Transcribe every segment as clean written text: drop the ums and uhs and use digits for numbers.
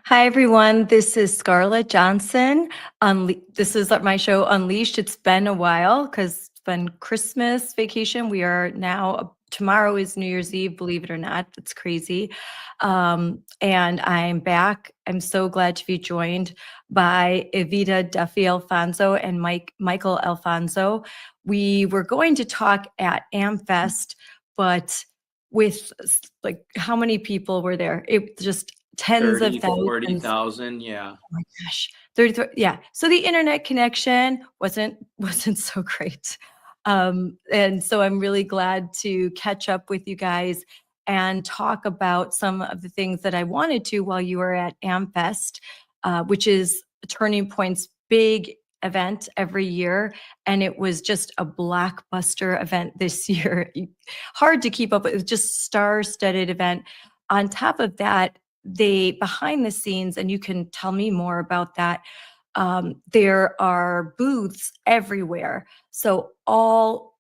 Hi, everyone. This is Scarlett Johnson. This is my show, Unleashed. It's been a while because it's been Christmas vacation. We are now, tomorrow is New Year's Eve, believe it or not. It's crazy. And I'm back. I'm so glad to be joined by Evita Duffy-Alfonso and Michael Alfonso. We were going to talk at AmFest, but with like how many people were there? It just tens of 30, thousands. 40,000, yeah. Oh my gosh. 33, yeah. So the internet connection wasn't so great. And so I'm really glad to catch up with you guys and talk about some of the things that I wanted to while you were at AmFest, which is Turning Point's big event every year. And it was just a blockbuster event this year. Hard to keep up with, just star-studded event. On top of that, they behind the scenes, and you can tell me more about that, there are booths everywhere. So all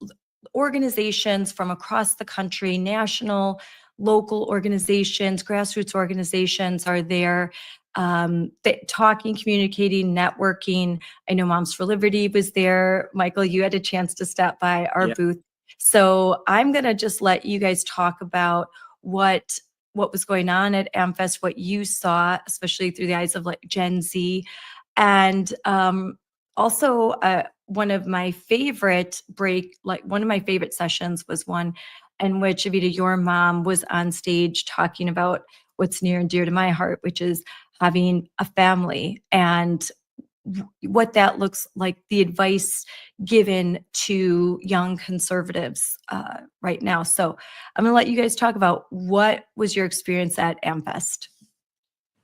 organizations from across the country, national, local organizations, grassroots organizations are there, talking, communicating, networking. I know Moms for Liberty was there. Michael, you had a chance to stop by our booth. So I'm going to just let you guys talk about what was going on at AmFest, what you saw, especially through the eyes of like Gen Z. And also one of my favorite sessions was one in which Evita, your mom, was on stage talking about what's near and dear to my heart, which is having a family and what that looks like, the advice given to young conservatives right now. So I'm going to let you guys talk about what was your experience at AmFest.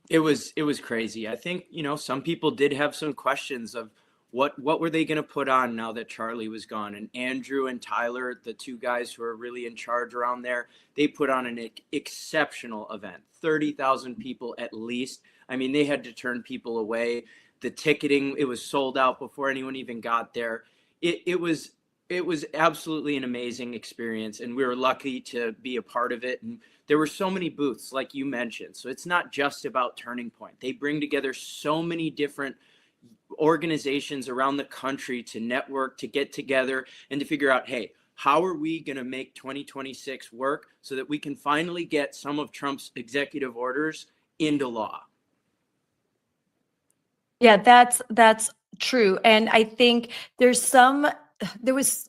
It was crazy. I think, some people did have some questions of what were they going to put on now that Charlie was gone. And Andrew and Tyler, the two guys who are really in charge around there, they put on an exceptional event. 30,000 people at least. I mean, they had to turn people away. The ticketing, it was sold out before anyone even got there. It was absolutely an amazing experience, and we were lucky to be a part of it. And there were so many booths, like you mentioned. So it's not just about Turning Point. They bring together so many different organizations around the country to network, to get together, and to figure out, hey, how are we going to make 2026 work so that we can finally get some of Trump's executive orders into law? Yeah, that's true. And I think there was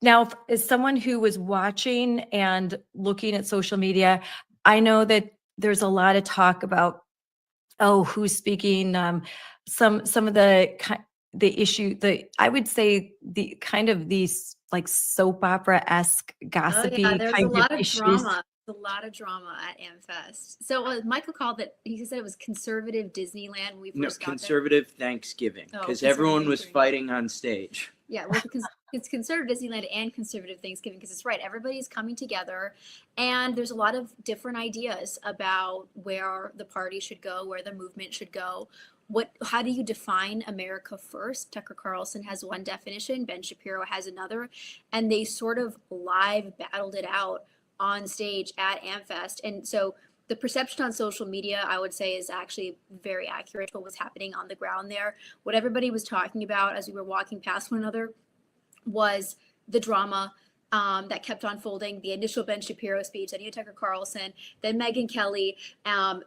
Now, as someone who was watching and looking at social media, I know that there's a lot of talk about, oh, who's speaking, some of the issue, I would say the kind of these like soap opera-esque Oh yeah, gossipy there's a kind of lot of issues. drama. A lot of drama at AmFest. So Michael called it. He said it was conservative Disneyland when we No, first got there. conservative Thanksgiving, Oh, because conservative everyone was Thanksgiving. fighting on stage. Yeah, well, it's conservative Disneyland and conservative Thanksgiving because it's right. Everybody's coming together, and there's a lot of different ideas about where the party should go, where the movement should go. How do you define America first? Tucker Carlson has one definition, Ben Shapiro has another, and they sort of live battled it out on stage at AmFest. And so the perception on social media, I would say, is actually very accurate to what was happening on the ground there. What everybody was talking about as we were walking past one another was the drama that kept unfolding. The initial Ben Shapiro speech, then Tucker Carlson, then Megyn Kelly,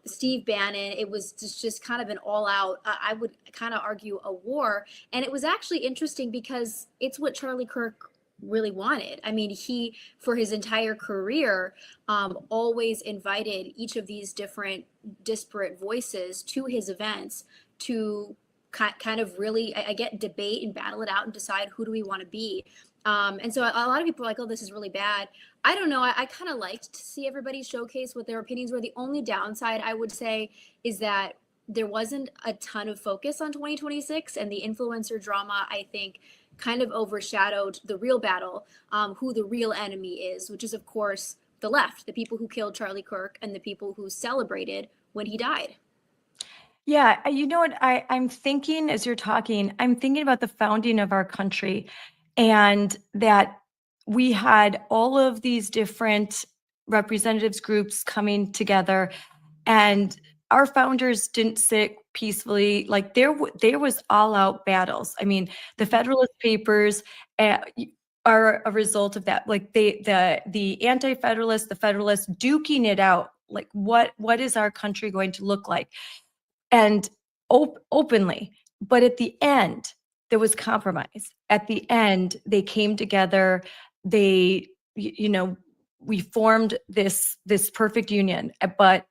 Steve Bannon. It was just kind of an all-out, I would kind of argue, a war. And it was actually interesting because it's what Charlie Kirk really wanted. I mean, he, for his entire career, always invited each of these different disparate voices to his events to kind of really, I get, debate and battle it out and decide who do we want to be. And so a lot of people are like, oh, this is really bad. I don't know. I kind of liked to see everybody showcase what their opinions were. The only downside, I would say, is that there wasn't a ton of focus on 2026, and the influencer drama, I think, kind of overshadowed the real battle, who the real enemy is, which is, of course, the left, the people who killed Charlie Kirk and the people who celebrated when he died. Yeah, you know what I'm thinking as you're talking, I'm thinking about the founding of our country, and that we had all of these different representatives groups coming together, and our founders didn't sit peacefully. Like there was all out battles. I mean, the Federalist Papers are a result of that. Like the anti-federalists, the Federalists duking it out. Like what is our country going to look like? And openly. But at the end, there was compromise. At the end, they came together. They, we formed this perfect union. But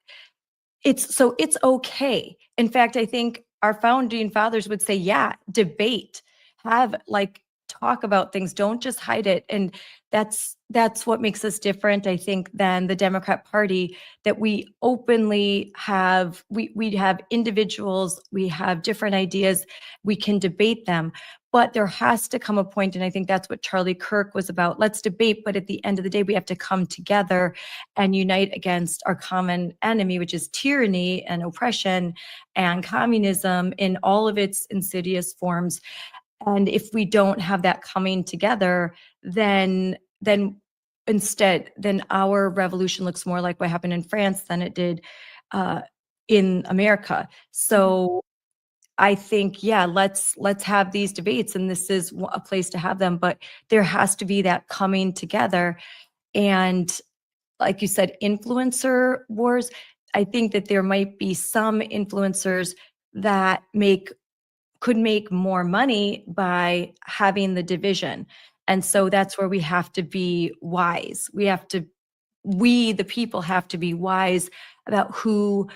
it's okay. In fact, I think our founding fathers would say, yeah, debate, have like talk about things, don't just hide it. And that's what makes us different, I think, than the Democrat Party, that we openly have, we have individuals, we have different ideas, we can debate them. But there has to come a point, and I think that's what Charlie Kirk was about. Let's debate, but at the end of the day, we have to come together and unite against our common enemy, which is tyranny and oppression and communism in all of its insidious forms. And if we don't have that coming together, then instead, then our revolution looks more like what happened in France than it did in America. So I think, yeah, let's have these debates, and this is a place to have them, but there has to be that coming together. And like you said, influencer wars, I think that there might be some influencers that could make more money by having the division. And so that's where we have to be wise. We, the people, have to be wise about who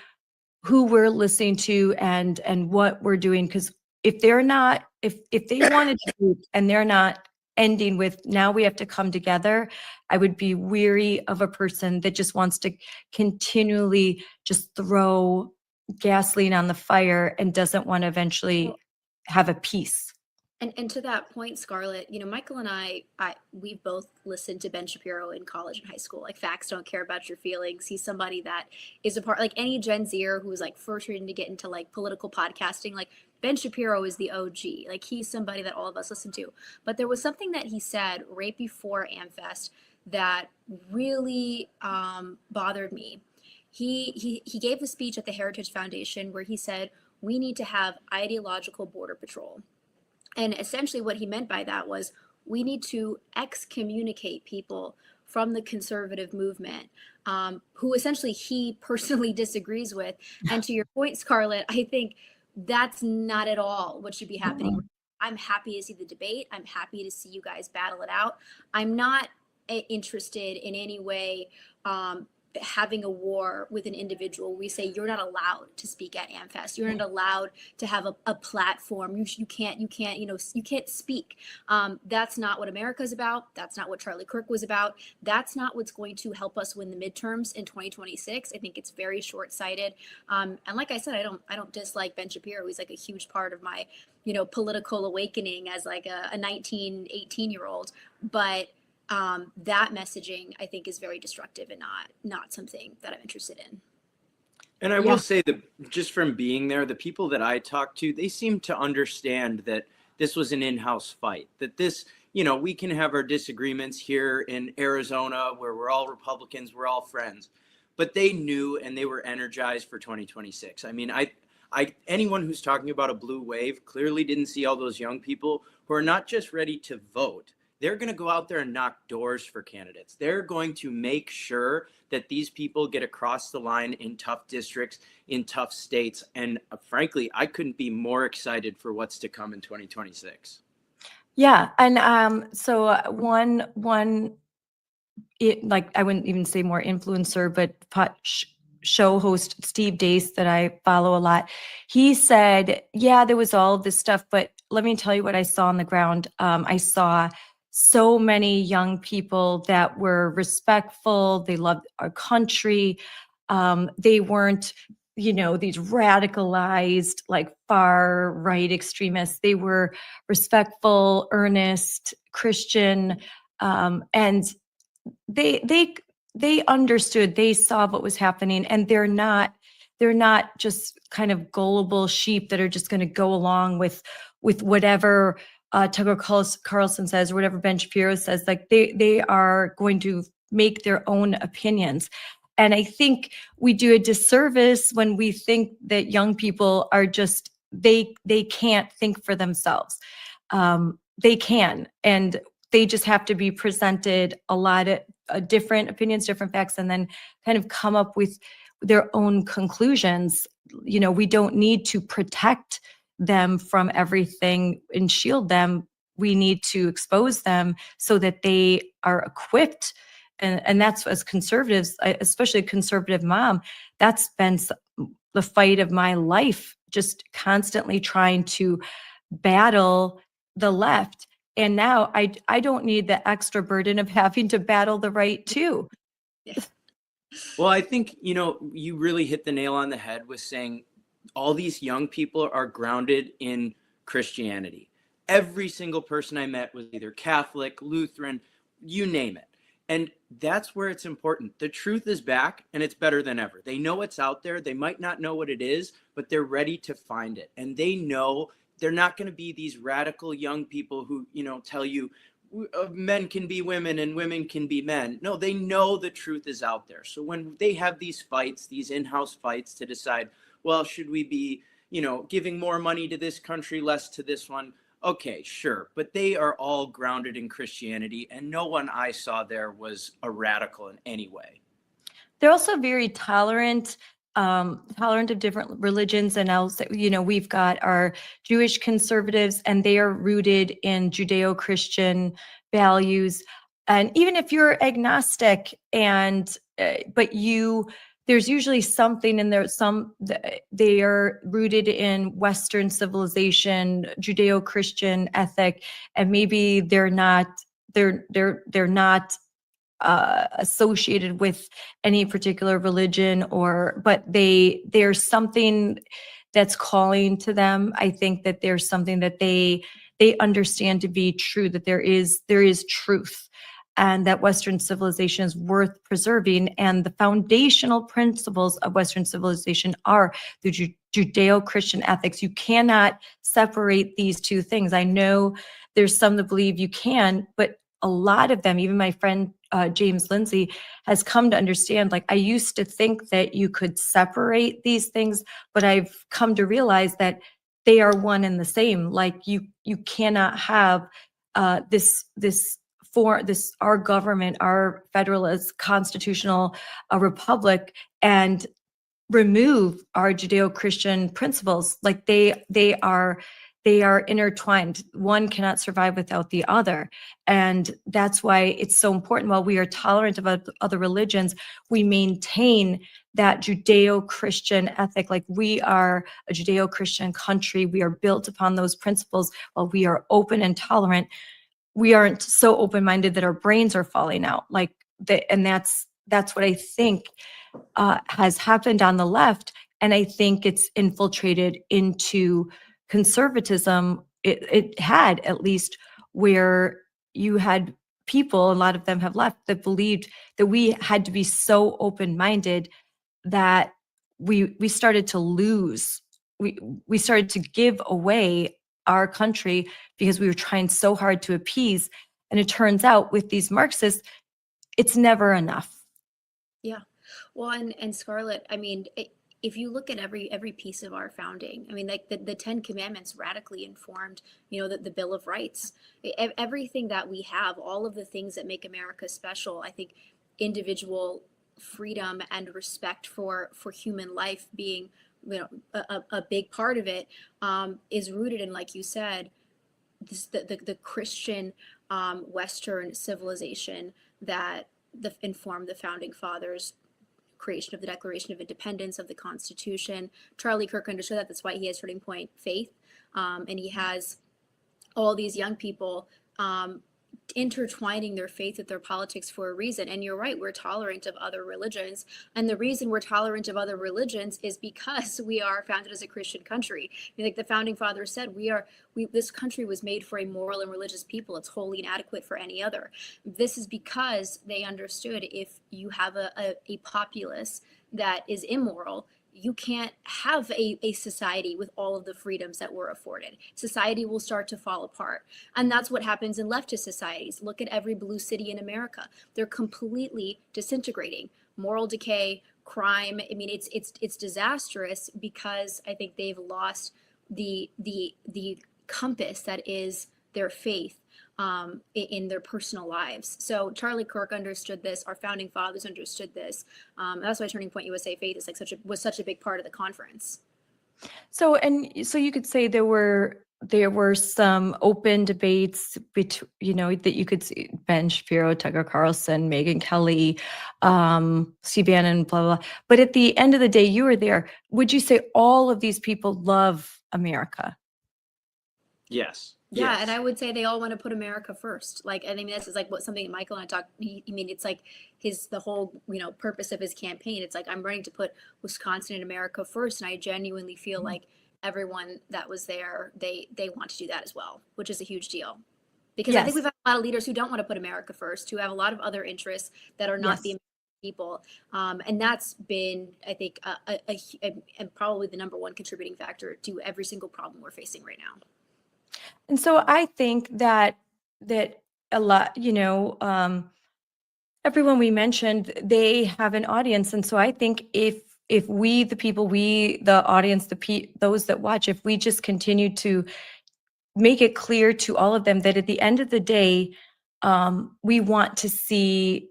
we're listening to and what we're doing. Because if they're not, if they wanted to do and they're not ending with, now we have to come together, I would be weary of a person that just wants to continually just throw gasoline on the fire and doesn't want to eventually have a peace. And to that point, Scarlett, Michael and we've both listened to Ben Shapiro in college and high school. Like, facts don't care about your feelings. He's somebody that is a part, like any Gen Zer who's like first reading to get into like political podcasting, like Ben Shapiro is the OG. Like, he's somebody that all of us listen to. But there was something that he said right before AmFest that really bothered me. He gave a speech at the Heritage Foundation where he said, we need to have ideological border patrol. And essentially what he meant by that was, we need to excommunicate people from the conservative movement, who essentially he personally disagrees with. And to your point, Scarlett, I think that's not at all what should be happening. I'm happy to see the debate. I'm happy to see you guys battle it out. I'm not interested in any way having a war with an individual. We say you're not allowed to speak at AmFest. You're not allowed to have a platform. You can't speak. That's not what America's about. That's not what Charlie Kirk was about. That's not what's going to help us win the midterms in 2026. I think it's very short-sighted. And like I said, I don't dislike Ben Shapiro. He's like a huge part of my, political awakening as like a 19, 18-year-old. But that messaging, I think, is very destructive and not something that I'm interested in. And I will say that just from being there, the people that I talked to, they seem to understand that this was an in-house fight, that this, we can have our disagreements here in Arizona where we're all Republicans, we're all friends, but they knew and they were energized for 2026. I mean, anyone who's talking about a blue wave clearly didn't see all those young people who are not just ready to vote. They're going to go out there and knock doors for candidates. They're going to make sure that these people get across the line in tough districts, in tough states. And frankly, I couldn't be more excited for what's to come in 2026. Yeah. And so I wouldn't even say more influencer, but show host Steve Deace that I follow a lot. He said, yeah, there was all this stuff, but let me tell you what I saw on the ground. I saw so many young people that were respectful. They loved our country. They weren't, these radicalized, like far right extremists. They were respectful, earnest, Christian, and they understood. They saw what was happening, and they're not just kind of gullible sheep that are just going to go along with whatever Tucker Carlson says, or whatever Ben Shapiro says. Like they are going to make their own opinions. And I think we do a disservice when we think that young people are just, they can't think for themselves. They can, and they just have to be presented a lot of different opinions, different facts, and then kind of come up with their own conclusions. We don't need to protect them from everything and shield them. We need to expose them so that they are equipped. And that's, as conservatives, especially a conservative mom, that's been the fight of my life, just constantly trying to battle the left. And now I don't need the extra burden of having to battle the right too. Yeah. Well, I think, you really hit the nail on the head with saying all these young people are grounded in Christianity. Every single person I met was either Catholic, Lutheran, you name it. And that's where it's important. The truth is back, and it's better than ever. They know it's out there. They might not know what it is, but they're ready to find it. And they know they're not going to be these radical young people who, tell you men can be women and women can be men. No, they know the truth is out there. So when they have these fights, these in-house fights to decide, well, should we be, giving more money to this country, less to this one? Okay, sure. But they are all grounded in Christianity, and no one I saw there was a radical in any way. They're also very tolerant of different religions. And also, we've got our Jewish conservatives, and they are rooted in Judeo-Christian values. And even if you're agnostic there's usually something in there. They are rooted in Western civilization, Judeo-Christian ethic, and maybe they're not associated with any particular religion, but there's something that's calling to them. I think that there's something that they understand to be true, that there is truth, and that Western civilization is worth preserving. And the foundational principles of Western civilization are the Judeo-Christian ethics. You cannot separate these two things. I know there's some that believe you can, but a lot of them, even my friend James Lindsay, has come to understand, like, I used to think that you could separate these things, but I've come to realize that they are one and the same. Like, you cannot have our government, our federalist constitutional republic, and remove our Judeo-Christian principles. Like they are they are intertwined. One cannot survive without the other. And that's why it's so important. While we are tolerant of other religions, we maintain that Judeo-Christian ethic. Like, we are a Judeo-Christian country. We are built upon those principles. While we are open and tolerant, we aren't so open-minded that our brains are falling out. Like that, and that's what I think has happened on the left. And I think it's infiltrated into conservatism. It had, at least, where you had people, a lot of them have left, that believed that we had to be so open-minded that we started to lose. We started to give away our country because we were trying so hard to appease. And it turns out with these Marxists, it's never enough. Yeah. Well, and Scarlett, I mean, if you look at every piece of our founding, I mean, like the Ten Commandments radically informed, the Bill of Rights. Everything that we have, all of the things that make America special, I think individual freedom and respect for human life being, a big part of it, is rooted in, like you said, the Christian Western civilization that informed the founding fathers' creation of the Declaration of Independence, of the Constitution. Charlie Kirk understood that. That's why he has Turning Point Faith, and he has all these young people intertwining their faith with their politics for a reason. And you're right, we're tolerant of other religions, and the reason we're tolerant of other religions is because we are founded as a Christian country. Like the founding fathers said, this country was made for a moral and religious people. It's wholly inadequate for any other. This is because they understood, if you have a populace that is immoral, you can't have a society with all of the freedoms that we're afforded. Society will start to fall apart. And that's what happens in leftist societies. Look at every blue city in America. They're completely disintegrating. Moral decay, crime. I mean, it's disastrous because I think they've lost the compass that is their faith in their personal lives. So Charlie Kirk understood this. Our founding fathers understood this. That's why Turning Point USA Faith is was such a big part of the conference. So you could say there were some open debates between, that you could see: Ben Shapiro, Tucker Carlson, Megyn Kelly, Steve Bannon, blah, blah, blah. But at the end of the day, you were there. Would you say all of these people love America? Yes. Yeah, Yes. and I would say they all want to put America first. Like, I mean, this is like something Michael and I talked. It's like the whole purpose of his campaign. It's like, I'm running to put Wisconsin and America first, and I genuinely feel like everyone that was there, they want to do that as well, which is a huge deal. Because I think Yes. we've had a lot of leaders who don't want to put America first, who have a lot of other interests that are not Yes. the American people, and that's been, I think, and probably the number one contributing factor to every single problem we're facing right now. And so I think that a lot, everyone we mentioned, they have an audience. And so I think if we, the people, the audience, those that watch, if we just continue to make it clear to all of them that at the end of the day, we want to see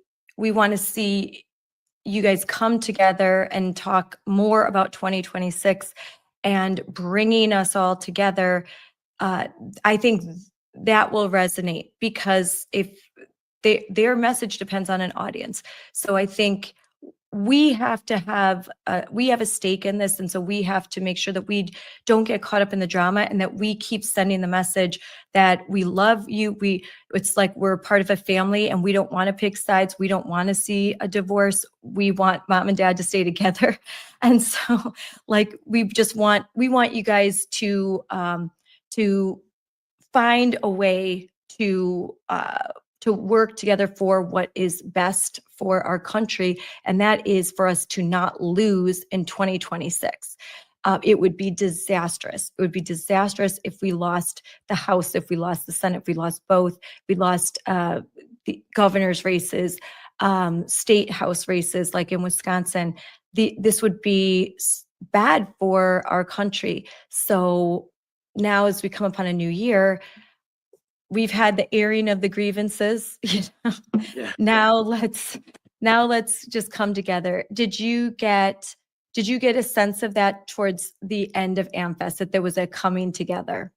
you guys come together and talk more about 2026 and bringing us all together. I think that will resonate, because if their message depends on an audience. So I think we have a stake in this. And so we have to make sure that we don't get caught up in the drama, and that we keep sending the message that we love you. It's like we're part of a family, and we don't want to pick sides. We don't want to see a divorce. We want mom and dad to stay together. And so, like, we want you guys to find a way to work together for what is best for our country, and that is for us to not lose in 2026. It would be disastrous. It would be disastrous if we lost the House, if we lost the Senate, if we lost both, we lost the governor's races, state House races, like in Wisconsin. This would be bad for our country. So now, as we come upon a new year, we've had the airing of the grievances. Yeah. Now let's just come together. Did you get a sense of that towards the end of AmFest, that there was a coming together?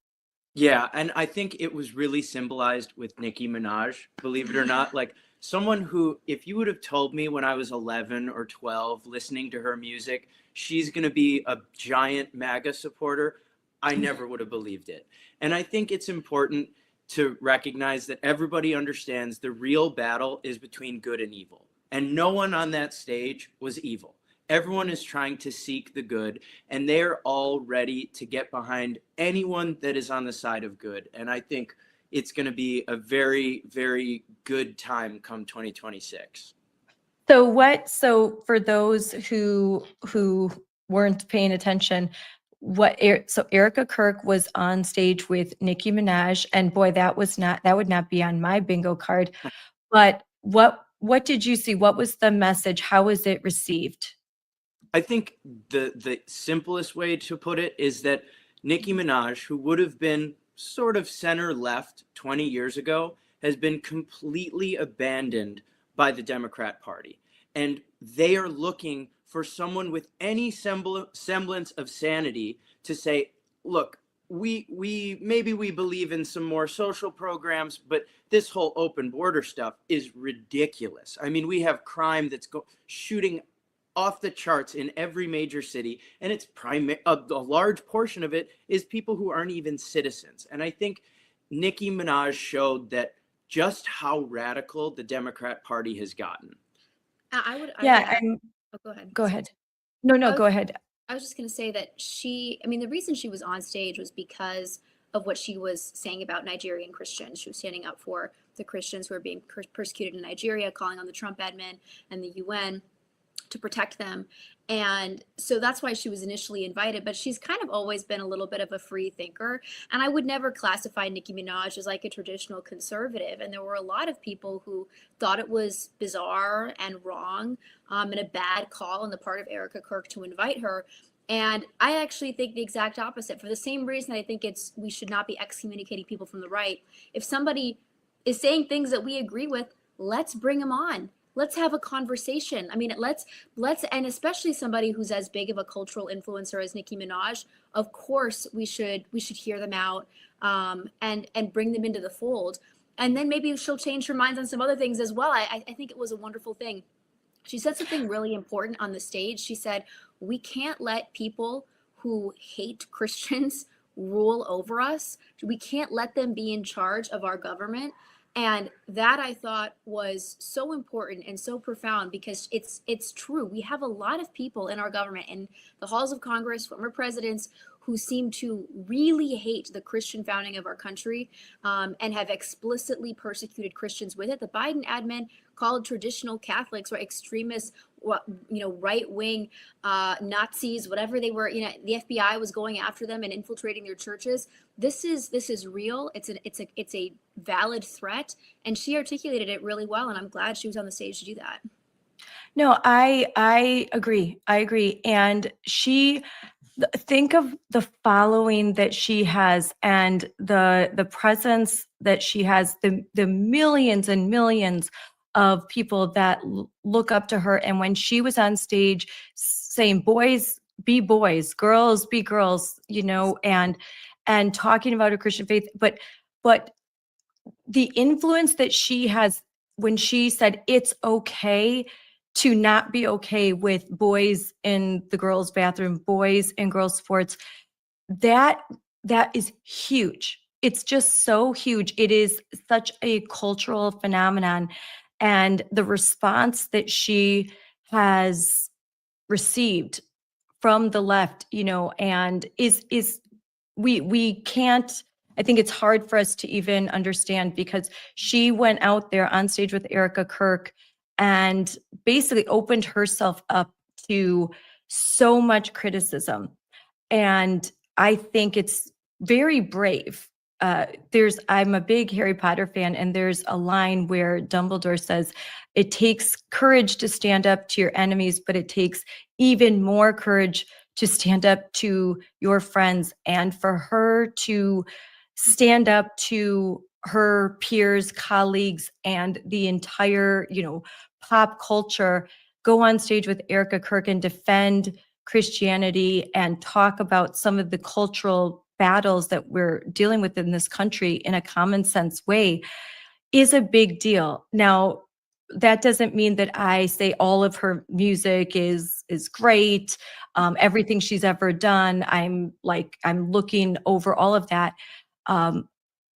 Yeah, and I think it was really symbolized with Nicki Minaj, believe it or not. Like someone who, if you would have told me when I was 11 or 12 listening to her music, she's going to be a giant MAGA supporter, I never would have believed it. And I think it's important to recognize that everybody understands the real battle is between good and evil. And no one on that stage was evil. Everyone is trying to seek the good, and they're all ready to get behind anyone that is on the side of good. And I think it's going to be a very, very good time come 2026. So for those who weren't paying attention, so Erica Kirk was on stage with Nicki Minaj, and boy, that would not be on my bingo card. But what did you see? What was the message? How was it received? I think the simplest way to put it is that Nicki Minaj, who would have been sort of center left 20 years ago, has been completely abandoned by the Democrat Party. And they are looking for someone with any semblance of sanity to say, look, we maybe we believe in some more social programs, but this whole open border stuff is ridiculous. I mean, we have crime that's shooting off the charts in every major city, and it's a large portion of it is people who aren't even citizens. And I think Nicki Minaj showed that just how radical the Democrat Party has gotten. Yeah, Oh, go ahead. go ahead. No, go ahead. I was just going to say that the reason she was on stage was because of what she was saying about Nigerian Christians. She was standing up for the Christians who are being persecuted in Nigeria, calling on the Trump admin and the UN to protect them. And so that's why she was initially invited, but she's kind of always been a little bit of a free thinker. And I would never classify Nicki Minaj as like a traditional conservative. And there were a lot of people who thought it was bizarre and wrong, and a bad call on the part of Erica Kirk to invite her. And I actually think the exact opposite, for the same reason I think we should not be excommunicating people from the right. If somebody is saying things that we agree with, let's bring them on. Let's have a conversation. I mean, let's, and especially somebody who's as big of a cultural influencer as Nicki Minaj, of course we should hear them out, and bring them into the fold. And then maybe she'll change her minds on some other things as well. I think it was a wonderful thing. She said something really important on the stage. She said, we can't let people who hate Christians rule over us. We can't let them be in charge of our government. And that I thought was so important and so profound, because it's true. We have a lot of people in our government, in the halls of Congress, former presidents, who seem to really hate the Christian founding of our country, and have explicitly persecuted Christians with it. The Biden admin called traditional Catholics or extremists, right-wing Nazis, whatever they were. The FBI was going after them and infiltrating their churches. This is real. It's a valid threat, and she articulated it really well. And I'm glad she was on the stage to do that. No, I agree. And think of the following that she has, and the presence that she has, the millions and millions of people that look up to her. And when she was on stage saying, boys be boys, girls be girls, and talking about her Christian faith, but the influence that she has, when she said it's okay to not be okay with boys in the girls' bathroom, boys in girls' sports, that is huge. It's just so huge. It is such a cultural phenomenon. And the response that she has received from the left, and we can't, I think it's hard for us to even understand, because she went out there on stage with Erica Kirk and basically opened herself up to so much criticism. And I think it's very brave. I'm a big Harry Potter fan, and there's a line where Dumbledore says, it takes courage to stand up to your enemies, but it takes even more courage to stand up to your friends. And for her to stand up to her peers, colleagues, and the entire, pop culture, go on stage with Erica Kirk and defend Christianity and talk about some of the cultural battles that we're dealing with in this country in a common sense way is a big deal. Now, that doesn't mean that I say all of her music is great. Everything she's ever done, I'm looking over all of that.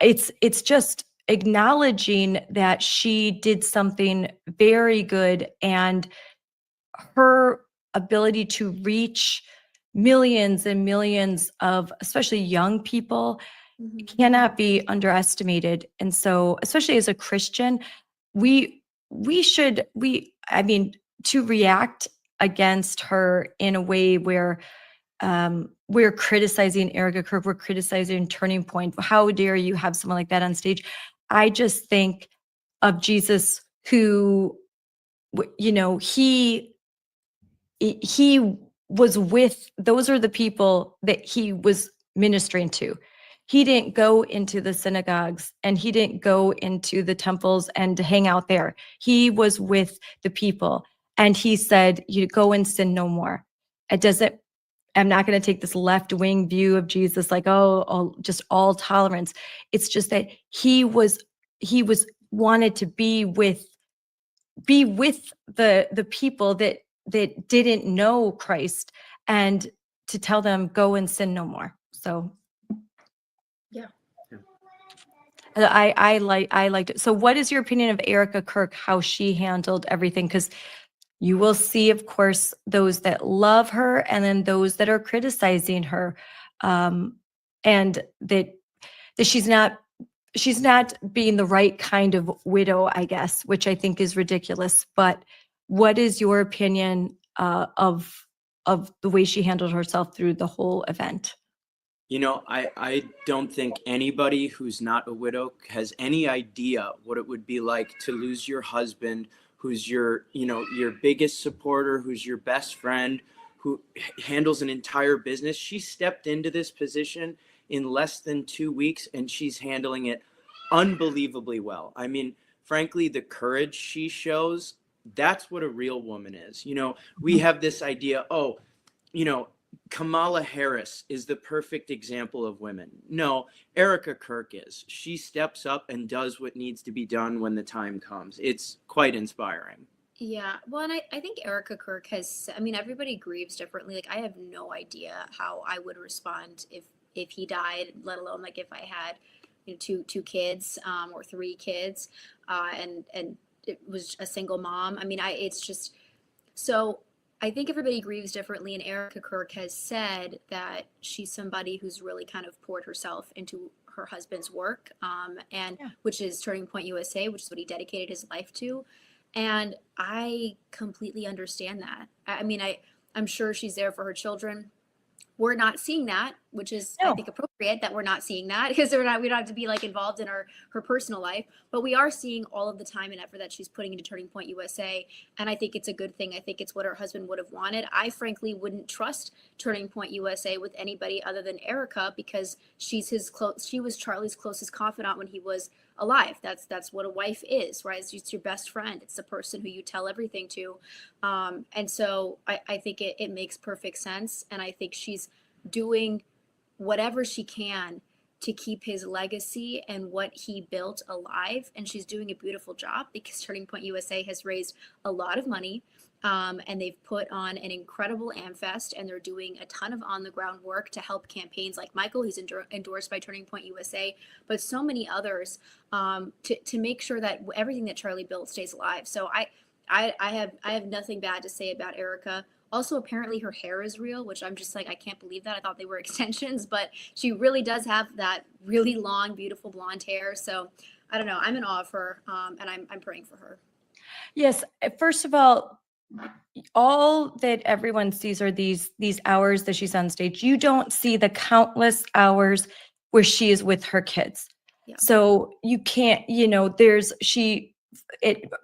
It's just acknowledging that she did something very good, and her ability to reach millions and millions of especially young people cannot be underestimated. And so, especially as a Christian, I mean, to react against her in a way where we're criticizing Erica Kirk, we're criticizing Turning Point. How dare you have someone like that on stage? I just think of Jesus, who, you know, he was with, those are the people that he was ministering to. He didn't go into the synagogues, and he didn't go into the temples and hang out there. He was with the people, and he said, you go and sin no more. It doesn't, I'm not going to take this left-wing view of Jesus, like, just all tolerance. It's just that he was wanted to be with the people that didn't know Christ, and to tell them, go and sin no more. So Yeah. I liked it. So what is your opinion of Erica Kirk, how she handled everything? Because you will see, of course, those that love her and then those that are criticizing her, and that she's not being the right kind of widow, I guess, which I think is ridiculous. But what is your opinion of the way she handled herself through the whole event? You know, I don't think anybody who's not a widow has any idea what it would be like to lose your husband, who's your biggest supporter, who's your best friend, who handles an entire business. She stepped into this position in less than 2 weeks, and she's handling it unbelievably well. I mean, frankly, the courage she shows, that's what a real woman is. You know, we have this idea, Kamala Harris is the perfect example of women. No, Erica Kirk is. She steps up and does what needs to be done when the time comes. It's quite inspiring. Yeah, well, and I think Erica Kirk everybody grieves differently. Like, I have no idea how I would respond if he died, let alone like if I had, two kids, or 3 kids, and it was a single mom. I mean, it's just, so I think everybody grieves differently, and Erica Kirk has said that she's somebody who's really kind of poured herself into her husband's work, which is Turning Point USA, which is what he dedicated his life to. And I completely understand that. I mean, I'm sure she's there for her children. We're not seeing that, which is, I think, appropriate that we're not seeing that, because we don't have to be like involved in her personal life, but we are seeing all of the time and effort that she's putting into Turning Point USA. And I think it's a good thing. I think it's what her husband would have wanted. I frankly wouldn't trust Turning Point USA with anybody other than Erica, because she was Charlie's closest confidant when he was alive. That's what a wife is, right? It's your best friend. It's the person who you tell everything to. And so I think it makes perfect sense. And I think she's doing whatever she can to keep his legacy and what he built alive. And she's doing a beautiful job, because Turning Point USA has raised a lot of money. And they've put on an incredible AmFest, and they're doing a ton of on-the-ground work to help campaigns like Michael, who's endorsed by Turning Point USA, but so many others, to make sure that everything that Charlie built stays alive. So I have nothing bad to say about Erica. Also, apparently her hair is real, which I'm just like, I can't believe that. I thought they were extensions, but she really does have that really long, beautiful blonde hair. So I don't know. I'm in awe of her, and I'm praying for her. Yes. First of all that everyone sees are these hours that she's on stage. You don't see the countless hours where she is with her kids. Yeah. So you can't,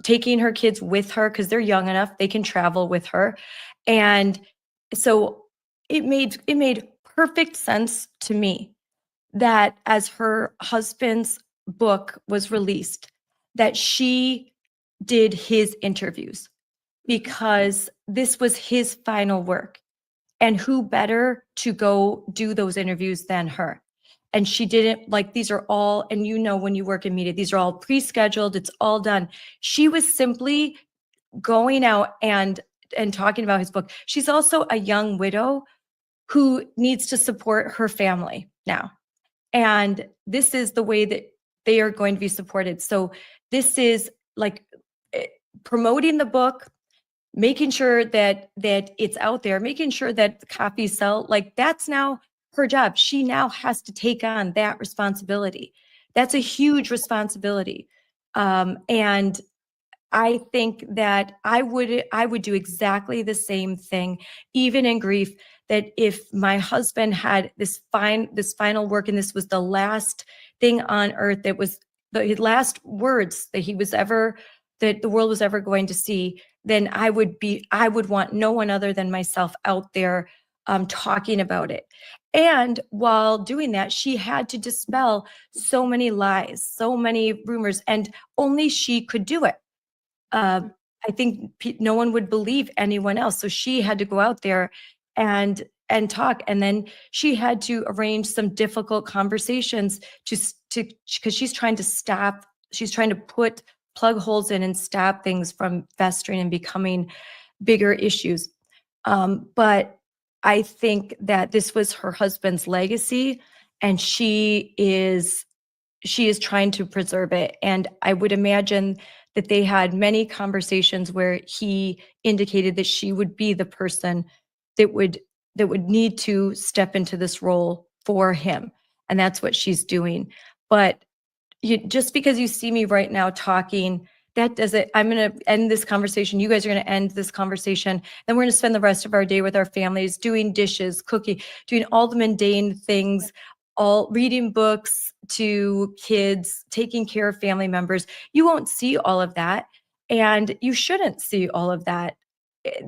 taking her kids with her, because they're young enough, they can travel with her. And so it made perfect sense to me that as her husband's book was released, that she did his interviews, because this was his final work. And who better to go do those interviews than her? And she didn't, like, these are all, and you know, when you work in media, these are all pre-scheduled, it's all done. She was simply going out and talking about his book. She's also a young widow who needs to support her family now. And this is the way that they are going to be supported. So this is like promoting the book, making sure that it's out there, making sure that the copies sell. Like, that's now her job. She now has to take on that responsibility. That's a huge responsibility. And I think that I would do exactly the same thing, even in grief, that if my husband had this final work, and this was the last thing on earth, that was the last words that that the world was ever going to see, then I would want no one other than myself out there talking about it. And while doing that, she had to dispel so many lies, so many rumors, and only she could do it. I think no one would believe anyone else. So she had to go out there and talk. And then she had to arrange some difficult conversations because she's trying to put plug holes in and stop things from festering and becoming bigger issues. But I think that this was her husband's legacy, and she is trying to preserve it. And I would imagine that they had many conversations where he indicated that she would be the person that would need to step into this role for him. And that's what she's doing. But just because you see me right now talking, that doesn't, I'm going to end this conversation. You guys are going to end this conversation. Then we're going to spend the rest of our day with our families, doing dishes, cooking, doing all the mundane things, all reading books to kids, taking care of family members. You won't see all of that, and you shouldn't see all of that.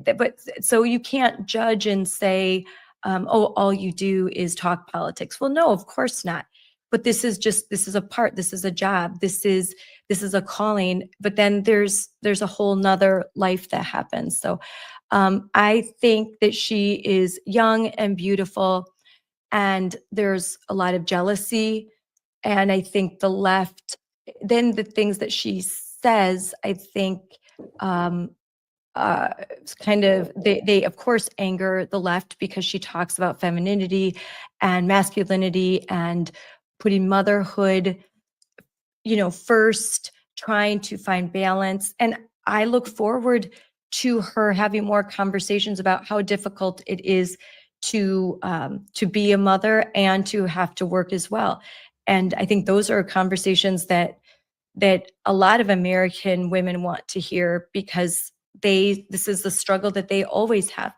But so you can't judge and say, oh, all you do is talk politics. Well, no, of course not. But this is a job. This is a calling. But then there's a whole nother life that happens. So I think that she is young and beautiful, and there's a lot of jealousy. And I think the left, then the things that she says, I think kind of, they of course anger the left, because she talks about femininity and masculinity and putting motherhood, first, trying to find balance. And I look forward to her having more conversations about how difficult it is to be a mother and to have to work as well. And I think those are conversations that a lot of American women want to hear, because this is the struggle that they always have.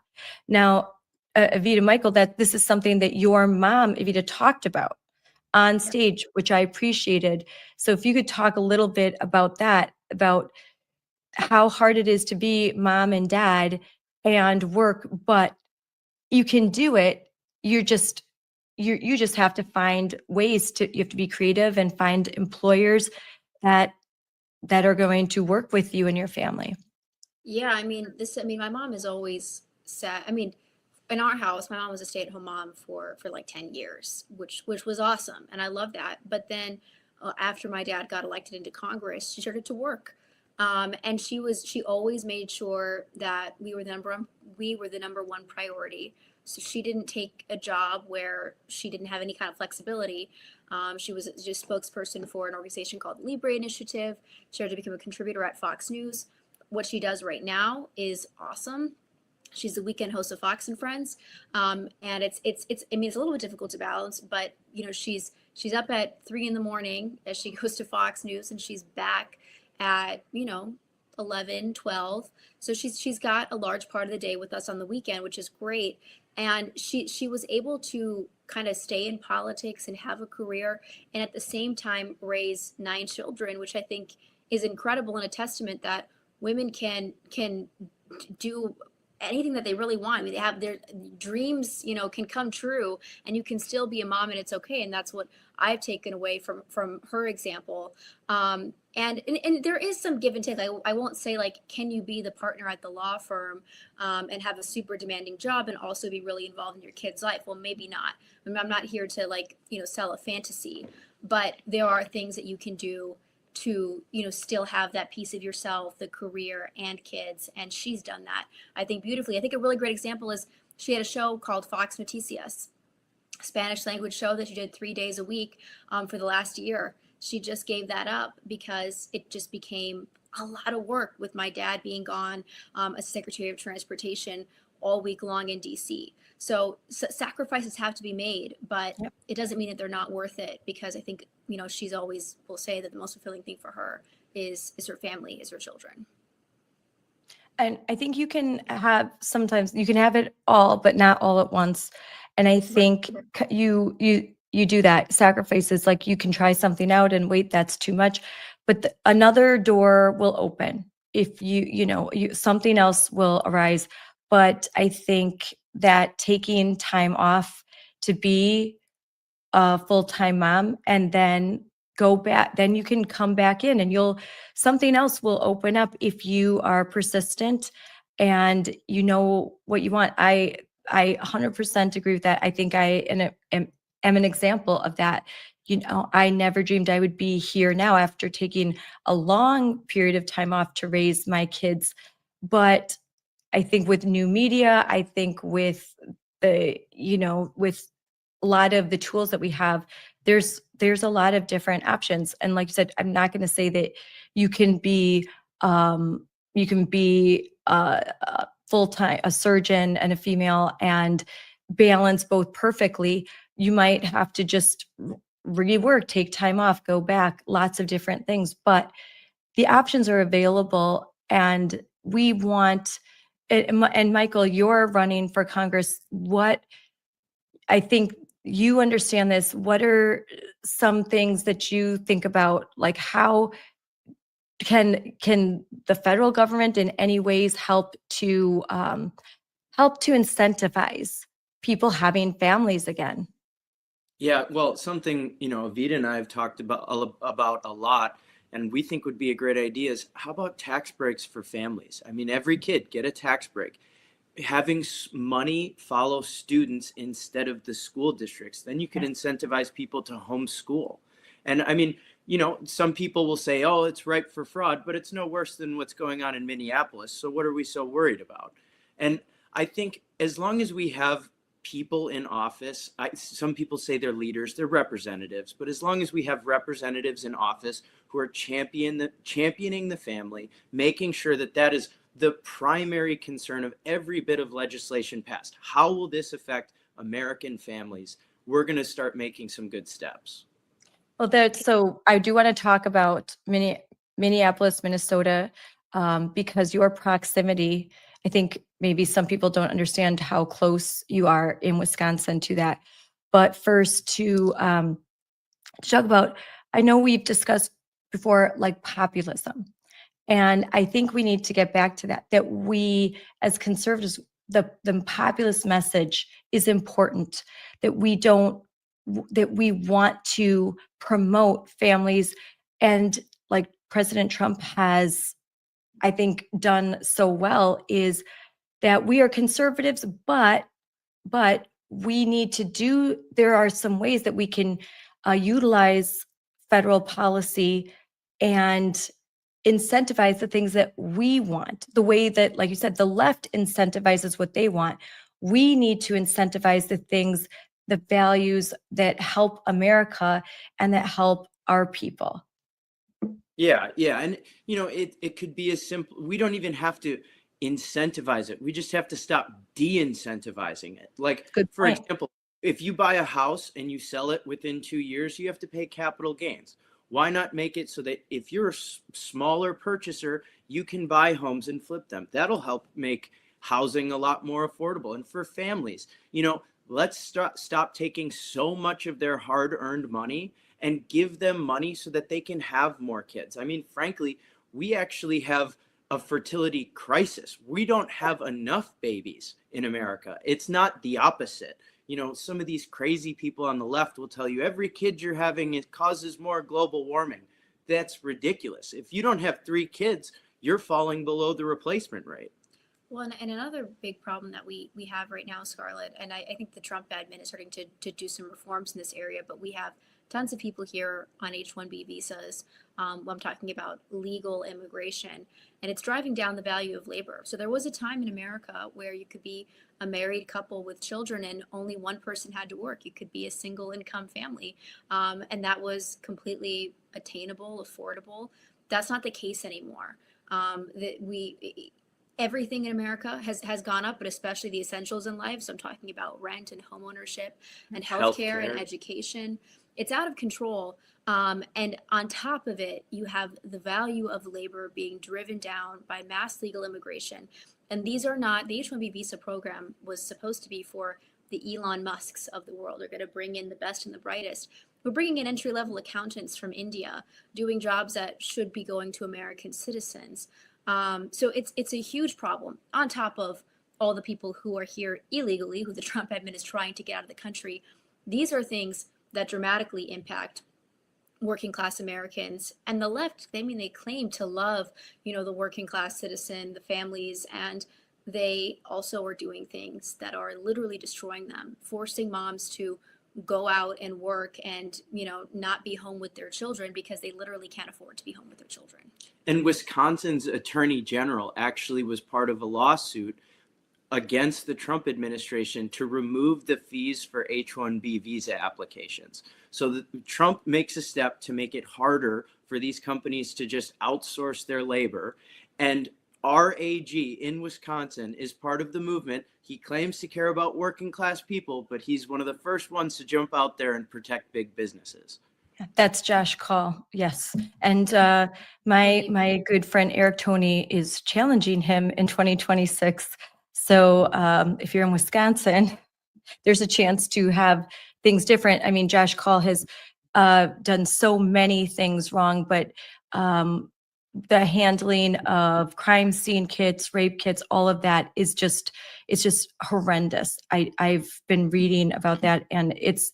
Now, Evita, Michael, that this is something that your mom, Evita, talked about on stage, which I appreciated. So if you could talk a little bit about that, about how hard it is to be mom and dad and work, but you can do it. You just have to find ways you have to be creative and find employers that are going to work with you and your family. Yeah, my mom is always sad. In our house, my mom was a stay-at-home mom for like 10 years, which was awesome, and I love that. But then after my dad got elected into Congress, she started to work. And she always made sure that we were the number one priority. So she didn't take a job where she didn't have any kind of flexibility. She was just spokesperson for an organization called Libre Initiative. She started to become a contributor at Fox News. What she does right now is awesome. She's the weekend host of Fox and Friends, and it's a little bit difficult to balance, but she's up at 3 a.m. as she goes to Fox News, and she's back at 11, 12. So she's got a large part of the day with us on the weekend, which is great. And she was able to kind of stay in politics and have a career, and at the same time raise 9 children, which I think is incredible, and a testament that women can do anything that they really want. I mean, they have their dreams, you know, can come true, and you can still be a mom, and it's okay. And that's what I've taken away from her example. And there is some give and take. I won't say like, can you be the partner at the law firm and have a super demanding job and also be really involved in your kid's life? Well, maybe not. I mean, I'm not here to like, you know, sell a fantasy, but there are things that you can do to, you know, still have that piece of yourself, the career and kids. And she's done that, I think, beautifully. I think a really great example is she had a show called Fox Noticias, Spanish language show that she did 3 days a week for the last year. She just gave that up because it just became a lot of work with my dad being gone as Secretary of Transportation all week long in DC. So sacrifices have to be made, but Yep. it doesn't mean that they're not worth it, because I think, you know, she's always will say that the most fulfilling thing for her is her family, is her children. And I think you can have, sometimes you can have it all, but not all at once. And I think you do that. Sacrifices, like you can try something out and wait, that's too much. But another door will open if something else will arise. But I think that taking time off to be a full-time mom and then go back, then you can come back in and something else will open up if you are persistent and you know what you want. I 100% agree with that. I think I am an example of that. You know, I never dreamed I would be here now after taking a long period of time off to raise my kids. But I think with new media, I think with with a lot of the tools that we have, there's a lot of different options. And like you said, I'm not going to say that you can be full-time, a surgeon and a female, and balance both perfectly. You might have to just rework, take time off, go back, lots of different things. But the options are available, and we want. And Michael, you're running for Congress. I think you understand this. What are some things that you think about, like how can the federal government in any ways help to incentivize people having families again? Yeah, well, something, Evita and I have talked about a lot, and we think would be a great idea is, how about tax breaks for families? I mean, every kid get a tax break. Having money follow students instead of the school districts, then you could incentivize people to homeschool. And I mean, some people will say, oh, it's ripe for fraud, but it's no worse than what's going on in Minneapolis. So what are we so worried about? And I think as long as we have people in office, some people say they're leaders, they're representatives, but as long as we have representatives in office who are championing the family, making sure that that is the primary concern of every bit of legislation passed. How will this affect American families? We're going to start making some good steps. Well, so I do want to talk about Minneapolis, Minnesota, because your proximity, I think maybe some people don't understand how close you are in Wisconsin to that. But first to talk about, I know we've discussed before, like populism. And I think we need to get back to that we as conservatives, the populist message is important, that we want to promote families. And like President Trump has, I think, done so well, is that we are conservatives, but we need to there are some ways that we can utilize federal policy and incentivize the things that we want, the way that, like you said, the left incentivizes what they want. We need to incentivize the things, the values that help America and that help our people. Yeah. And, it could be as simple. We don't even have to incentivize it. We just have to stop de-incentivizing it. Like, Good for point. example, if you buy a house and you sell it within 2 years, you have to pay capital gains. Why not make it so that if you're a smaller purchaser, you can buy homes and flip them? That'll help make housing a lot more affordable. And for families, let's stop taking so much of their hard-earned money and give them money so that they can have more kids. I mean, frankly, we actually have a fertility crisis. We don't have enough babies in America. It's not the opposite. You know, some of these crazy people on the left will tell you every kid you're having, it causes more global warming. That's ridiculous. If you don't have 3 kids, you're falling below the replacement rate. Well, and another big problem that we have right now, Scarlett, and I think the Trump admin is starting to do some reforms in this area, but we have tons of people here on H-1B visas. I'm talking about legal immigration, and it's driving down the value of labor. So there was a time in America where you could be a married couple with children and only one person had to work. You could be a single income family, and that was completely attainable, affordable. That's not the case anymore. Everything in America has gone up, but especially the essentials in life. So I'm talking about rent and home ownership and healthcare and education. It's out of control. And on top of it, you have the value of labor being driven down by mass legal immigration. And these are not, the H-1B visa program was supposed to be for the Elon Musks of the world. They're going to bring in the best and the brightest. We're bringing in entry-level accountants from India, doing jobs that should be going to American citizens. So it's a huge problem on top of all the people who are here illegally, who the Trump admin is trying to get out of the country. These are things that dramatically impact working class Americans. And the left, they claim to love, the working class citizen, the families, and they also are doing things that are literally destroying them, forcing moms to go out and work and, not be home with their children because they literally can't afford to be home with their children. And Wisconsin's attorney general actually was part of a lawsuit against the Trump administration to remove the fees for H-1B visa applications. So Trump makes a step to make it harder for these companies to just outsource their labor. And our AG in Wisconsin is part of the movement. He claims to care about working class people, but he's one of the first ones to jump out there and protect big businesses. That's Josh Call, yes. And my good friend Eric Toney is challenging him in 2026. So if you're in Wisconsin, there's a chance to have things different. I mean, Josh Call has done so many things wrong, but the handling of crime scene kits, rape kits, all of that is it's just horrendous. I've been reading about that, and it's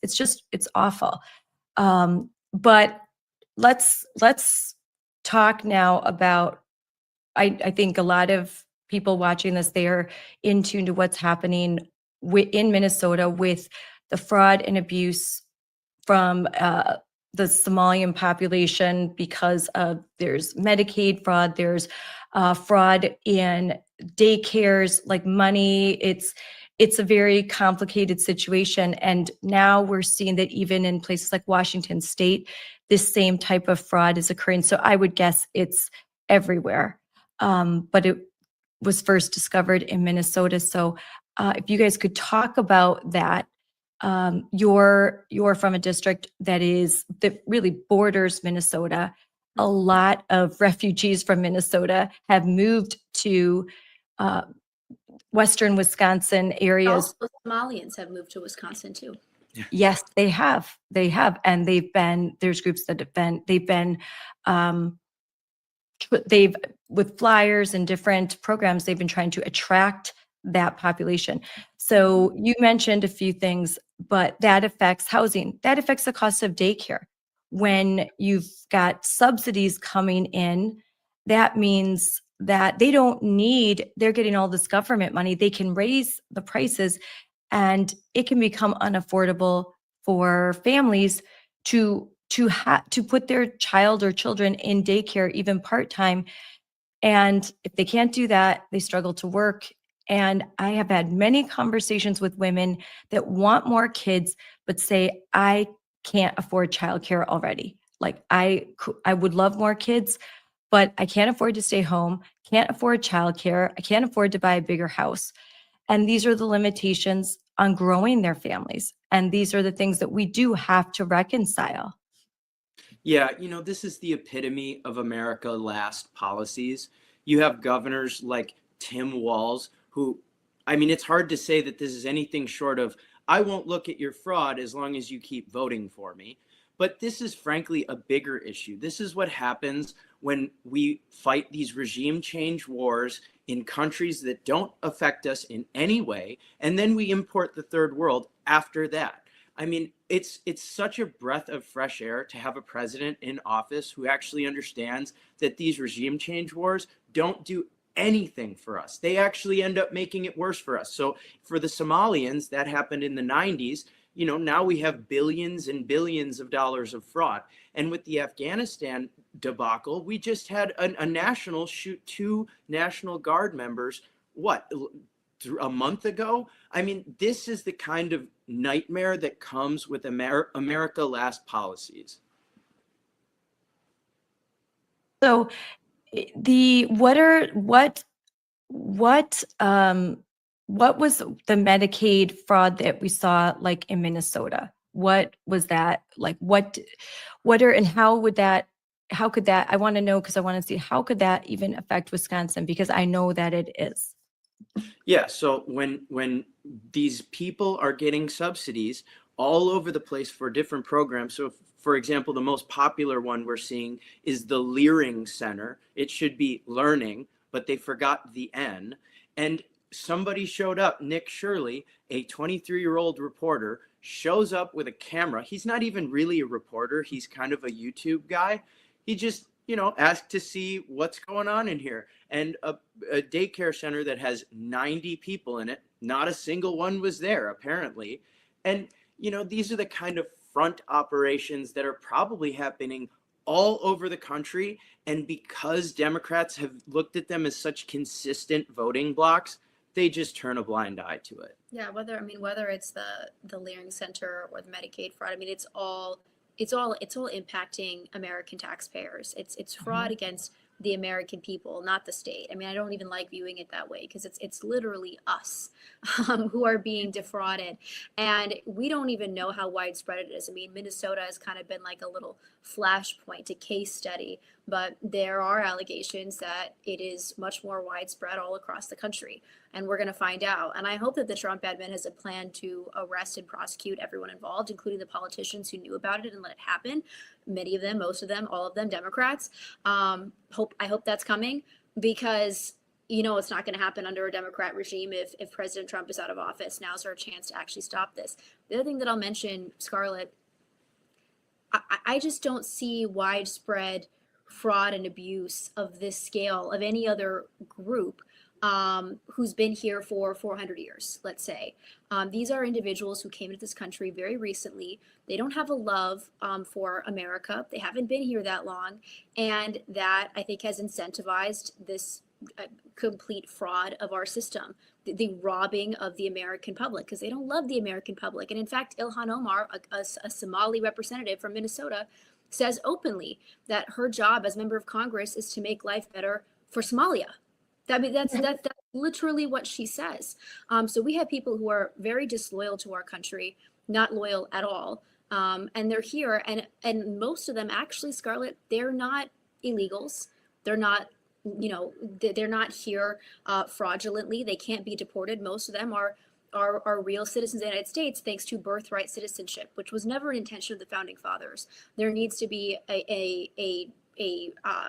awful. But let's talk now about, I think a lot of people watching this, they are in tune to what's happening in Minnesota with the fraud and abuse from the Somalian population because of there's Medicaid fraud, there's fraud in daycares, like money. It's a very complicated situation. And now we're seeing that even in places like Washington State, this same type of fraud is occurring. So I would guess it's everywhere. But it was first discovered in Minnesota. So if you guys could talk about that. You're from a district that really borders Minnesota. A lot of refugees from Minnesota have moved to Western Wisconsin areas. Also, Somalians have moved to Wisconsin too. Yes, they have. And there's groups that they've with flyers and different programs, they've been trying to attract that population. So you mentioned a few things, but that affects housing. That affects the cost of daycare. When you've got subsidies coming in, that means that they're getting all this government money. They can raise the prices, and it can become unaffordable for families to put their child or children in daycare, even part-time. And if they can't do that, they struggle to work. And I have had many conversations with women that want more kids, but say, I can't afford childcare already. Like I would love more kids, but I can't afford to stay home, can't afford childcare, I can't afford to buy a bigger house. And these are the limitations on growing their families. And these are the things that we do have to reconcile. Yeah, this is the epitome of America Last policies. You have governors like Tim Walz, who, it's hard to say that this is anything short of, I won't look at your fraud as long as you keep voting for me. But this is frankly a bigger issue. This is what happens when we fight these regime change wars in countries that don't affect us in any way, and then we import the third world after that. I mean, it's such a breath of fresh air to have a president in office who actually understands that these regime change wars don't do anything for us. They actually end up making it worse for us. So for the Somalians, that happened in the 90s. You know, now we have billions and billions of dollars of fraud. And with the Afghanistan debacle, we just had a national shoot 2 National Guard members, what, a month ago? I mean, this is the kind of nightmare that comes with America Last policies. So what was the Medicaid fraud that we saw like in Minnesota? What was that like? And how could that, I want to know, because I want to see how could that even affect Wisconsin, because I know that it is. Yeah, so when these people are getting subsidies all over the place for different programs. So for example, the most popular one we're seeing is the Leering Center. It should be learning, but they forgot the N. And somebody showed up, Nick Shirley, a 23-year-old reporter, shows up with a camera. He's not even really a reporter. He's kind of a YouTube guy. He just, you know, asked to see what's going on in here. And a daycare center that has 90 people in it, not a single one was there, apparently. And, you know, these are the kind of front operations that are probably happening all over the country. And because Democrats have looked at them as such consistent voting blocks, they just turn a blind eye to it. Yeah, whether it's the Leering Center or the Medicaid fraud, I mean, it's all impacting American taxpayers. It's fraud against the American people, not the state. I mean, I don't even like viewing it that way, because it's literally us who are being defrauded, and we don't even know how widespread it is. I mean, Minnesota has kind of been like a little flashpoint, a case study, but there are allegations that it is much more widespread all across the country, and we're going to find out. And I hope that the Trump admin has a plan to arrest and prosecute everyone involved, including the politicians who knew about it and let it happen. Many of them, most of them, all of them Democrats. I hope that's coming, because you know it's not going to happen under a Democrat regime. If President Trump is out of office, now's our chance to actually stop this. The other thing that I'll mention, Scarlett, I just don't see widespread fraud and abuse of this scale of any other group who's been here for 400 years, let's say. These are individuals who came into this country very recently. They don't have a love for America. They haven't been here that long. And that, I think, has incentivized this complete fraud of our system, the robbing of the American public, because they don't love the American public. And in fact, Ilhan Omar, a Somali representative from Minnesota, says openly that her job as member of Congress is to make life better for Somalia. I mean, that's literally what she says. So we have people who are very disloyal to our country, not loyal at all. And they're here, and most of them actually, Scarlett, they're not illegals. They're not, you know, they're not here fraudulently. They can't be deported. Most of them are real citizens of the United States, thanks to birthright citizenship, which was never an intention of the founding fathers. There needs to be a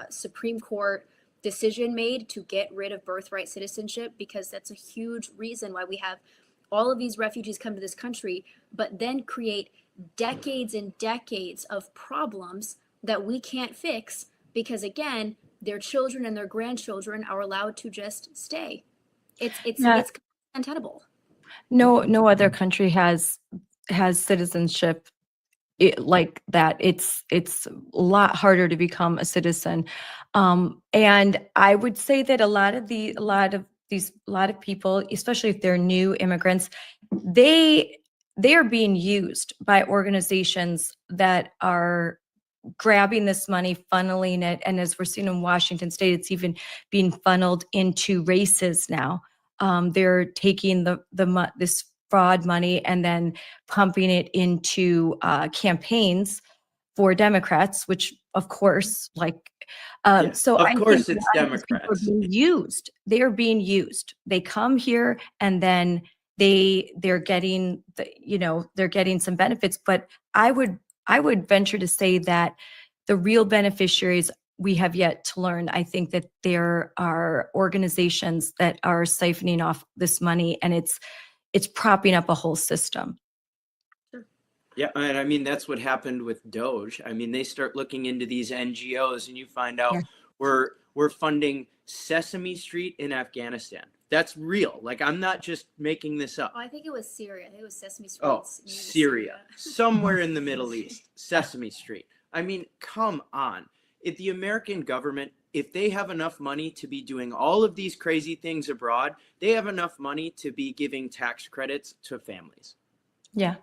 Supreme Court decision made to get rid of birthright citizenship, because that's a huge reason why we have all of these refugees come to this country, but then create decades and decades of problems that we can't fix, because again, their children and their grandchildren are allowed to just stay. It's untenable. No other country has citizenship like that. It's a lot harder to become a citizen, and I would say that a lot of people, especially if they're new immigrants, they are being used by organizations that are grabbing this money, funneling it, and as we're seeing in Washington State, it's even being funneled into races now. They're taking this fraud money and then pumping it into campaigns for Democrats, which of course, so of I course think it's a lot of these people Democrats. are being used. They are being used. They come here and then they're getting they're getting some benefits. But I I would venture to say that the real beneficiaries we have yet to learn. I think that there are organizations that are siphoning off this money, and it's propping up a whole system. Yeah, and I mean that's what happened with Doge. I mean, they start looking into these NGOs, and you find out Yeah. we're funding Sesame Street in Afghanistan. That's real. Like, I'm not just making this up. Oh, I think it was Syria. I think it was Sesame Oh, Street's near Syria, somewhere in the Middle East, Sesame Street. I mean, come on. If the American government, if they have enough money to be doing all of these crazy things abroad, they have enough money to be giving tax credits to families. Yeah.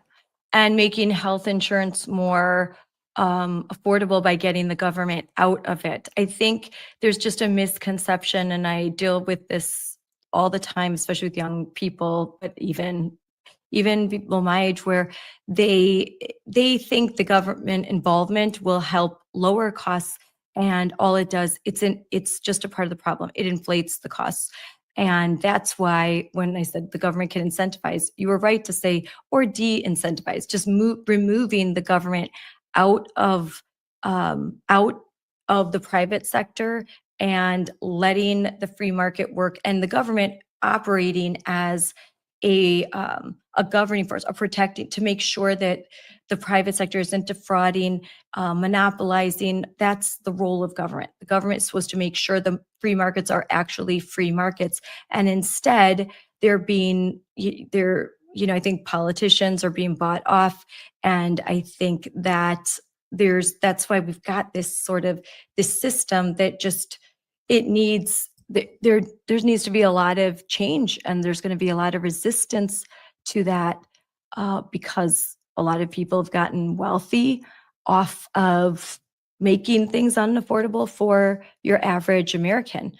And making health insurance more affordable by getting the government out of it. I think there's just a misconception, and I deal with this all the time, especially with young people, but even people my age, where they think the government involvement will help lower costs, and all it does, it's just a part of the problem. It inflates the costs. And that's why when I said the government can incentivize, you were right to say, or de-incentivize, just removing the government out of the private sector and letting the free market work, and the government operating as a governing force, a protecting, to make sure that the private sector isn't defrauding, monopolizing. That's the role of government. The government is supposed to make sure the free markets are actually free markets, and instead I think politicians are being bought off, and I think that that's why we've got this system that just, it needs, there needs to be a lot of change, and there's going to be a lot of resistance to that, because a lot of people have gotten wealthy off of making things unaffordable for your average American.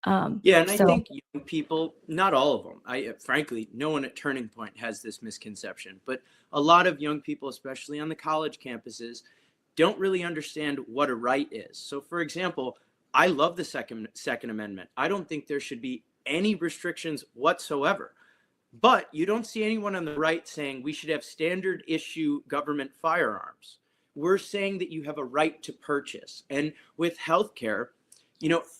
Yeah, and I think young people, not all of them, frankly, no one at Turning Point has this misconception, but a lot of young people, especially on the college campuses, don't really understand what a right is. So, for example, I love the Second Amendment. I don't think there should be any restrictions whatsoever. But you don't see anyone on the right saying we should have standard issue government firearms. We're saying that you have a right to purchase. And with healthcare,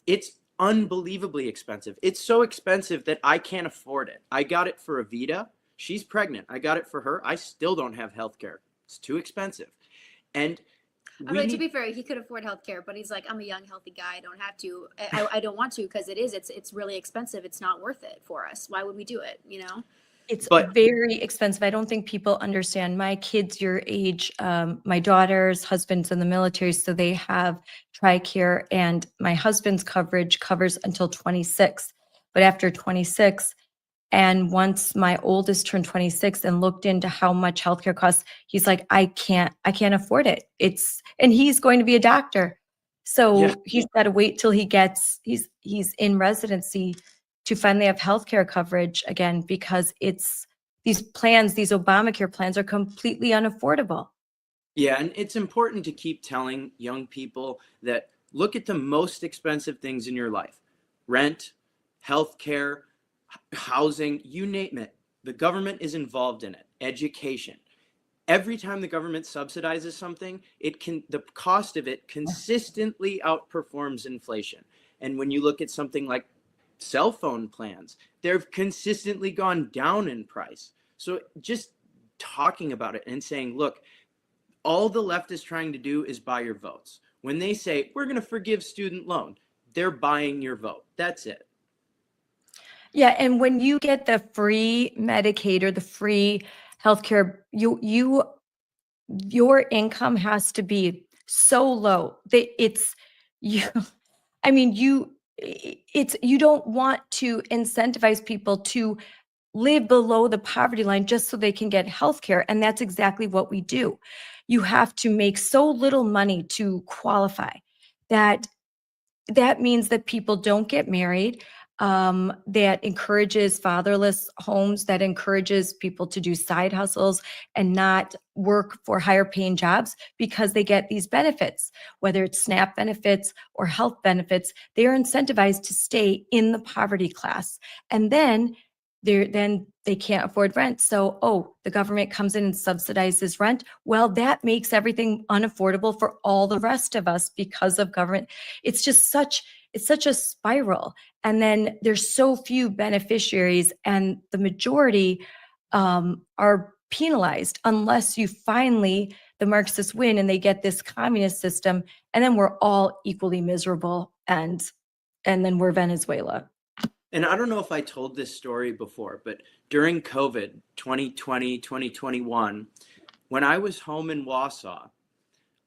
it's unbelievably expensive. It's so expensive that I can't afford it. I got it for Evita. She's pregnant. I got it for her. I still don't have healthcare. It's too expensive. And to be fair, he could afford healthcare, but he's like, I'm a young, healthy guy. I don't have to. I don't want to, because it's really expensive. It's not worth it for us. Why would we do it? It's very expensive. I don't think people understand. My kids your age, my daughter's husband's in the military, so they have TRICARE, and my husband's coverage covers until 26. But after 26, and once my oldest turned 26 and looked into how much healthcare costs, he's like, I can't afford it. And he's going to be a doctor. So he's got to wait till he's in residency to finally have healthcare coverage again, because these Obamacare plans are completely unaffordable. Yeah, and it's important to keep telling young people that look at the most expensive things in your life: rent, healthcare, housing, you name it. The government is involved in it. Education. Every time the government subsidizes something, the cost of it consistently outperforms inflation. And when you look at something like cell phone plans, they've consistently gone down in price. So just talking about it and saying, look, all the left is trying to do is buy your votes. When they say we're going to forgive student loan, they're buying your vote. That's it. Yeah, and when you get the free Medicaid or the free healthcare, your income has to be so low that you don't want to incentivize people to live below the poverty line just so they can get healthcare, and that's exactly what we do. You have to make so little money to qualify that means that people don't get married. That encourages fatherless homes, that encourages people to do side hustles and not work for higher paying jobs, because they get these benefits, whether it's SNAP benefits or health benefits. They are incentivized to stay in the poverty class. And then then they can't afford rent. So, oh, the government comes in and subsidizes rent. Well, that makes everything unaffordable for all the rest of us because of government. It's such a spiral. And then there's so few beneficiaries, and the majority are penalized unless you finally, the Marxists win and they get this communist system, and then we're all equally miserable, and then we're Venezuela. And I don't know if I told this story before, but during COVID 2020, 2021, when I was home in Wausau,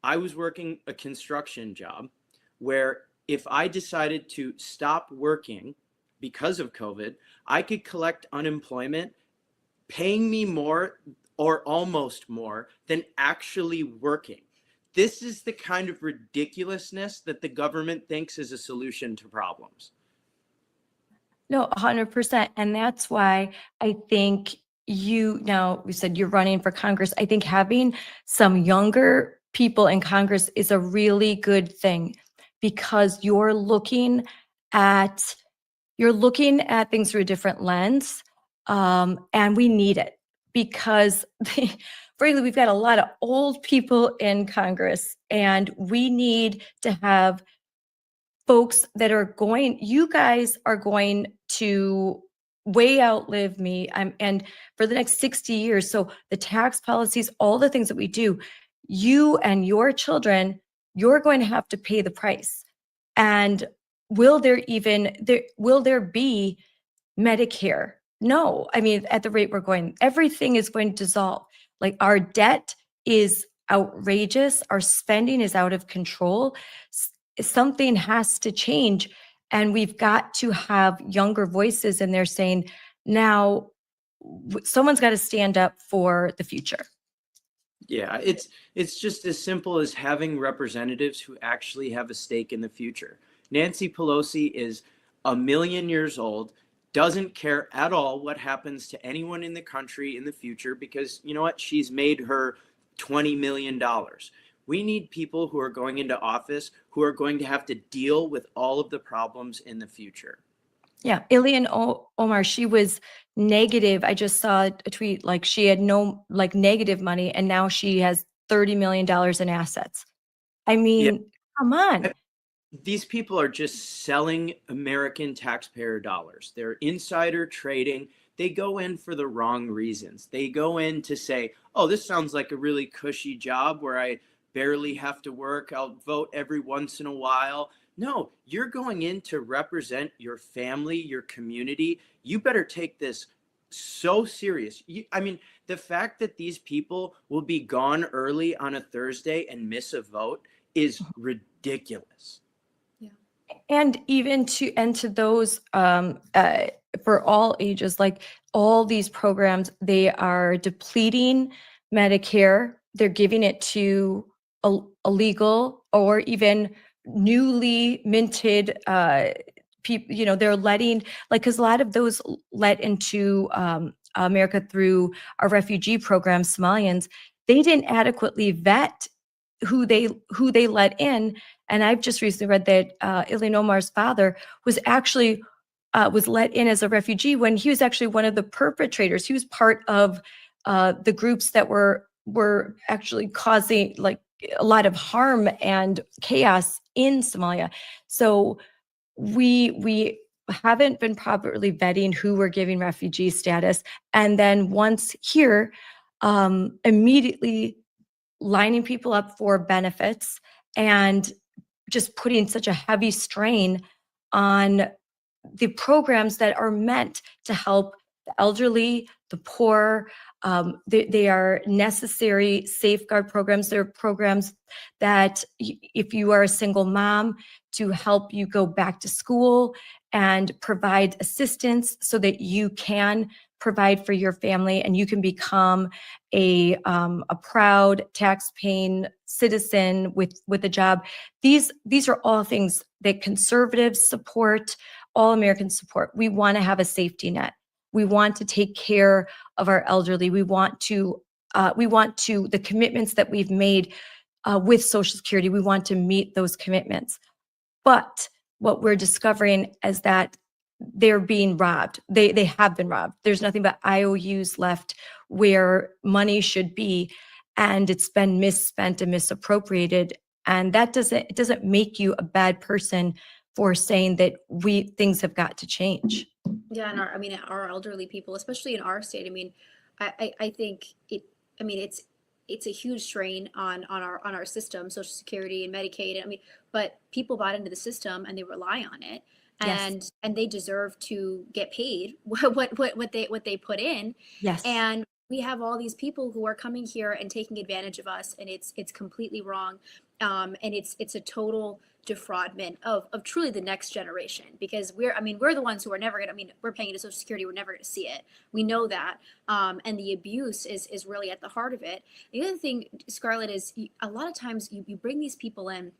I was working a construction job where if I decided to stop working because of COVID, I could collect unemployment, paying me more or almost more than actually working. This is the kind of ridiculousness that the government thinks is a solution to problems. No, 100%. And that's why I think now we said you're running for Congress. I think having some younger people in Congress is a really good thing, because you're looking at things through a different lens. And we need it, because frankly, we've got a lot of old people in Congress, and we need to have folks that you guys are going to way outlive me. And for the next 60 years. So the tax policies, all the things that we do, you and your children, you're going to have to pay the price. And will there be Medicare? No. I mean, at the rate we're going, everything is going to dissolve. Like, our debt is outrageous. Our spending is out of control. Something has to change, and we've got to have younger voices in there saying, now someone's got to stand up for the future. Yeah, it's just as simple as having representatives who actually have a stake in the future. Nancy Pelosi is 1,000,000 years old, doesn't care at all what happens to anyone in the country in the future, because you know what? She's made her $20 million. We need people who are going into office who are going to have to deal with all of the problems in the future. Yeah, Ilhan Omar, she was negative. I just saw a tweet, like, she had no negative money, and now she has $30 million in assets. I mean, come on. These people are just selling American taxpayer dollars. They're insider trading. They go in for the wrong reasons. They go in to say, oh, this sounds like a really cushy job where I barely have to work. I'll vote every once in a while. No, you're going in to represent your family, your community. You better take this so serious. I mean, the fact that these people will be gone early on a Thursday and miss a vote is ridiculous. And even to those for all ages, like, all these programs, they are depleting Medicare. They're giving it to illegal or even newly minted people. They're letting, because a lot of those let into America through our refugee program, Somalians, they didn't adequately vet who they let in. And I've just recently read that Ilhan Omar's father was actually was let in as a refugee when he was actually one of the perpetrators. He was part of the groups that were actually causing, like, a lot of harm and chaos in Somalia. So we haven't been properly vetting who we're giving refugee status, and then once here, immediately lining people up for benefits, and just putting such a heavy strain on the programs that are meant to help the elderly, the poor. They are necessary safeguard programs. They're programs that, if you are a single mom, to help you go back to school and provide assistance so that you can provide for your family and you can become a proud tax-paying citizen with a job. These are all things that conservatives support, all Americans support. We want to have a safety net. We want to take care of our elderly. We want to the commitments that we've made with Social Security. We want to meet those commitments. But what we're discovering is that they're being robbed. They have been robbed. There's nothing but IOUs left where money should be, and it's been misspent and misappropriated. And that it doesn't make you a bad person for saying that things have got to change. Yeah, and our elderly people, especially in our state, I think it's a huge strain on our system, Social Security and Medicaid. But people bought into the system and they rely on it, Yes. and they deserve to get paid what they put in. Yes. And we have all these people who are coming here and taking advantage of us, and it's completely wrong. And it's a total defraudment of truly the next generation, because we're the ones who are never gonna, we're paying into Social Security, we're never gonna see it. We know that. And the abuse is really at the heart of it. The other thing, Scarlett, is a lot of times you bring these people in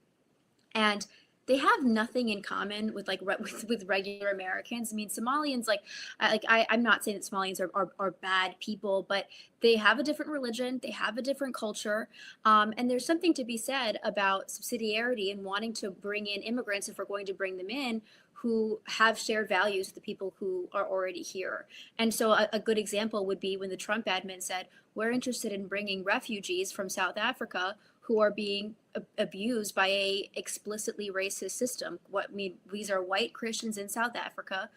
and they have nothing in common with with regular Americans. Somalians, I'm not saying that Somalians are bad people, but they have a different religion, they have a different culture, and there's something to be said about subsidiarity and wanting to bring in immigrants, if we're going to bring them in, who have shared values with the people who are already here. And so a good example would be when the Trump admin said, we're interested in bringing refugees from South Africa who are being abused by a explicitly racist system. These are white Christians in South Africa.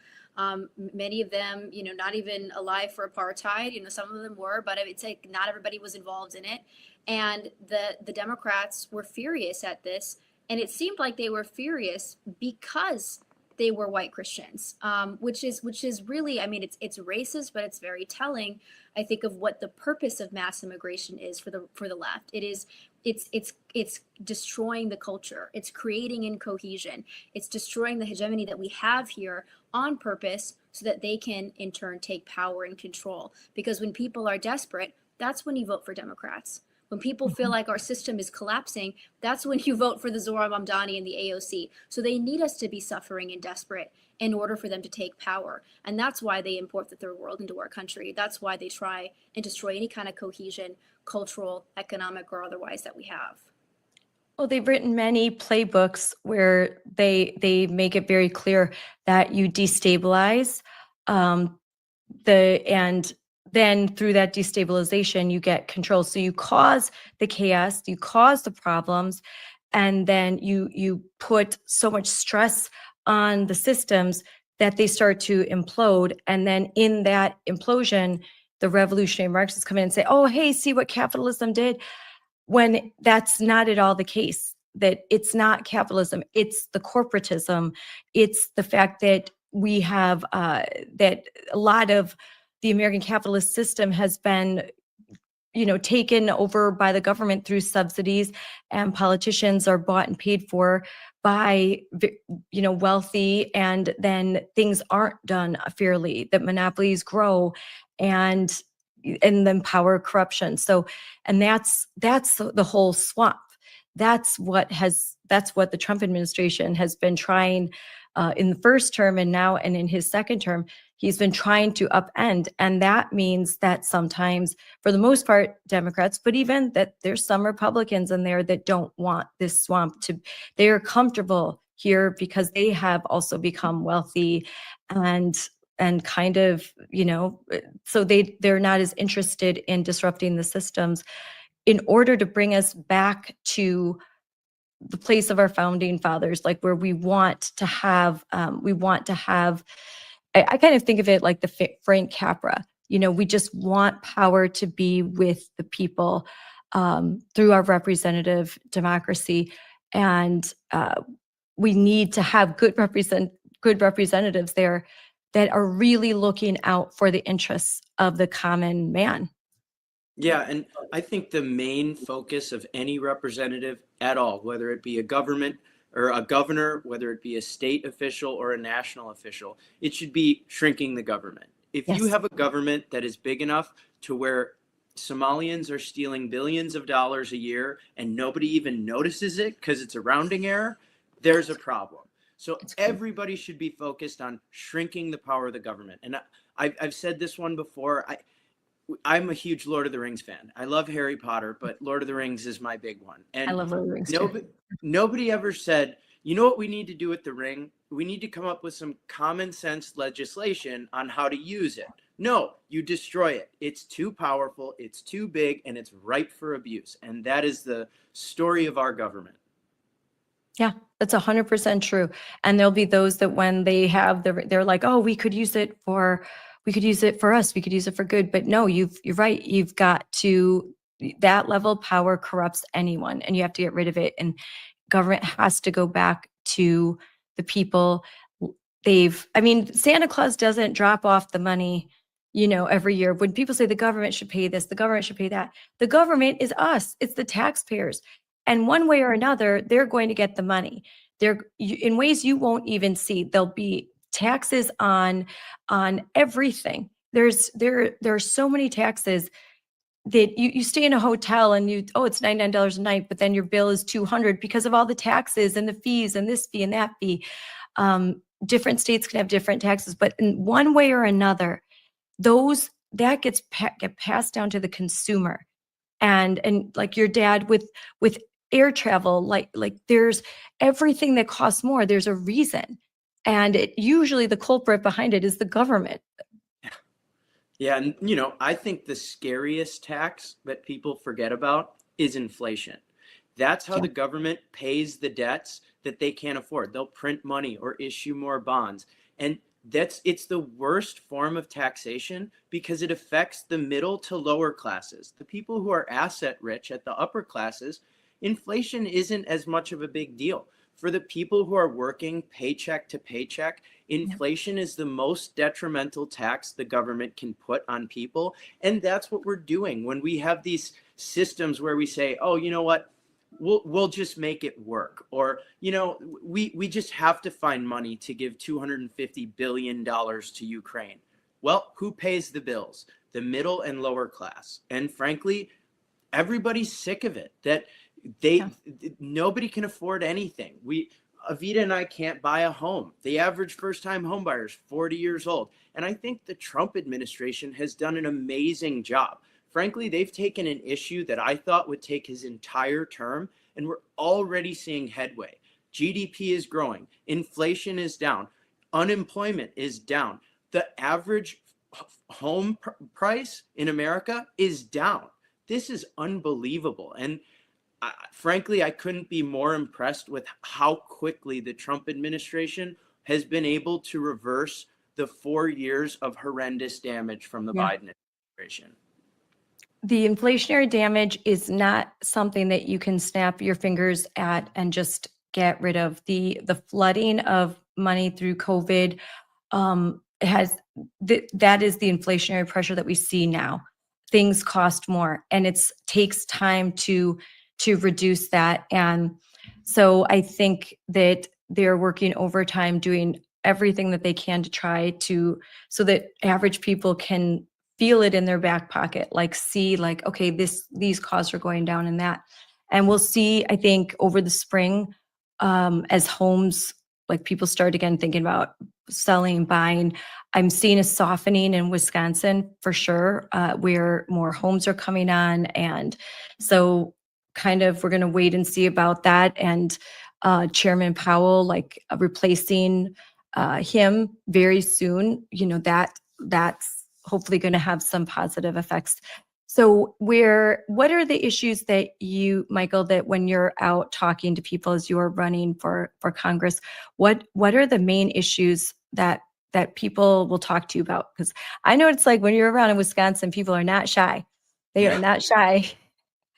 Many of them, not even alive for apartheid. Some of them were, but it's like not everybody was involved in it. And the Democrats were furious at this, and it seemed like they were furious because they were white Christians, which is really, it's racist, but it's very telling, I think, of what the purpose of mass immigration is for the left. It's destroying the culture. It's creating incohesion. It's destroying the hegemony that we have here on purpose, so that they can in turn take power and control. Because when people are desperate, that's when you vote for Democrats. When people feel like our system is collapsing, that's when you vote for the Zohar Mamdani and the AOC. So they need us to be suffering and desperate in order for them to take power. And that's why they import the third world into our country. That's why they try and destroy any kind of cohesion, cultural, economic, or otherwise, that we have. Well, they've written many playbooks where they make it very clear that you destabilize and then through that destabilization, you get control. So you cause the chaos, you cause the problems, and then you put so much stress on the systems that they start to implode. And then in that implosion, the revolutionary Marxists come in and say, oh, hey, see what capitalism did? When that's not at all the case, that it's not capitalism, it's the corporatism. It's the fact that we have that a lot of the American capitalist system has been, taken over by the government through subsidies, and politicians are bought and paid for by, wealthy, and then things aren't done fairly, that monopolies grow and then power corruption. So, and that's the whole swamp. That's what the Trump administration has been trying in the first term, and now, and in his second term, he's been trying to upend. And that means that sometimes, for the most part, Democrats, but even that there's some Republicans in there that don't want this swamp they are comfortable here because they have also become wealthy and kind of, so they're not as interested in disrupting the systems in order to bring us back to the place of our founding fathers, like where we want to have, I kind of think of it like the Frank Capra, we just want power to be with the people through our representative democracy. And we need to have good representatives there that are really looking out for the interests of the common man. Yeah, and I think the main focus of any representative at all, whether it be a government or a governor, whether it be a state official or a national official, it should be shrinking the government. If you have a government that is big enough to where Somalians are stealing billions of dollars a year and nobody even notices it because it's a rounding error, there's a problem. So everybody should be focused on shrinking the power of the government. And I've said this one before. I'm a huge Lord of the Rings fan. I love Harry Potter, but Lord of the Rings is my big one. And I love Lord of the Rings nobody ever said, you know what we need to do with the ring? we need to come up with some common sense legislation on how to use it. No, you destroy it. It's too powerful, it's too big, and it's ripe for abuse. And that is the story of our government. Yeah, that's 100% true. And there'll be those that when they have they're like, oh, we could use it for us, we could use it for good. But no, you're right. You've got to, that level of power corrupts anyone, and you have to get rid of it. And government has to go back to the people. I mean, Santa Claus doesn't drop off the money, every year. When people say the government should pay this, the government should pay that, the government is us. It's the taxpayers. And one way or another, they're going to get the money. In ways you won't even see. There'll be taxes on everything. There are so many taxes that you stay in a hotel and it's $99 a night, but then your bill is $200 because of all the taxes and the fees and this fee and that fee. Different states can have different taxes, but in one way or another, that get passed down to the consumer. And like your dad with air travel, like there's everything that costs more. There's a reason, and usually the culprit behind it is the government. Yeah, and I think the scariest tax that people forget about is inflation. That's how the government pays the debts that they can't afford. They'll print money or issue more bonds, and it's the worst form of taxation because it affects the middle to lower classes. The people who are asset rich at the upper classes, inflation isn't as much of a big deal. For the people who are working paycheck to paycheck, inflation is the most detrimental tax the government can put on people. And that's what we're doing when we have these systems where we say, oh, you know what? We'll just make it work. Or, we just have to find money to give $250 billion to Ukraine. Well, who pays the bills? The middle and lower class. And frankly, everybody's sick of it, that nobody can afford anything. Evita and I can't buy a home. The average first-time home buyer is 40 years old. And I think the Trump administration has done an amazing job. Frankly, they've taken an issue that I thought would take his entire term, and we're already seeing headway. GDP is growing. Inflation is down. Unemployment is down. The average home price in America is down. This is unbelievable. And frankly, I couldn't be more impressed with how quickly the Trump administration has been able to reverse the 4 years of horrendous damage from the Biden administration. The inflationary damage is not something that you can snap your fingers at and just get rid of. The flooding of money through COVID that is the inflationary pressure that we see now. Things cost more, and it takes time to reduce that. And so I think that they're working overtime, doing everything that they can to try so that average people can feel it in their back pocket, see okay, these costs are going down in that. And we'll see, I think, over the spring, as homes, people start again thinking about selling, buying. I'm seeing a softening in Wisconsin for sure, where more homes are coming on. And so kind of we're going to wait and see about that. And Chairman Powell, replacing him very soon, that's hopefully going to have some positive effects. So what are the issues that Michael, that when you're out talking to people as you're running for Congress, what are the main issues that people will talk to you about? Because I know it's like when you're around in Wisconsin, people are not shy. They are not shy.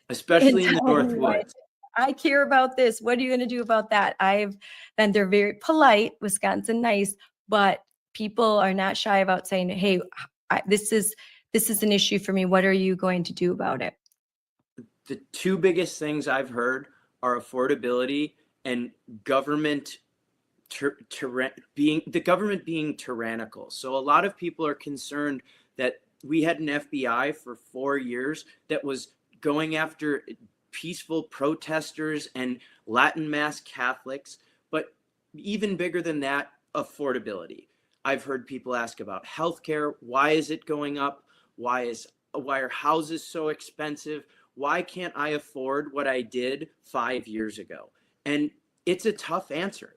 Especially in the Northwoods. I care about this. What are you going to do about that? They're very polite, Wisconsin, nice, but people are not shy about saying, hey, this is an issue for me. What are you going to do about it? The two biggest things I've heard are affordability and government being tyrannical. So a lot of people are concerned that we had an FBI for 4 years that was going after peaceful protesters and Latin mass Catholics, but even bigger than that, affordability. I've heard people ask about healthcare. Why is it going up? Why are houses so expensive? Why can't I afford what I did 5 years ago? And it's a tough answer.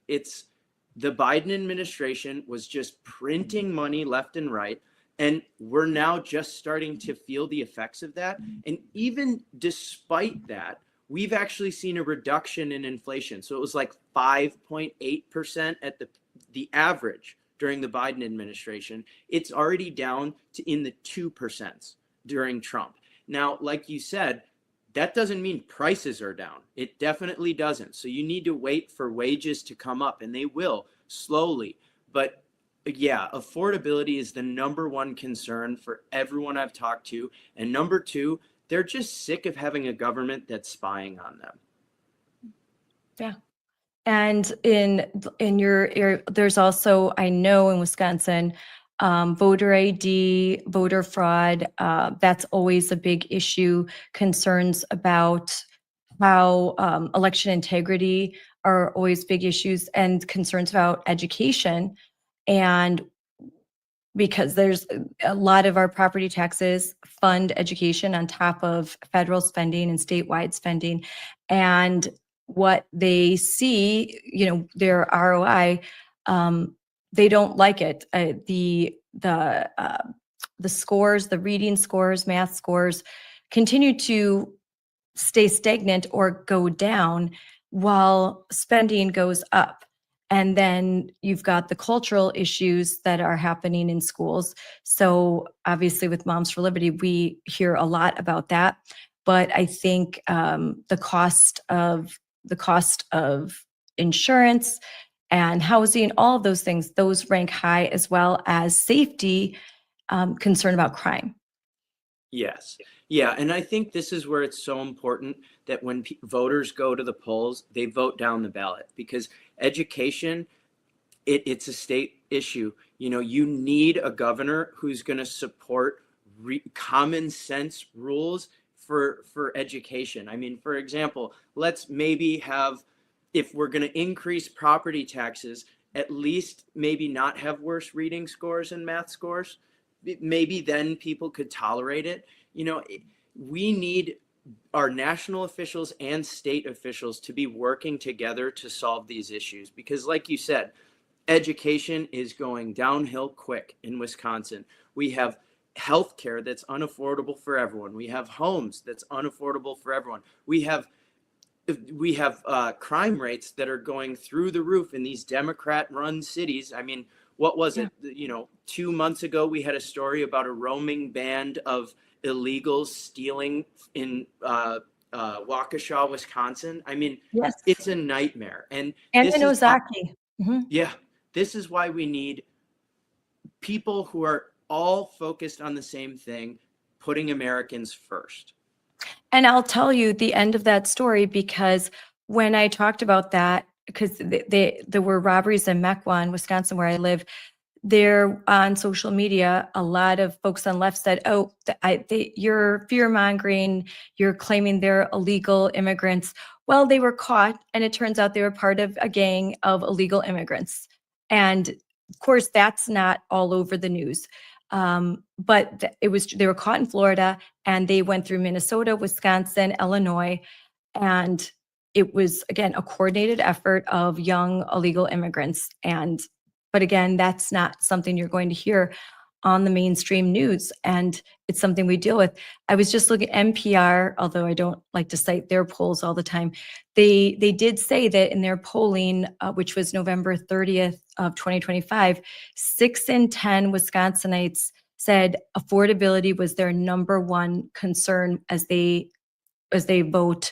the Biden administration was just printing money left and right. And we're now just starting to feel the effects of that. And even despite that, we've actually seen a reduction in inflation. So it was like 5.8% at the average during the Biden administration. It's already down to in the 2% during Trump. Now, like you said, that doesn't mean prices are down. It definitely doesn't. So you need to wait for wages to come up, and they will slowly. But yeah, affordability is the number one concern for everyone I've talked to. And number two, they're just sick of having a government that's spying on them. Yeah. And in your area, there's also, I know in Wisconsin, voter ID, voter fraud, that's always a big issue. Concerns about how election integrity are always big issues, and concerns about education. And because there's a lot of our property taxes fund education on top of federal spending and statewide spending. And what they see, their ROI, they don't like it. The scores, the reading scores, math scores, continue to stay stagnant or go down while spending goes up. And then you've got the cultural issues that are happening in schools. So obviously with Moms for Liberty, we hear a lot about that. But I think the cost of insurance and housing, all of those things, those rank high, as well as safety, concern about crime. Yes. Yeah. And I think this is where it's so important that when voters go to the polls, they vote down the ballot, because education, it's a state issue. You need a governor who's going to support common sense rules for education. I mean, for example, let's maybe have, if we're going to increase property taxes, at least maybe not have worse reading scores and math scores. Maybe then people could tolerate it. We need our national officials and state officials to be working together to solve these issues, because like you said, education is going downhill quick in Wisconsin. We have healthcare that's unaffordable for everyone. We have homes that's unaffordable for everyone. We have crime rates that are going through the roof in these Democrat-run cities. I mean, what was it? 2 months ago, we had a story about a roaming band of illegals stealing in Waukesha, Wisconsin. I mean, Yes. It's a nightmare. And in Ozaki. Yeah, this is why we need people who are all focused on the same thing, putting Americans first. And I'll tell you the end of that story, because when I talked about that, because there were robberies in Mequon, Wisconsin, where I live, there on social media, a lot of folks on the left said, oh, you're fear-mongering, you're claiming they're illegal immigrants. Well, they were caught, and it turns out they were part of a gang of illegal immigrants. And of course, that's not all over the news. But they were caught in Florida, and they went through Minnesota, Wisconsin, Illinois, and it was, again, a coordinated effort of young illegal immigrants. But again, that's not something you're going to hear on the mainstream news, and it's something we deal with. I was just looking at NPR, although I don't like to cite their polls all the time. They did say that in their polling, which was November 30th of 2025, 6 in 10 Wisconsinites said affordability was their number one concern as they vote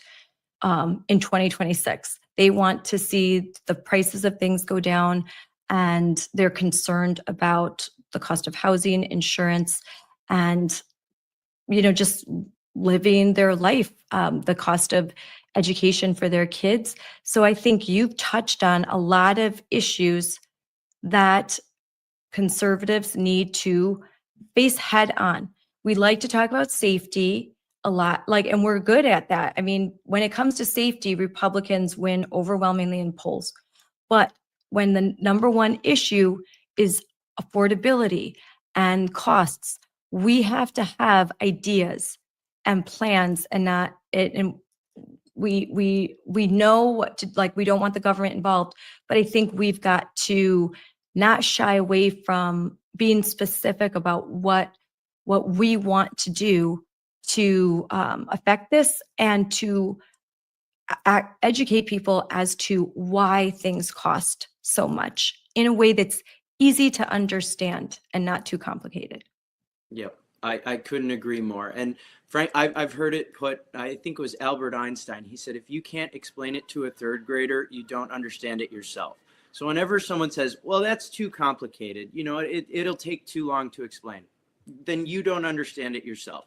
in 2026. They want to see the prices of things go down, and they're concerned about the cost of housing, insurance, and just living their life, the cost of education for their kids. So I think you've touched on a lot of issues that conservatives need to face head on. We like to talk about safety a lot, and we're good at that. I mean, when it comes to safety, Republicans win overwhelmingly in polls. But when the number one issue is affordability and costs, we have to have ideas and plans, and we know what to, like, we don't want the government involved, but I think we've got to not shy away from being specific about what we want to do to affect this, and to educate people as to why things cost so much in a way that's easy to understand and not too complicated. Yep. I couldn't agree more. And Frank, I've heard it put, I think it was Albert Einstein. He said, if you can't explain it to a third grader, you don't understand it yourself. So whenever someone says, well, that's too complicated, you know, it'll take too long to explain, then you don't understand it yourself.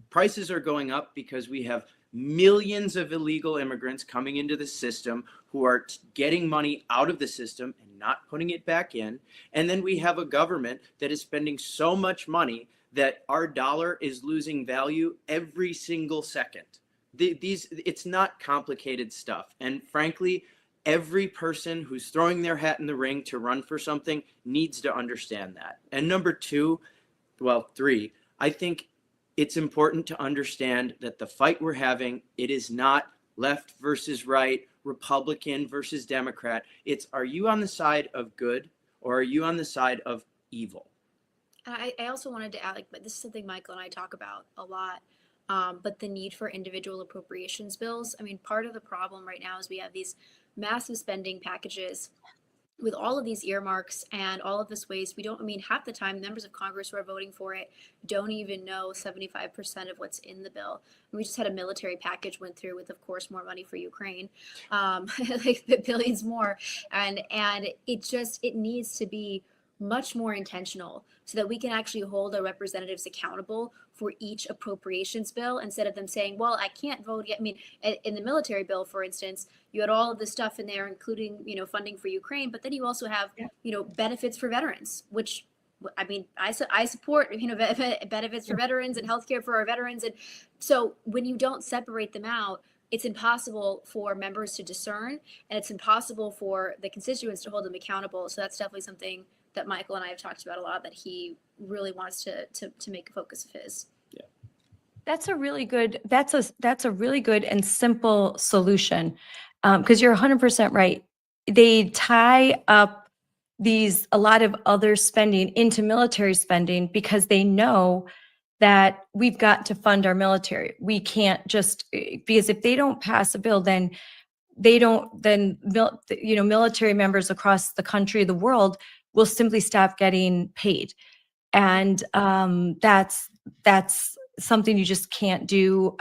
Prices are going up because we have millions of illegal immigrants coming into the system who are getting money out of the system and not putting it back in. And then we have a government that is spending so much money that our dollar is losing value every single second. It's not complicated stuff. And frankly, every person who's throwing their hat in the ring to run for something needs to understand that. And number two, well, three, I think it's important to understand that the fight we're having, it is not left versus right, Republican versus Democrat. It's, are you on the side of good or are you on the side of evil? I also wanted to add, like, but this is something Michael and I talk about a lot, but the need for individual appropriations bills. I mean, part of the problem right now is we have these massive spending packages with all of these earmarks and all of this waste. We don't, I mean, half the time, members of Congress who are voting for it don't even know 75% of what's in the bill. And we just had a military package went through with, of course, more money for Ukraine, like billions more. And it needs to be much more intentional so that we can actually hold our representatives accountable for each appropriations bill, instead of them saying, well, I can't vote yet. I mean, in the military bill, for instance, you had all of the stuff in there, including, you know, funding for Ukraine, but then you also have, you know, benefits for veterans, which, I mean, I support, you know, benefits for veterans and healthcare for our veterans. And so when you don't separate them out, it's impossible for members to discern, and it's impossible for the constituents to hold them accountable. So that's definitely something that Michael and I have talked about a lot, that he really wants to make a focus of his. Yeah. That's a really good and simple solution, because you're 100% right. They tie up a lot of other spending into military spending because they know that we've got to fund our military. We can't just, because if they don't pass a bill, then military members across the country, the world, will simply stop getting paid. And that's something you just can't do.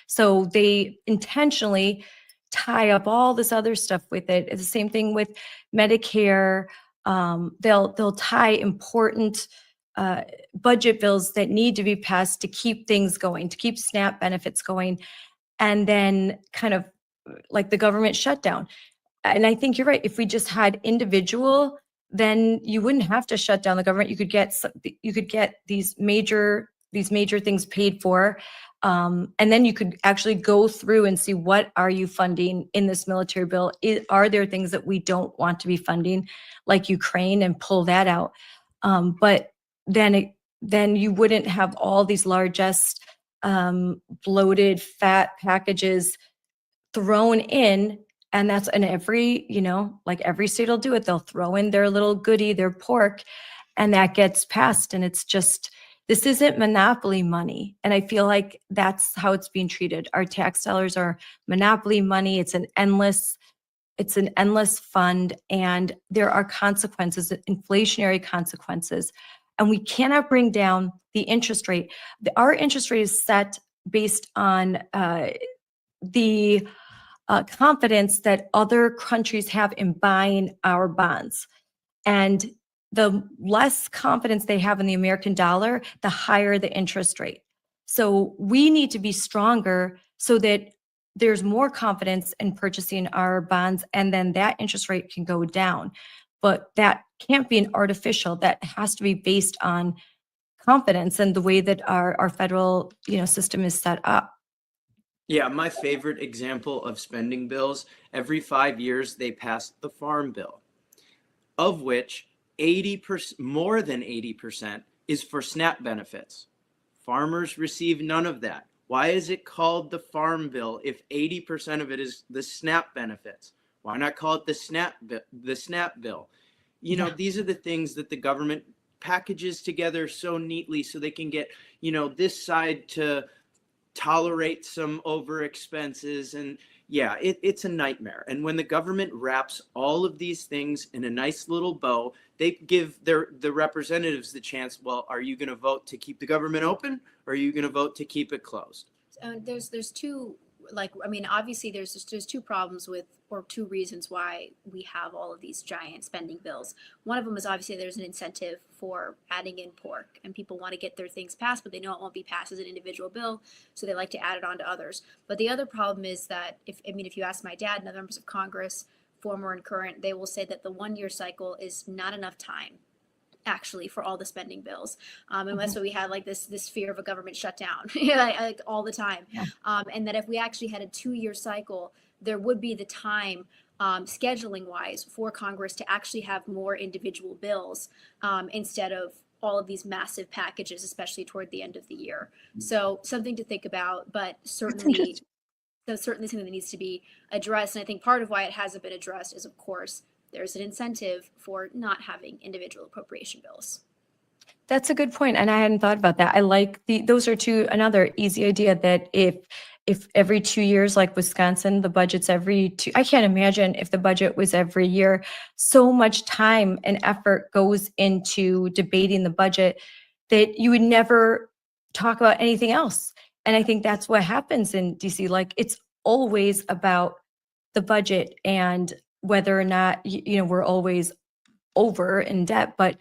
So they intentionally tie up all this other stuff with it. It's the same thing with Medicare. They'll tie important budget bills that need to be passed to keep things going, to keep SNAP benefits going, and then kind of like the government shutdown. And I think you're right. If we just had individual, then you wouldn't have to shut down the government. You could get these major things paid for, and then you could actually go through and see, what are you funding in this military bill? Are there things that we don't want to be funding, like Ukraine, and pull that out? But then you wouldn't have all these largest bloated fat packages thrown in. And that's in every, like every state will do it. They'll throw in their little goodie, their pork, and that gets passed. And it's just, this isn't monopoly money. And I feel like that's how it's being treated. Our tax dollars are monopoly money. It's an endless fund, and there are consequences, inflationary consequences. And we cannot bring down the interest rate. Our interest rate is set based on the confidence that other countries have in buying our bonds. And the less confidence they have in the American dollar, the higher the interest rate. So we need to be stronger so that there's more confidence in purchasing our bonds, and then that interest rate can go down. But that can't be an artificial. That has to be based on confidence and the way that our federal system is set up. Yeah, my favorite example of spending bills, every 5 years they pass the farm bill, of which 80%, more than 80% is for SNAP benefits. Farmers receive none of that. Why is it called the Farm Bill if 80% of it is the SNAP benefits? Why not call it the SNAP bill? You know, Yeah. these are the things that the government packages together so neatly so they can get, you know, this side to tolerate some over expenses. And yeah, it's a nightmare. And when the government wraps all of these things in a nice little bow, they give the representatives the chance, well, are you going to vote to keep the government open, or are you going to vote to keep it closed? There's two, like, I mean, obviously there's two problems with, or two reasons why we have all of these giant spending bills. One of them is obviously there's an incentive for adding in pork, and people want to get their things passed, but they know it won't be passed as an individual bill, so they like to add it on to others. But the other problem is that if you ask my dad and other members of Congress, former and current, they will say that the 1 year cycle is not enough time actually for all the spending bills, and that's why we had like this fear of a government shutdown like all the time. Yeah. And that if we actually had a 2 year cycle, there would be the time, scheduling wise, for Congress to actually have more individual bills, instead of all of these massive packages, especially toward the end of the year. So something to think about, but certainly something that needs to be addressed. And I think part of why it hasn't been addressed is, of course, there's an incentive for not having individual appropriation bills. That's a good point, and I hadn't thought about that. I like those are another easy idea, that if every 2 years, like Wisconsin, the budget's every two. I can't imagine if the budget was every year. So much time and effort goes into debating the budget that you would never talk about anything else. And I think that's what happens in DC. Like, it's always about the budget, and whether or not, we're always over in debt, but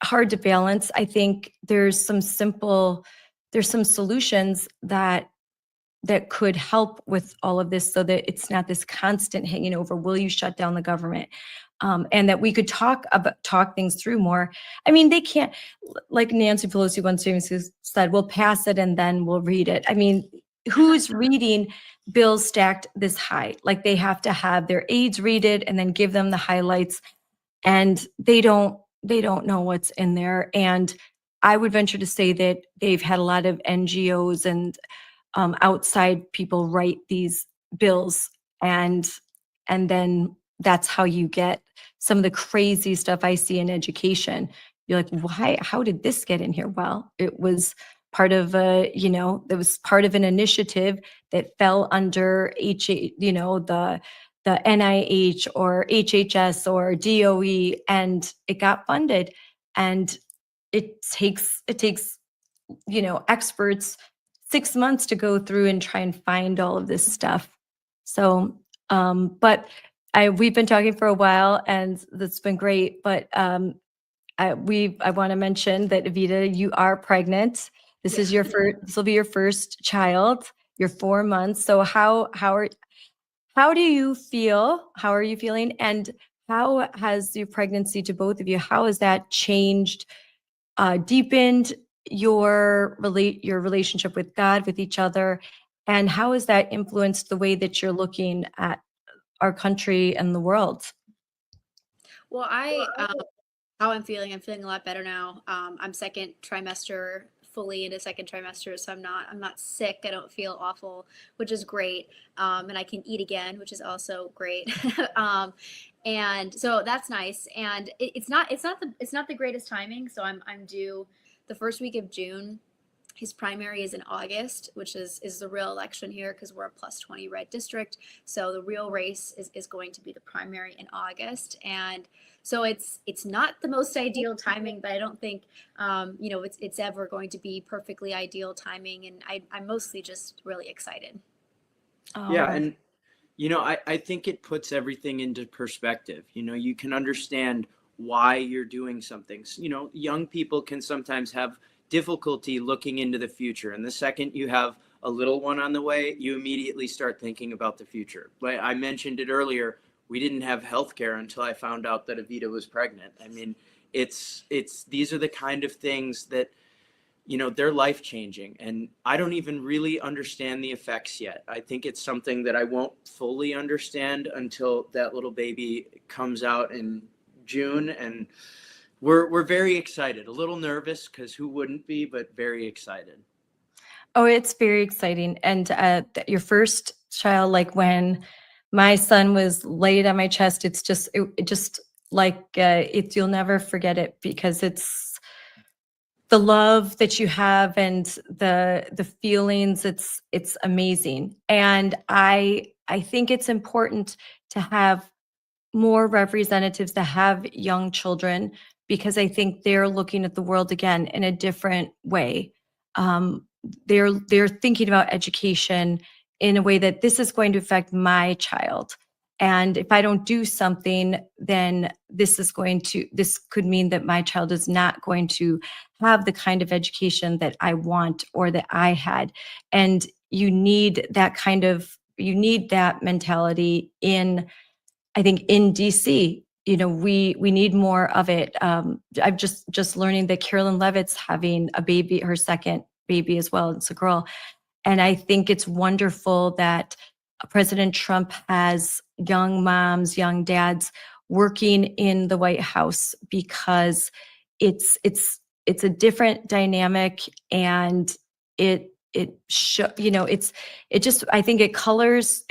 hard to balance. I think there's some solutions that could help with all of this, so that it's not this constant hanging over, will you shut down the government? And that we could talk things through more. I mean, they can't, like Nancy Pelosi once famously said, we'll pass it and then we'll read it. I mean, who's reading bills stacked this high? Like, they have to have their aides read it and then give them the highlights, and they don't know what's in there. And I would venture to say that they've had a lot of NGOs and outside people write these bills, and then that's how you get some of the crazy stuff I see in education. You're like, why? How did this get in here? Well, it was part of that was part of an initiative that fell under the NIH or HHS or DOE, and it got funded. And it takes experts 6 months to go through and try and find all of this stuff. So, but we've been talking for a while, and that's been great. But I want to mention that, Evita, you are pregnant. This is your first. This will be your first child. You're 4 months. So how do you feel? How are you feeling? And how has your pregnancy, to both of you, how has that changed, deepened your relationship with God, with each other? And how has that influenced the way that you're looking at our country and the world? Well, how I'm feeling a lot better now. I'm second trimester, fully into second trimester, so I'm not sick. I don't feel awful, which is great. And I can eat again, which is also great. And so that's nice. And it's not the greatest timing. So I'm due the first week of June. His primary is in August, which is the real election here, because we're a +20 red district. So the real race is going to be the primary in August. And so it's not the most ideal timing, but I don't think it's ever going to be perfectly ideal timing. And I'm mostly just really excited. Yeah, and I think it puts everything into perspective. You can understand why you're doing something. Young people can sometimes have difficulty looking into the future, and the second you have a little one on the way, you immediately start thinking about the future. Like I mentioned it earlier, we didn't have healthcare until I found out that Evita was pregnant. I mean, it's these are the kind of things that they're life changing, and I don't even really understand the effects yet. I think it's something that I won't fully understand until that little baby comes out in June, and we're very excited, a little nervous, because who wouldn't be, but very excited. Oh, it's very exciting. And your first child, like when my son was laid on my chest, it's just, it just like, you'll never forget it because it's the love that you have and the feelings. It's amazing. And I think it's important to have more representatives that have young children because I think they're looking at the world again in a different way. Um, they're thinking about education in a way that this is going to affect my child. And if I don't do something, then this could mean that my child is not going to have the kind of education that I want or that I had. And you need that mentality in, I think, in DC. We need more of it. I'm just learning that Carolyn Levitt's having a baby, her second baby as well. It's a girl. And I think it's wonderful that President Trump has young moms, young dads working in the White House because it's a different dynamic, and it just, I think it colors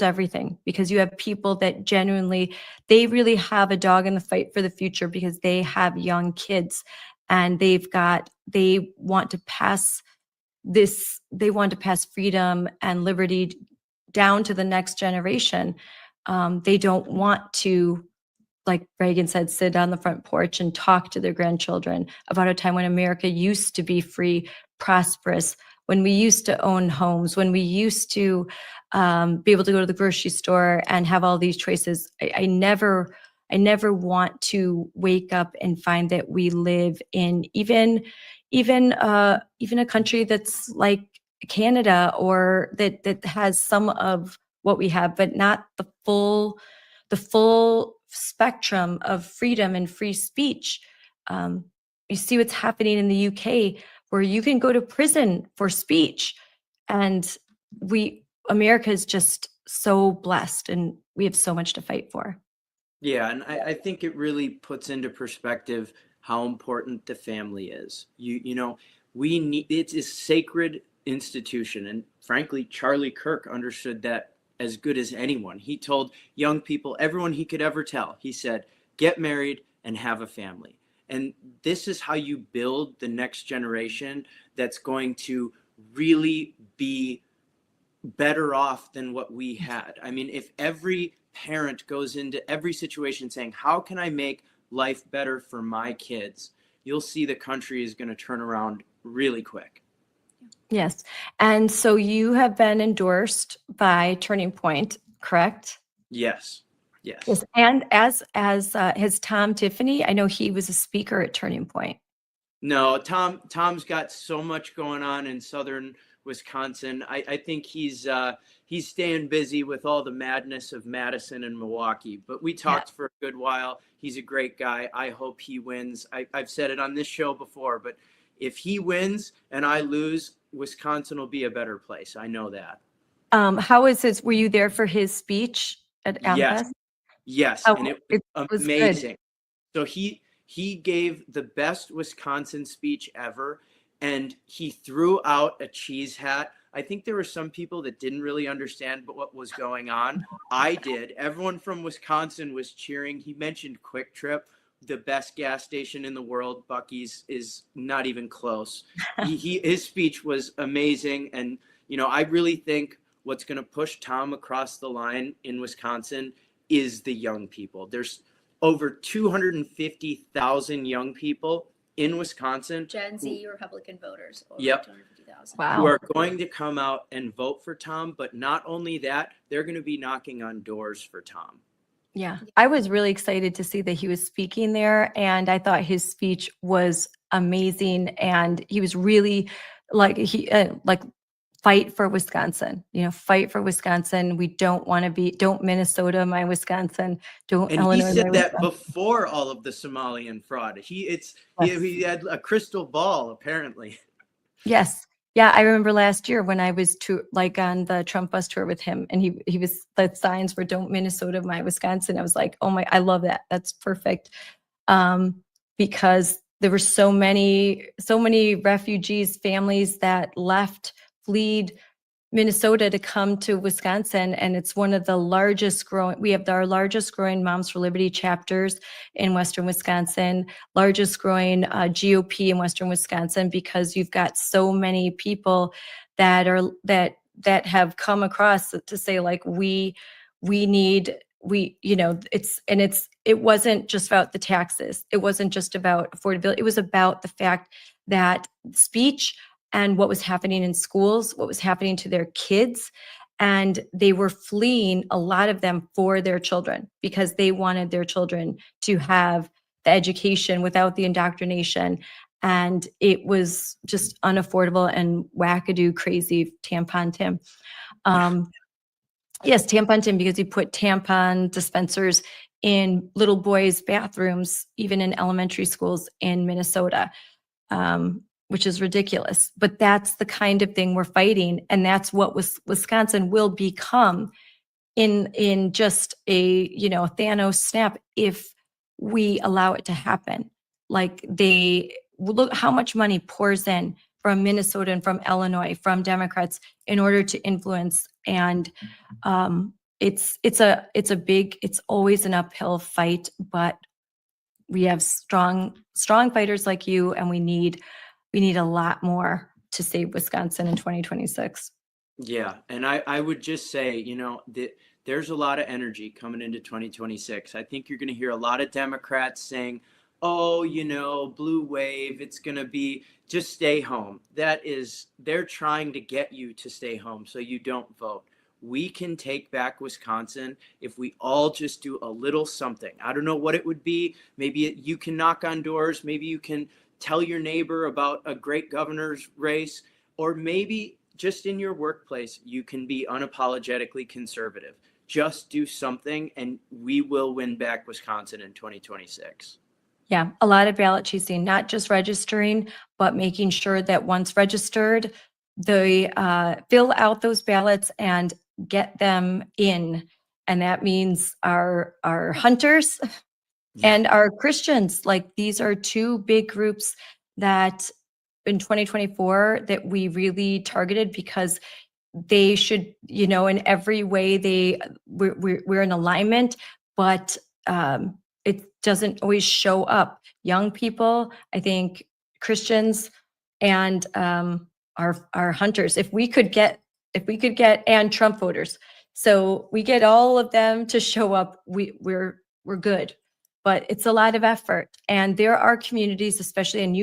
everything because you have people that genuinely, they really have a dog in the fight for the future because they have young kids, and they want to pass freedom and liberty down to the next generation. They don't want to, like Reagan said, sit on the front porch and talk to their grandchildren about a time when America used to be free, prosperous, when we used to own homes, when we used to be able to go to the grocery store and have all these choices. I never want to wake up and find that we live in even a country that's like Canada, or that has some of what we have, but not the full spectrum of freedom and free speech. You see what's happening in the UK, where you can go to prison for speech, and America is just so blessed, and we have so much to fight for. Yeah, and I think it really puts into perspective how important the family is. We need, it's a sacred institution, and frankly, Charlie Kirk understood that as good as anyone. He told young people, everyone he could ever tell, he said, get married and have a family. And this is how you build the next generation that's going to really be better off than what we had. I mean, if every parent goes into every situation saying, how can I make life better for my kids? You'll see the country is going to turn around really quick. Yes. And so you have been endorsed by Turning Point, correct? Yes. Yes. And as has Tom Tiffany. I know he was a speaker at Turning Point. No, Tom's got so much going on in southern Wisconsin. I think he's staying busy with all the madness of Madison and Milwaukee. But we talked for a good while. He's a great guy. I hope he wins. I've said it on this show before, but if he wins and I lose, Wisconsin will be a better place. I know that. How is his? Were you there for his speech at AmFest? Yes, Oh, and it it was amazing. good. So he gave the best Wisconsin speech ever, and he threw out a cheese hat. I think there were some people that didn't really understand what was going on. I did. Everyone from Wisconsin was cheering. He mentioned Quick Trip, the best gas station in the world. Buc-ee's is not even close. His speech was amazing, and I really think what's going to push Tom across the line in Wisconsin is the young people. There's over 250,000 young people in Wisconsin. Gen Z Republican voters. Over Yep. 250,000. Wow. Who are going to come out and vote for Tom. But not only that, they're going to be knocking on doors for Tom. Yeah. I was really excited to see that he was speaking there, and I thought his speech was amazing, and he was really like fight for Wisconsin, fight for Wisconsin. We don't Minnesota, my Wisconsin, don't And Illinois, he said my that Wisconsin. before all of the Somalian fraud. He had a crystal ball, apparently. Yes. Yeah. I remember last year when I was on the Trump bus tour with him, and the signs were don't Minnesota, my Wisconsin. I was like, oh my, I love that. That's perfect. Because there were so many refugees, families that fled Minnesota to come to Wisconsin, and it's one of the largest growing. We have our largest growing Moms for Liberty chapters in Western Wisconsin, largest growing GOP in Western Wisconsin, because you've got so many people that have come across to say, like, it wasn't just about the taxes. It wasn't just about affordability. It was about the fact that speech and what was happening in schools, what was happening to their kids. And they were fleeing, a lot of them, for their children, because they wanted their children to have the education without the indoctrination. And it was just unaffordable and wackadoo crazy. Tampon Tim. Yes, Tampon Tim, because he put tampon dispensers in little boys' bathrooms, even in elementary schools in Minnesota. Which is ridiculous. But that's the kind of thing we're fighting. And that's what Wisconsin will become in just a, Thanos snap, if we allow it to happen. Like, they look how much money pours in from Minnesota and from Illinois, from Democrats, in order to influence. And it's always an uphill fight, but we have strong fighters like you, and we need a lot more to save Wisconsin in 2026. Yeah. And I would just say, there's a lot of energy coming into 2026. I think you're going to hear a lot of Democrats saying, oh, blue wave, it's going to be just stay home. They're trying to get you to stay home so you don't vote. We can take back Wisconsin if we all just do a little something. I don't know what it would be. Maybe you can knock on doors. Maybe you can tell your neighbor about a great governor's race, or maybe just in your workplace, you can be unapologetically conservative. Just do something, and we will win back Wisconsin in 2026. Yeah, a lot of ballot chasing, not just registering, but making sure that once registered, they fill out those ballots and get them in. And that means our hunters and our Christians. Like, these are two big groups that in 2024 that we really targeted, because they should, in every way we're in alignment, but it doesn't always show up. Young people, I think, Christians, and our hunters. If we could get and Trump voters, so we get all of them to show up, we're good. But it's a lot of effort. And there are communities, especially, and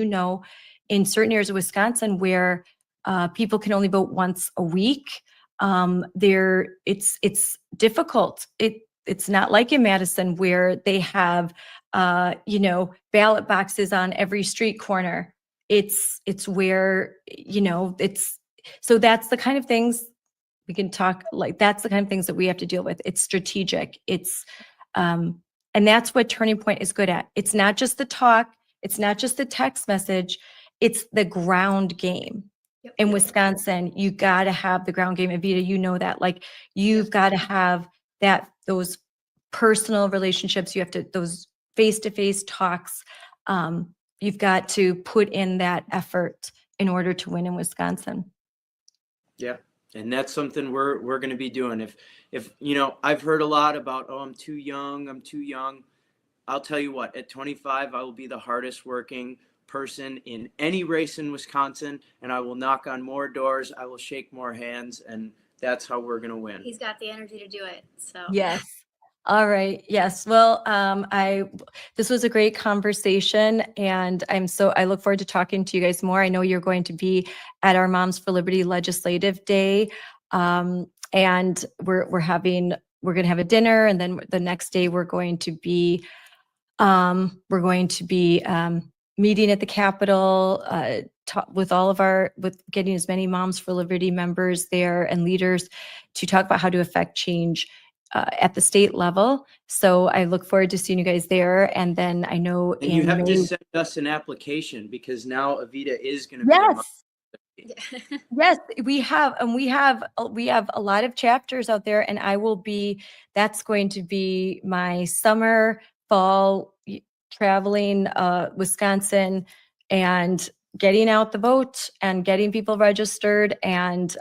in certain areas of Wisconsin, where people can only vote once a week. It's difficult. It's not like in Madison, where they have ballot boxes on every street corner. It's where so that's the kind of things we can talk, like, that's the kind of things that we have to deal with. It's strategic. It's and that's what Turning Point is good at. It's not just the talk. It's not just the text message. It's the ground game. Yep. In Wisconsin, you got to have the ground game. Evita, that. Like, you've got to have those personal relationships. You have to, those face-to-face talks. You've got to put in that effort in order to win in Wisconsin. Yeah. And that's something we're going to be doing. If I've heard a lot about, oh, I'm too young. I'll tell you what, at 25, I will be the hardest working person in any race in Wisconsin, and I will knock on more doors. I will shake more hands, and that's how we're going to win. He's got the energy to do it. So yes. All right. Yes. Well, this was a great conversation, and I look forward to talking to you guys more. I know you're going to be at our Moms for Liberty Legislative Day, and we're going to have a dinner, and then the next day we're going to be meeting at the Capitol, with getting as many Moms for Liberty members there and leaders to talk about how to affect change at the state level. So I look forward to seeing you guys there. And then I know you have to send us an application, because now Evita is going to be Yes, we have a lot of chapters out there, and that's going to be my summer, fall traveling Wisconsin and getting out the vote and getting people registered and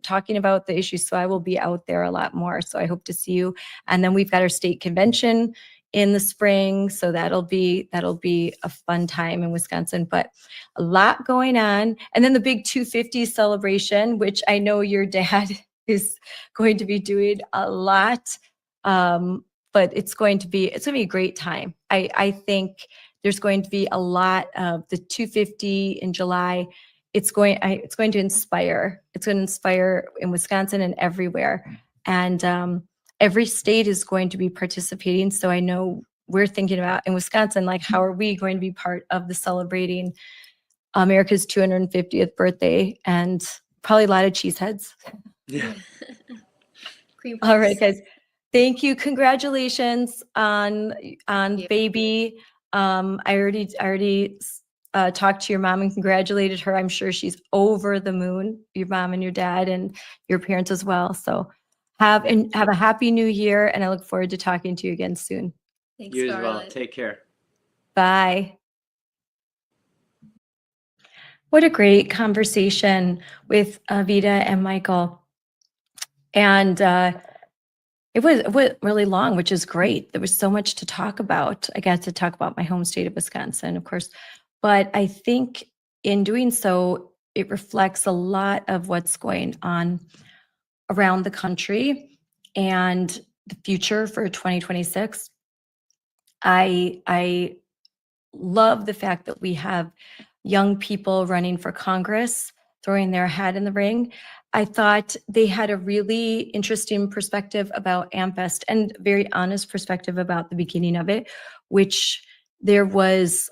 talking about the issues. So I will be out there a lot more. So I hope to see you. And then we've got our state convention in the spring. So that'll be a fun time in Wisconsin, but a lot going on. And then the big 250 celebration, which I know your dad is going to be doing a lot. But it's going to be a great time. I think there's going to be a lot of the 250 in July. It's going to inspire. It's going to inspire in Wisconsin and everywhere. And every state is going to be participating. So I know we're thinking about in Wisconsin, like, how are we going to be part of the celebrating America's 250th birthday, and probably a lot of cheeseheads. Yeah. Cream All right, puffs. guys. Thank you. Congratulations on you. baby. I already talked to your mom and congratulated her. I'm sure she's over the moon, your mom and your dad and your parents as well. So have a happy new year, and I look forward to talking to you again soon. Thanks, You as well. Scarlett. Take care. Bye. What a great conversation with Evita and Michael. And it was really long, which is great. There was so much to talk about. I got to talk about my home state of Wisconsin, of course. But I think in doing so, it reflects a lot of what's going on around the country and the future for 2026. I love the fact that we have young people running for Congress, throwing their hat in the ring. I thought they had a really interesting perspective about AmFest and very honest perspective about the beginning of it, which there was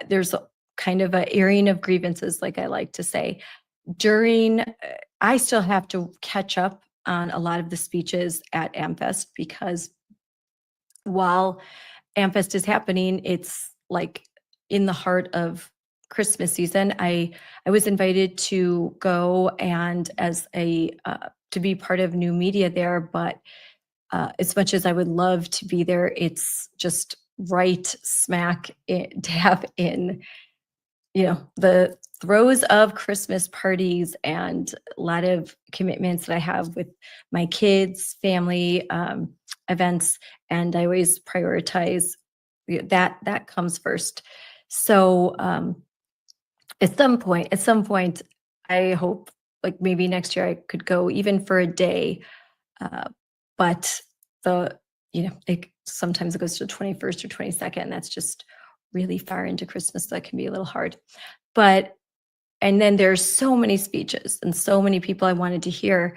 there's a kind of an airing of grievances, like I like to say. I still have to catch up on a lot of the speeches at AmFest, because while AmFest is happening, it's like in the heart of Christmas season. I was invited to go and to be part of new media there, but as much as I would love to be there, it's just right smack dab in the throes of Christmas parties and a lot of commitments that I have with my kids, family, events, and I always prioritize that comes first. So at some point, I hope, like, maybe next year I could go even for a day, but sometimes it goes to the 21st or 22nd. That's just really far into Christmas. That can be a little hard. And then there's so many speeches and so many people I wanted to hear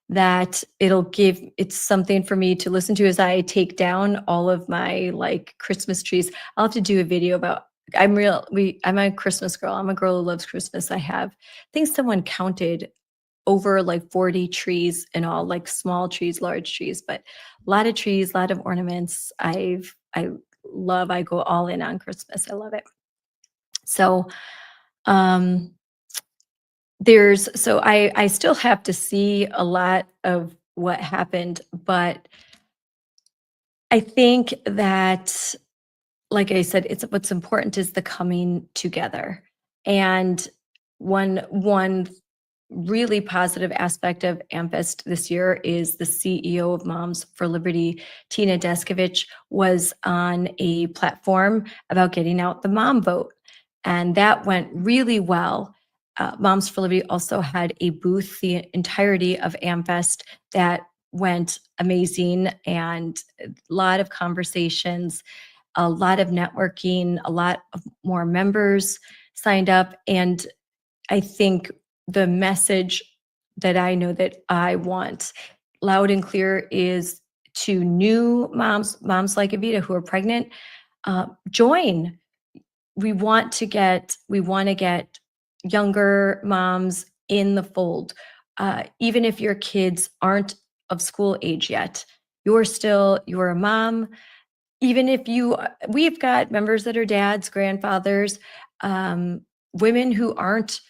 that it's something for me to listen to as I take down all of my Christmas trees. I'll have to do a video about, I'm a Christmas girl. I'm a girl who loves Christmas. I think someone counted over 40 trees in all, small trees, large trees, but a lot of trees, a lot of ornaments. I go all in on Christmas. I love it. So, I still have to see a lot of what happened, but I think that, like I said, what's important is the coming together. And one really positive aspect of AmFest this year is the CEO of Moms for Liberty, Tina Deskovich, was on a platform about getting out the mom vote. And that went really well. Moms for Liberty also had a booth the entirety of AmFest that went amazing, and a lot of conversations, a lot of networking, a lot of more members signed up. And I think the message that I know that I want loud and clear is to new moms like Evita who are pregnant, join. We want to get younger moms in the fold. Even if your kids aren't of school age yet, you're a mom. Even if we've got members that are dads, grandfathers, women who aren't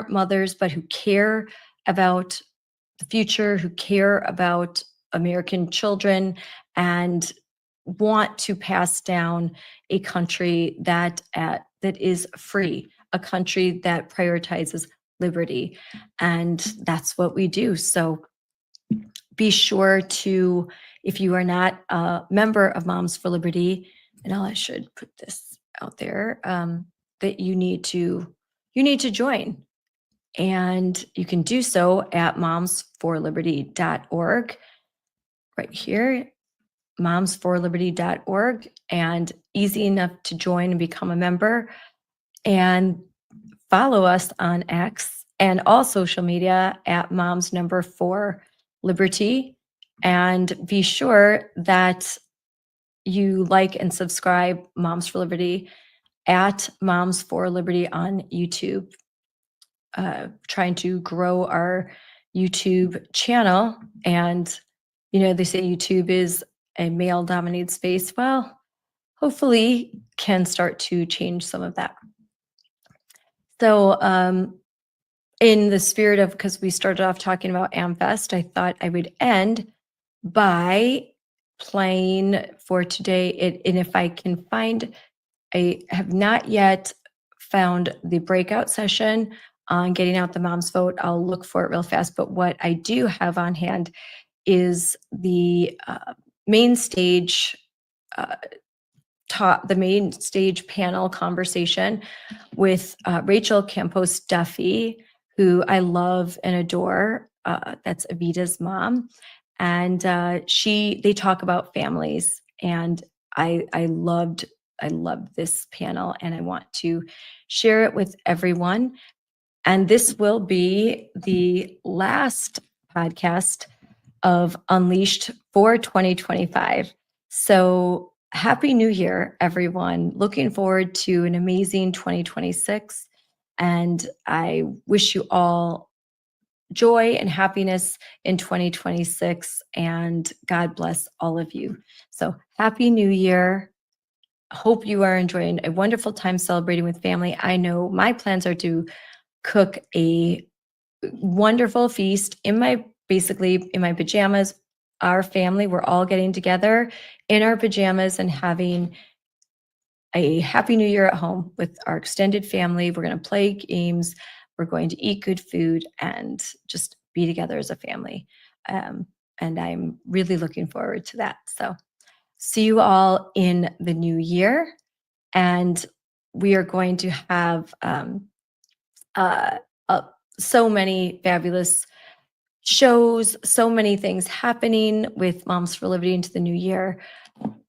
mothers, but who care about the future, who care about American children, and want to pass down a country that is free, a country that prioritizes liberty, and that's what we do. So be sure to, if you are not a member of Moms for Liberty, and I should put this out there, that you need to join. And you can do so at momsforliberty.org, right here, momsforliberty.org, and easy enough to join and become a member. And follow us on X and all social media at moms4liberty. And be sure that you like and subscribe Moms for Liberty at Moms for Liberty on YouTube. Trying to grow our YouTube channel. And, they say YouTube is a male-dominated space. Well, hopefully can start to change some of that. So in the spirit of, because we started off talking about AmFest, I thought I would end by playing for today. And if I can find, I have not yet found the breakout session on getting out the moms vote. I'll look for it real fast. But what I do have on hand is the main stage the main stage panel conversation with Rachel Campos-Duffy, who I love and adore. That's Evita's mom. And they talk about families. And I loved this panel, and I want to share it with everyone. And this will be the last podcast of Unleashed for 2025. So Happy New Year, everyone. Looking forward to an amazing 2026. And I wish you all joy and happiness in 2026. And God bless all of you. So Happy New Year. Hope you are enjoying a wonderful time celebrating with family. I know my plans are to cook a wonderful feast basically in my pajamas. Our family, we're all getting together in our pajamas and having a Happy New Year at home with our extended family. We're going to play games. We're going to eat good food and just be together as a family. And I'm really looking forward to that. So see you all in the new year. And we are going to have so many fabulous shows, so many things happening with Moms for Liberty into the new year.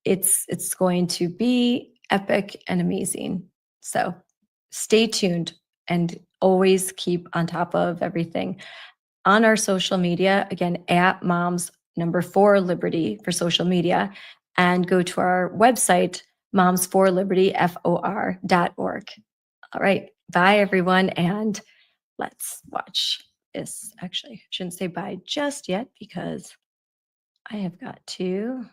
It's going to be epic and amazing. So stay tuned and always keep on top of everything on our social media. Again, at moms4liberty for social media, and go to our website, momsforliberty.org. All right. Bye, everyone. And let's watch this. Actually, I shouldn't say bye just yet because I have got to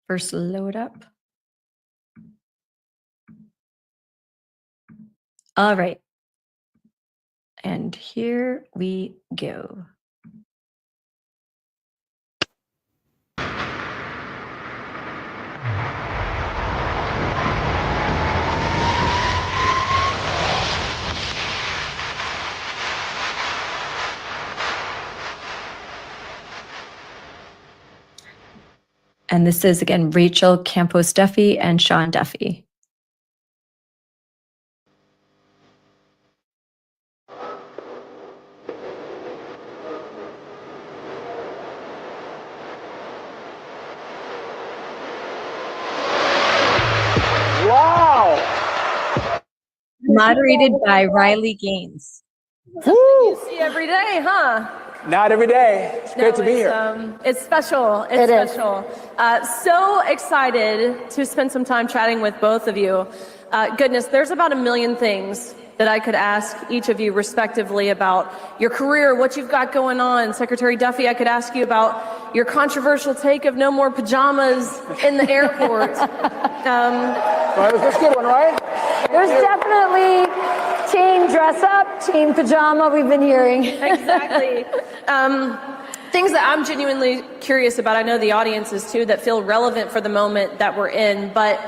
first load up. All right. And here we go. And this is, again, Rachel Campos-Duffy and Sean Duffy. Wow! Moderated by Riley Gaines. Woo! You see every day, huh? Not every day. It's great to be here. It's special. It's special. So excited to spend some time chatting with both of you. Goodness, there's about 1 million things that I could ask each of you respectively about your career, what you've got going on. Secretary Duffy, I could ask you about your controversial take of no more pajamas in the airport. Well, that's a good one, right? There's definitely team dress up, team pajama we've been hearing. Exactly. things that I'm genuinely curious about. I know the audience is too, that feel relevant for the moment that we're in. But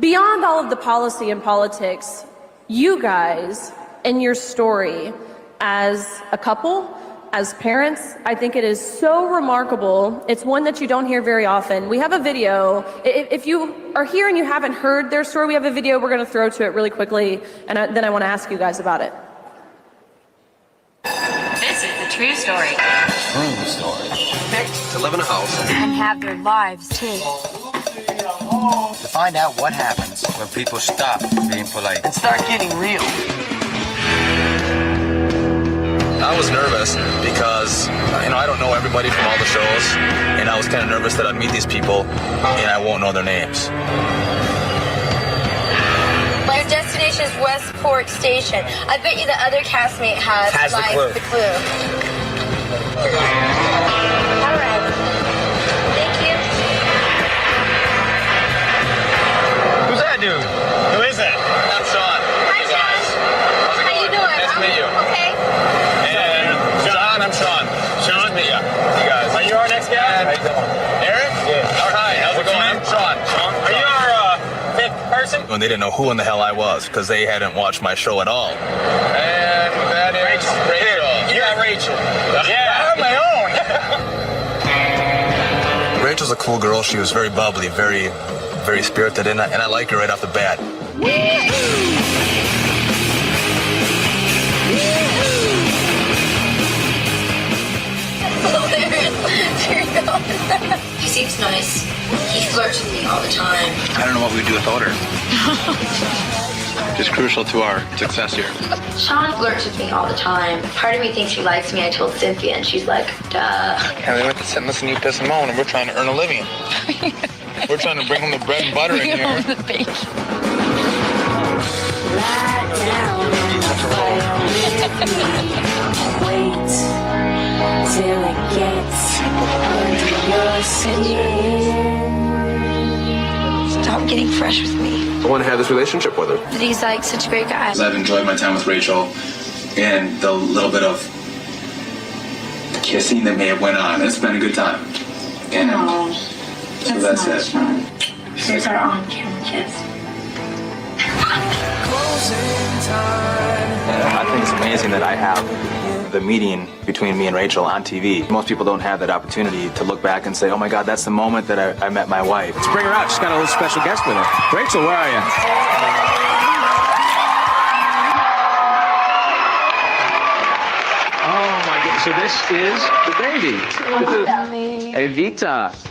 beyond all of the policy and politics, you guys and your story as a couple, as parents, I think it is so remarkable. It's one that you don't hear very often. We have a video. If you are here and you haven't heard their story, we have a video we're going to throw to it really quickly, and then I want to ask you guys about it. This is the true story. True story. To live in a house And have their lives too. to find out what happens when people stop being polite and start getting real. I was nervous because, I don't know everybody from all the shows, and I was kind of nervous that I'd meet these people and I won't know their names. My destination is Westport Station. I bet you the other castmate has the clue. All right. Thank you. Who's that dude? Who is that? I'm Sean. Hi, Sean. How you doing? Nice to meet you. Okay. And John, I'm Sean. Sean? Nice to meet you. You guys. Are you our next guy? How you doing? Eric? Yeah. All right. How's it going? I'm Sean. Sean? Are you our fifth person? When they didn't know who in the hell I was because they hadn't watched my show at all. And that is Rachel. You're Rachel. Yeah. I'm my own. Rachel's a cool girl. She was very bubbly, very, very spirited, and I like her right off the bat. Here you go. He seems nice. He flirts with me all the time. I don't know what we'd do without her. She's crucial to our success here. Sean flirts with me all the time. Part of me thinks he likes me. I told Cynthia, and she's like, duh. Yeah, they went to sit, listen to you piss them on, and we're trying to earn a living. We're trying to bring home the bread and butter in here. Till it gets under your skin. Stop getting fresh with me. I want to have this relationship with her. But he's like such a great guy. I've enjoyed my time with Rachel and the little bit of kissing that may have went on. It's been a good time. And so that's it. Sean. Here's our on-camera kiss. I think it's amazing that I have the meeting between me and Rachel on TV. Most people don't have that opportunity to look back and say, oh my God, that's the moment that I met my wife. Let's bring her out. She's got a little special guest with her. Rachel, where are you? Oh my goodness. So this is the baby. This is Evita.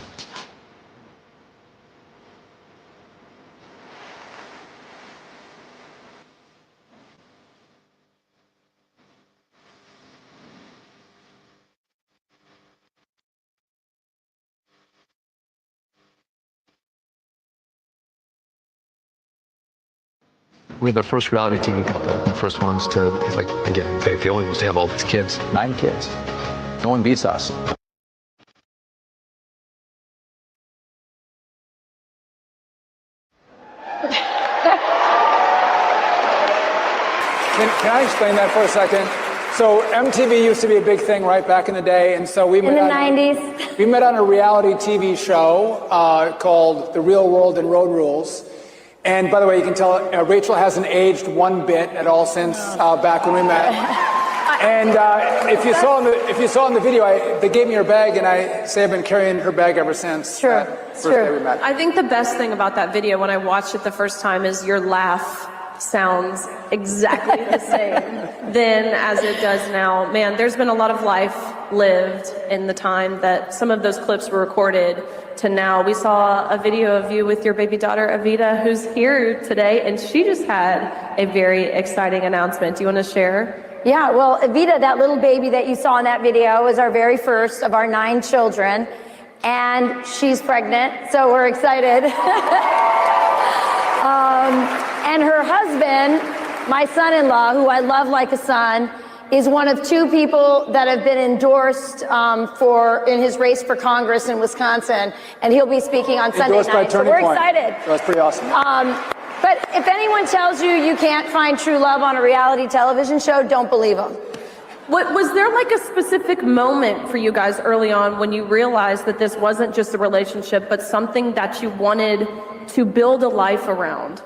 We're the first reality TV couple, the first ones to, like, again, the only ones to have all these kids. 9 kids. No one beats us. Can I explain that for a second? So MTV used to be a big thing right back in the day, and so we In the 90s. We met on a reality TV show called The Real World and Road Rules. And by the way, you can tell Rachel hasn't aged one bit at all since back when we met. And if you saw in the video, they gave me her bag, and I say I've been carrying her bag ever since. True. First day we met. I think the best thing about that video when I watched it the first time is your laugh sounds exactly the same then as it does now. Man, there's been a lot of life lived in the time that some of those clips were recorded to now. We saw a video of you with your baby daughter, Evita, who's here today, and she just had a very exciting announcement. Do you want to share? Yeah, well, Evita, that little baby that you saw in that video, is our very first of our 9 children, and she's pregnant, so we're excited. And her husband, my son-in-law, who I love like a son, is one of 2 people that have been endorsed in his race for Congress in Wisconsin, and he'll be speaking on Sunday night. So we're excited. So that's pretty awesome. But if anyone tells you you can't find true love on a reality television show, don't believe them. Was there like a specific moment for you guys early on when you realized that this wasn't just a relationship, but something that you wanted to build a life around?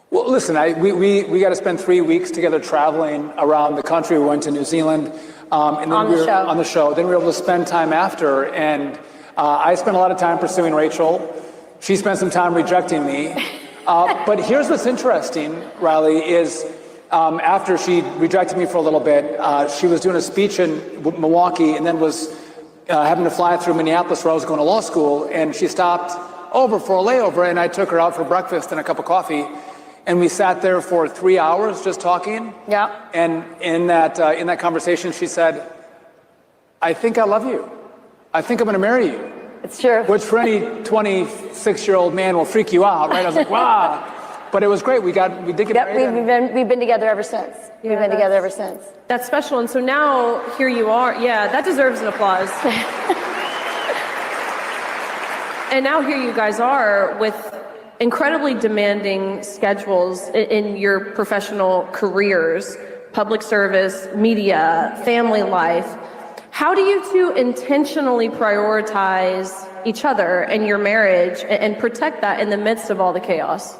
Well, listen, we got to spend 3 weeks together traveling around the country. We went to New Zealand. And then on the show. Then we were able to spend time after. And I spent a lot of time pursuing Rachel. She spent some time rejecting me. But here's what's interesting, Riley, is after she rejected me for a little bit, she was doing a speech in Milwaukee and then was having to fly through Minneapolis where I was going to law school. And she stopped over for a layover, and I took her out for breakfast and a cup of coffee. And we sat there for 3 hours just talking. Yeah. And in that conversation, she said, "I think I love you. I think I'm going to marry you." It's true. Which for any 26-year-old man will freak you out, right? I was like, wow. But it was great. We did get married. We've been together ever since. Yeah, we've been together ever since. That's special. And so now here you are. Yeah, that deserves an applause. And now here you guys are with incredibly demanding schedules in your professional careers, public service, media, family life. How do you two intentionally prioritize each other and your marriage and protect that in the midst of all the chaos?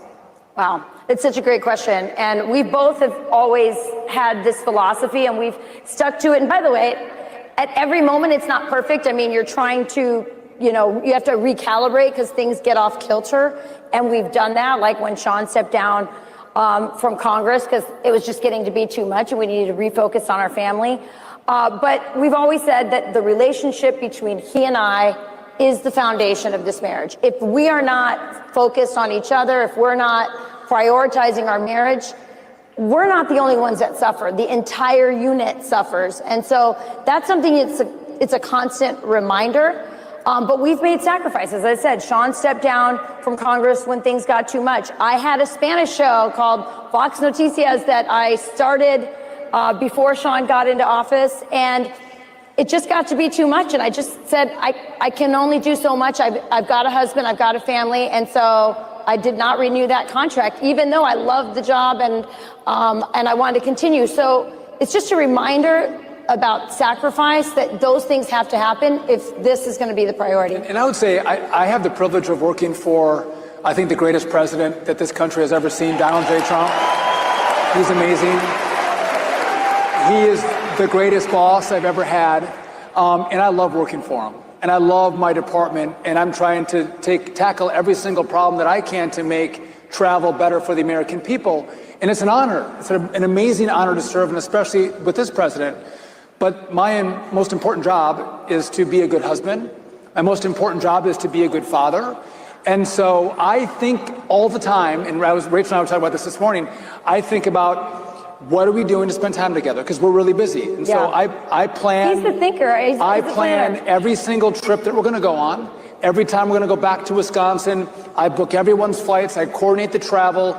Wow, it's such a great question. And we both have always had this philosophy and we've stuck to it. And by the way, at every moment, it's not perfect. I mean, you're trying to, you have to recalibrate because things get off kilter. And we've done that, like when Sean stepped down from Congress because it was just getting to be too much and we needed to refocus on our family. But we've always said that the relationship between he and I is the foundation of this marriage. If we are not focused on each other, if we're not prioritizing our marriage, we're not the only ones that suffer. The entire unit suffers. And so that's something it's a constant reminder. But we've made sacrifices. As I said, Sean stepped down from Congress when things got too much. I had a Spanish show called Vox Noticias that I started before Sean got into office, and it just got to be too much. And I just said, I can only do so much. I've got a husband, I've got a family, and so I did not renew that contract, even though I loved the job and I wanted to continue. So it's just a reminder about sacrifice, that those things have to happen if this is going to be the priority. And I would say I have the privilege of working for, I think, the greatest president that this country has ever seen, Donald J. Trump. He's amazing. He is the greatest boss I've ever had. And I love working for him. And I love my department. And I'm trying to tackle every single problem that I can to make travel better for the American people. And it's an honor. It's an amazing honor to serve, and especially with this president. But my most important job is to be a good husband. My most important job is to be a good father. And so I think all the time, and Rachel and I were talking about this morning, I think about what are we doing to spend time together? Because we're really busy. And so I plan. He's the thinker. I plan every single trip that we're going to go on. Every time we're going to go back to Wisconsin, I book everyone's flights. I coordinate the travel.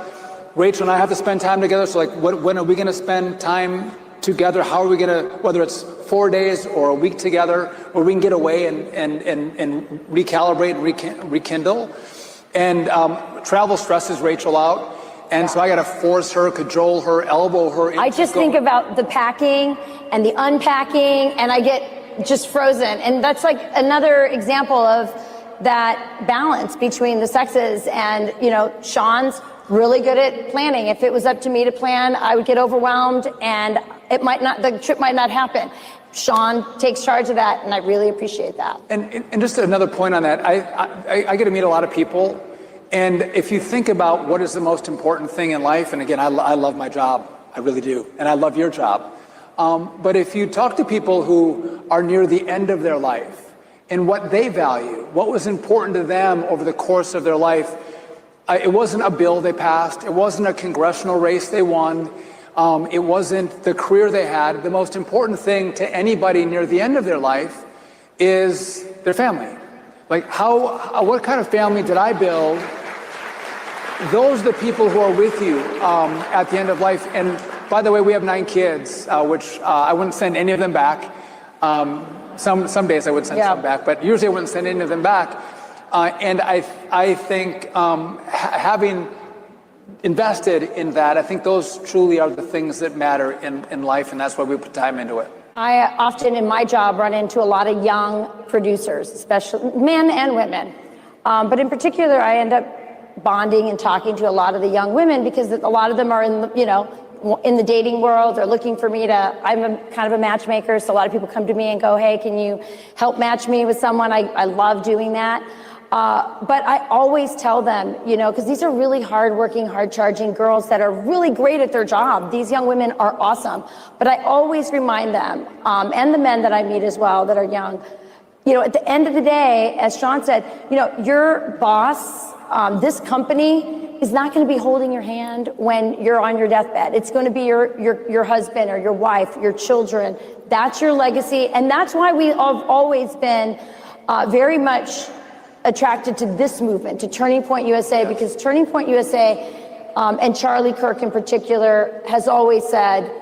Rachel and I have to spend time together. So when are we going to spend time together? How are we going to, whether it's 4 days or a week together, where we can get away and recalibrate and rekindle. And travel stresses Rachel out. And so I got to force her, cajole her, elbow her. I just think about the packing and the unpacking, and I get just frozen. And that's like another example of that balance between the sexes. And, Sean's really good at planning. If it was up to me to plan, I would get overwhelmed and the trip might not happen. Sean takes charge of that, and I really appreciate that. And just another point on that, I get to meet a lot of people. And if you think about what is the most important thing in life, and again, I love my job, I really do, and I love your job. But if you talk to people who are near the end of their life and what they value, what was important to them over the course of their life, it wasn't a bill they passed, it wasn't a congressional race they won, it wasn't the career they had. The most important thing to anybody near the end of their life is their family. Like what kind of family did I build? Those are the people who are with you at the end of life. And by the way, we have 9 kids, which I wouldn't send any of them back. Some days I would send some back, but usually I wouldn't send any of them back. And I think having invested in that. I think those truly are the things that matter in life, and that's why we put time into it. I often in my job run into a lot of young producers, especially men and women. But in particular, I end up bonding and talking to a lot of the young women because a lot of them are in the dating world. They're looking for me I'm kind of a matchmaker, so a lot of people come to me and go, hey, can you help match me with someone? I love doing that. But I always tell them, because these are really hardworking, hard-charging girls that are really great at their job. These young women are awesome. But I always remind them, and the men that I meet as well that are young, at the end of the day, as Sean said, your boss, this company is not going to be holding your hand when you're on your deathbed. It's going to be your husband or your wife, your children. That's your legacy. And that's why we have always been very much attracted to this movement, to Turning Point USA, because Turning Point USA and Charlie Kirk in particular has always said,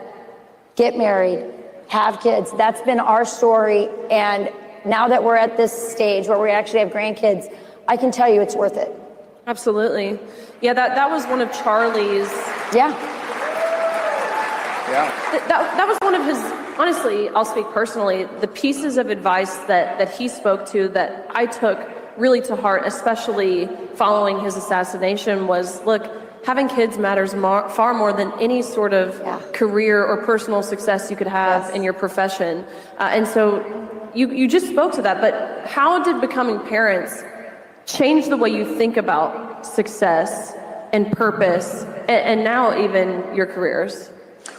get married, have kids. That's been our story. And now that we're at this stage where we actually have grandkids, I can tell you it's worth it. Absolutely. Yeah, that was one of Charlie's. Yeah. That was one of his, honestly, I'll speak personally, the pieces of advice that he spoke to that I took really to heart, especially following his assassination, was, look, having kids matters far more than any sort of career or personal success you could have in your profession. And so you just spoke to that, but how did becoming parents change the way you think about success and purpose and now even your careers?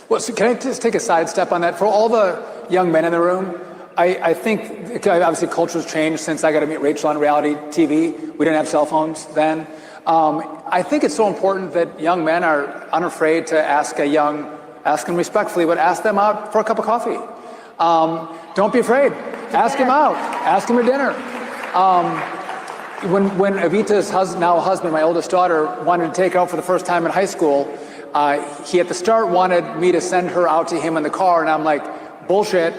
Well, so can I just take a sidestep on that? For all the young men in the room, I think obviously culture's changed since I got to meet Rachel on reality TV. We didn't have cell phones then. I think it's so important that young men are unafraid to ask them respectfully, but ask them out for a cup of coffee. Don't be afraid. Ask him out. Ask him to dinner. When Evita's now husband, my oldest daughter, wanted to take her out for the first time in high school, he at the start wanted me to send her out to him in the car, and I'm like, bullshit.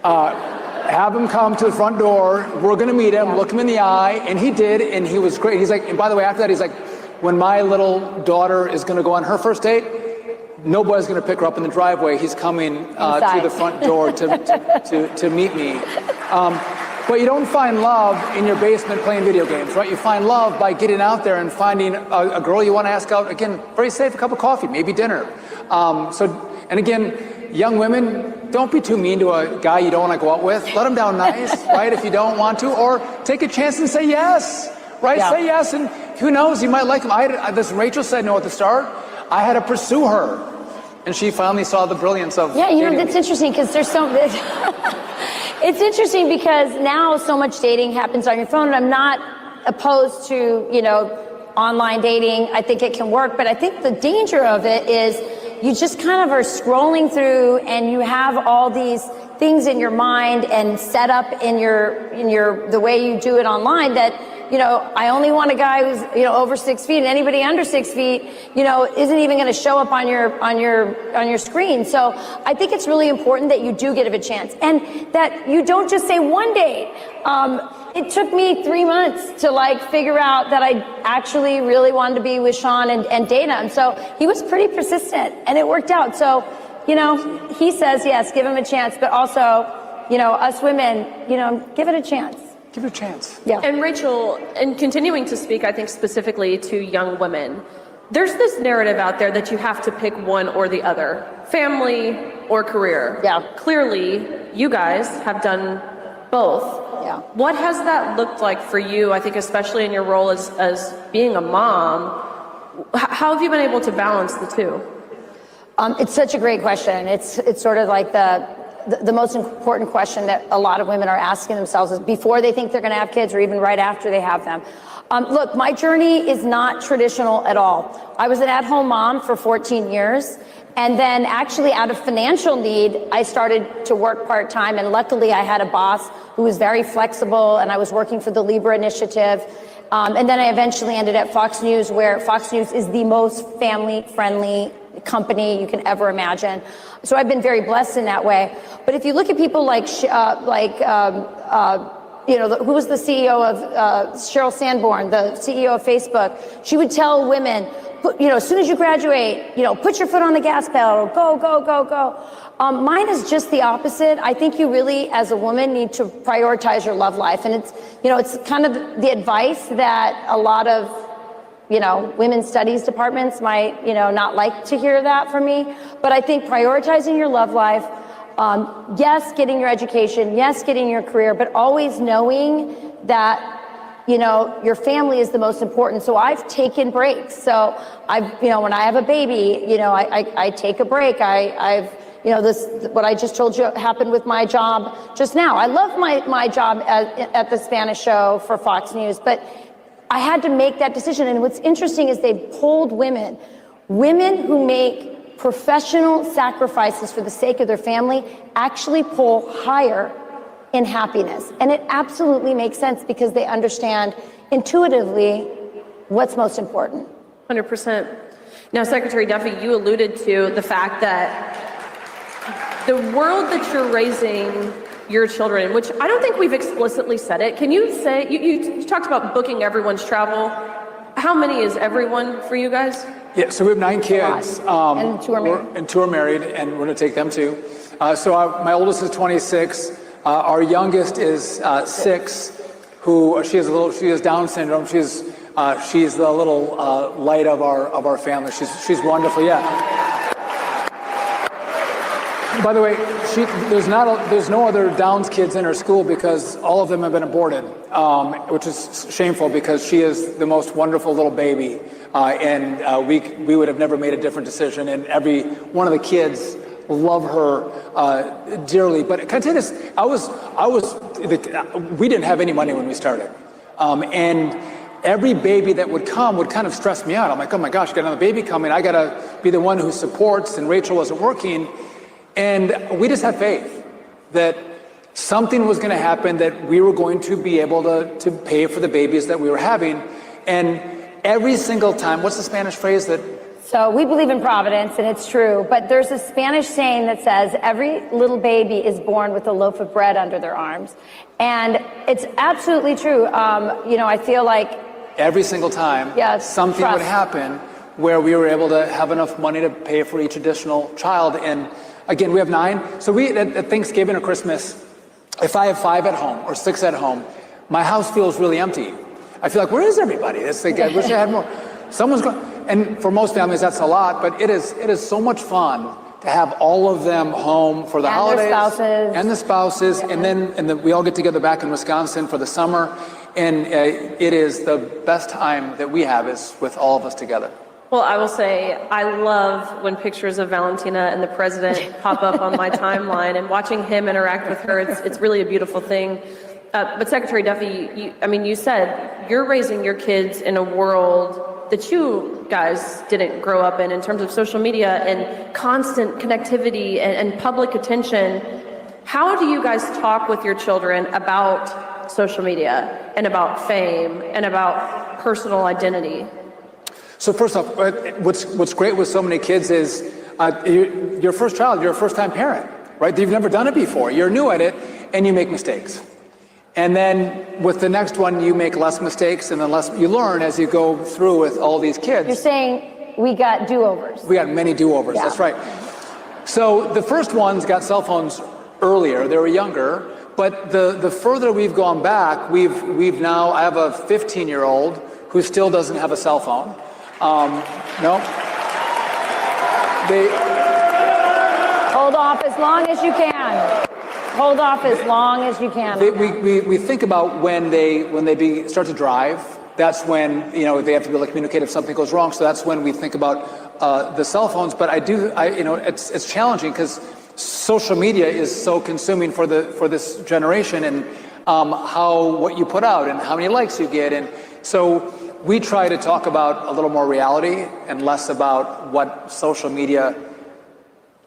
Have him come to the front door. We're going to meet him, look him in the eye. And he did, and he was great. He's like, and by the way, after that, he's like, when my little daughter is going to go on her first date, nobody's going to pick her up in the driveway. He's coming to the front door to meet me. But you don't find love in your basement playing video games, right? You find love by getting out there and finding a girl you want to ask out, again, very safe, a cup of coffee, maybe dinner. And again, young women, don't be too mean to a guy you don't want to go out with. Let him down nice, right, if you don't want to. Or take a chance and say yes, right? Yeah. Say yes, and who knows, you might like him. This Rachel said no at the start. I had to pursue her. And she finally saw the brilliance of that's interesting because there's so... It's interesting because now so much dating happens on your phone, and I'm not opposed to, online dating. I think it can work, but I think the danger of it is you just kind of are scrolling through and you have all these things in your mind and set up in the way you do it online that, I only want a guy who's, over 6 feet, and anybody under 6 feet, isn't even going to show up on your screen. So I think it's really important that you do give it a chance and that you don't just say one date. It took me 3 months to figure out that I actually really wanted to be with Sean and date him. So he was pretty persistent and it worked out. So, he says, yes, give him a chance, but also, us women, give it a chance. Give it a chance. Yeah. And Rachel, and continuing to speak, I think specifically to young women, there's this narrative out there that you have to pick one or the other, family or career. Yeah. Clearly, you guys have done both. Yeah. What has that looked like for you, I think especially in your role as being a mom? How have you been able to balance the two? It's such a great question. It's sort of like the most important question that a lot of women are asking themselves is before they think they're going to have kids or even right after they have them. Look, my journey is not traditional at all. I was an at-home mom for 14 years. And then actually out of financial need, I started to work part-time. And luckily I had a boss who was very flexible and I was working for the Libra Initiative. And then I eventually ended at Fox News, where Fox News is the most family-friendly company you can ever imagine. So I've been very blessed in that way. But if you look at people who was the CEO of Sheryl Sandborn, the CEO of Facebook, she would tell women, as soon as you graduate, put your foot on the gas pedal, go, go, go, go. Mine is just the opposite. I think you really, as a woman, need to prioritize your love life. And it's kind of the advice that a lot of, women's studies departments might, not like to hear that from me. But I think prioritizing your love life, yes, getting your education, yes, getting your career, but always knowing that your family is the most important. So I've taken breaks. So when I have a baby, I take a break. What I just told you happened with my job just now. I love my job at the Spanish show for Fox News, but I had to make that decision. And what's interesting is they've polled women who make professional sacrifices for the sake of their family actually poll higher in happiness. And it absolutely makes sense because they understand intuitively what's most important. 100%. Now, Secretary Duffy, you alluded to the fact that the world that you're raising your children in, which I don't think we've explicitly said it. Can you say, you talked about booking everyone's travel. How many is everyone for you guys? Yeah, so we have 9 kids. And 2 are married. And 2 are married, and we're going to take them too. My oldest is 26. Our youngest is 6, she has Down syndrome. She's the little light of our family. She's wonderful. Yeah. By the way, there's no other Downs kids in her school because all of them have been aborted, which is shameful because she is the most wonderful little baby, and we would have never made a different decision. And every one of the kids love her dearly. But can I tell you this? We didn't have any money when we started, and every baby that would come would kind of stress me out. I'm like, oh my gosh, got another baby coming. I got to be the one who supports. And Rachel wasn't working. And we just had faith that something was going to happen, that we were going to be able to pay for the babies that we were having. And every single time, what's the Spanish phrase that? So we believe in providence, and it's true. But there's a Spanish saying that says every little baby is born with a loaf of bread under their arms. And it's absolutely true. I feel like every single time something would happen where we were able to have enough money to pay for each additional child. And again, we have 9. So at Thanksgiving or Christmas, if I have 5 at home or 6 at home, my house feels really empty. I feel like, where is everybody? It's like, I wish I had more. Someone's going. And for most families, that's a lot. But it is so much fun to have all of them home for the holidays. And the spouses. And then we all get together back in Wisconsin for the summer. And it is the best time that we have is with all of us together. Well, I will say I love when pictures of Valentina and the president pop up on my timeline, and watching him interact with her, it's really a beautiful thing. But Secretary Duffy, you said you're raising your kids in a world that you guys didn't grow up in terms of social media and constant connectivity and public attention. How do you guys talk with your children about social media and about fame and about personal identity? So first off, what's great with so many kids is your first child, you're a first-time parent, right? You've never done it before. You're new at it, and you make mistakes. And then with the next one, you make less mistakes, and then less you learn as you go through with all these kids. You're saying we got do-overs. We got many do-overs, that's right. So the first ones got cell phones earlier, they were younger, but the further we've gone back, we've now, I have a 15-year-old who still doesn't have a cell phone. No. They hold off as long as you can. Hold off as long as you can. We think about when they start to drive. That's when they have to be able to communicate if something goes wrong. So that's when we think about the cell phones. But it's challenging because social media is so consuming for this generation, and what you put out and how many likes you get, and so we try to talk about a little more reality and less about what social media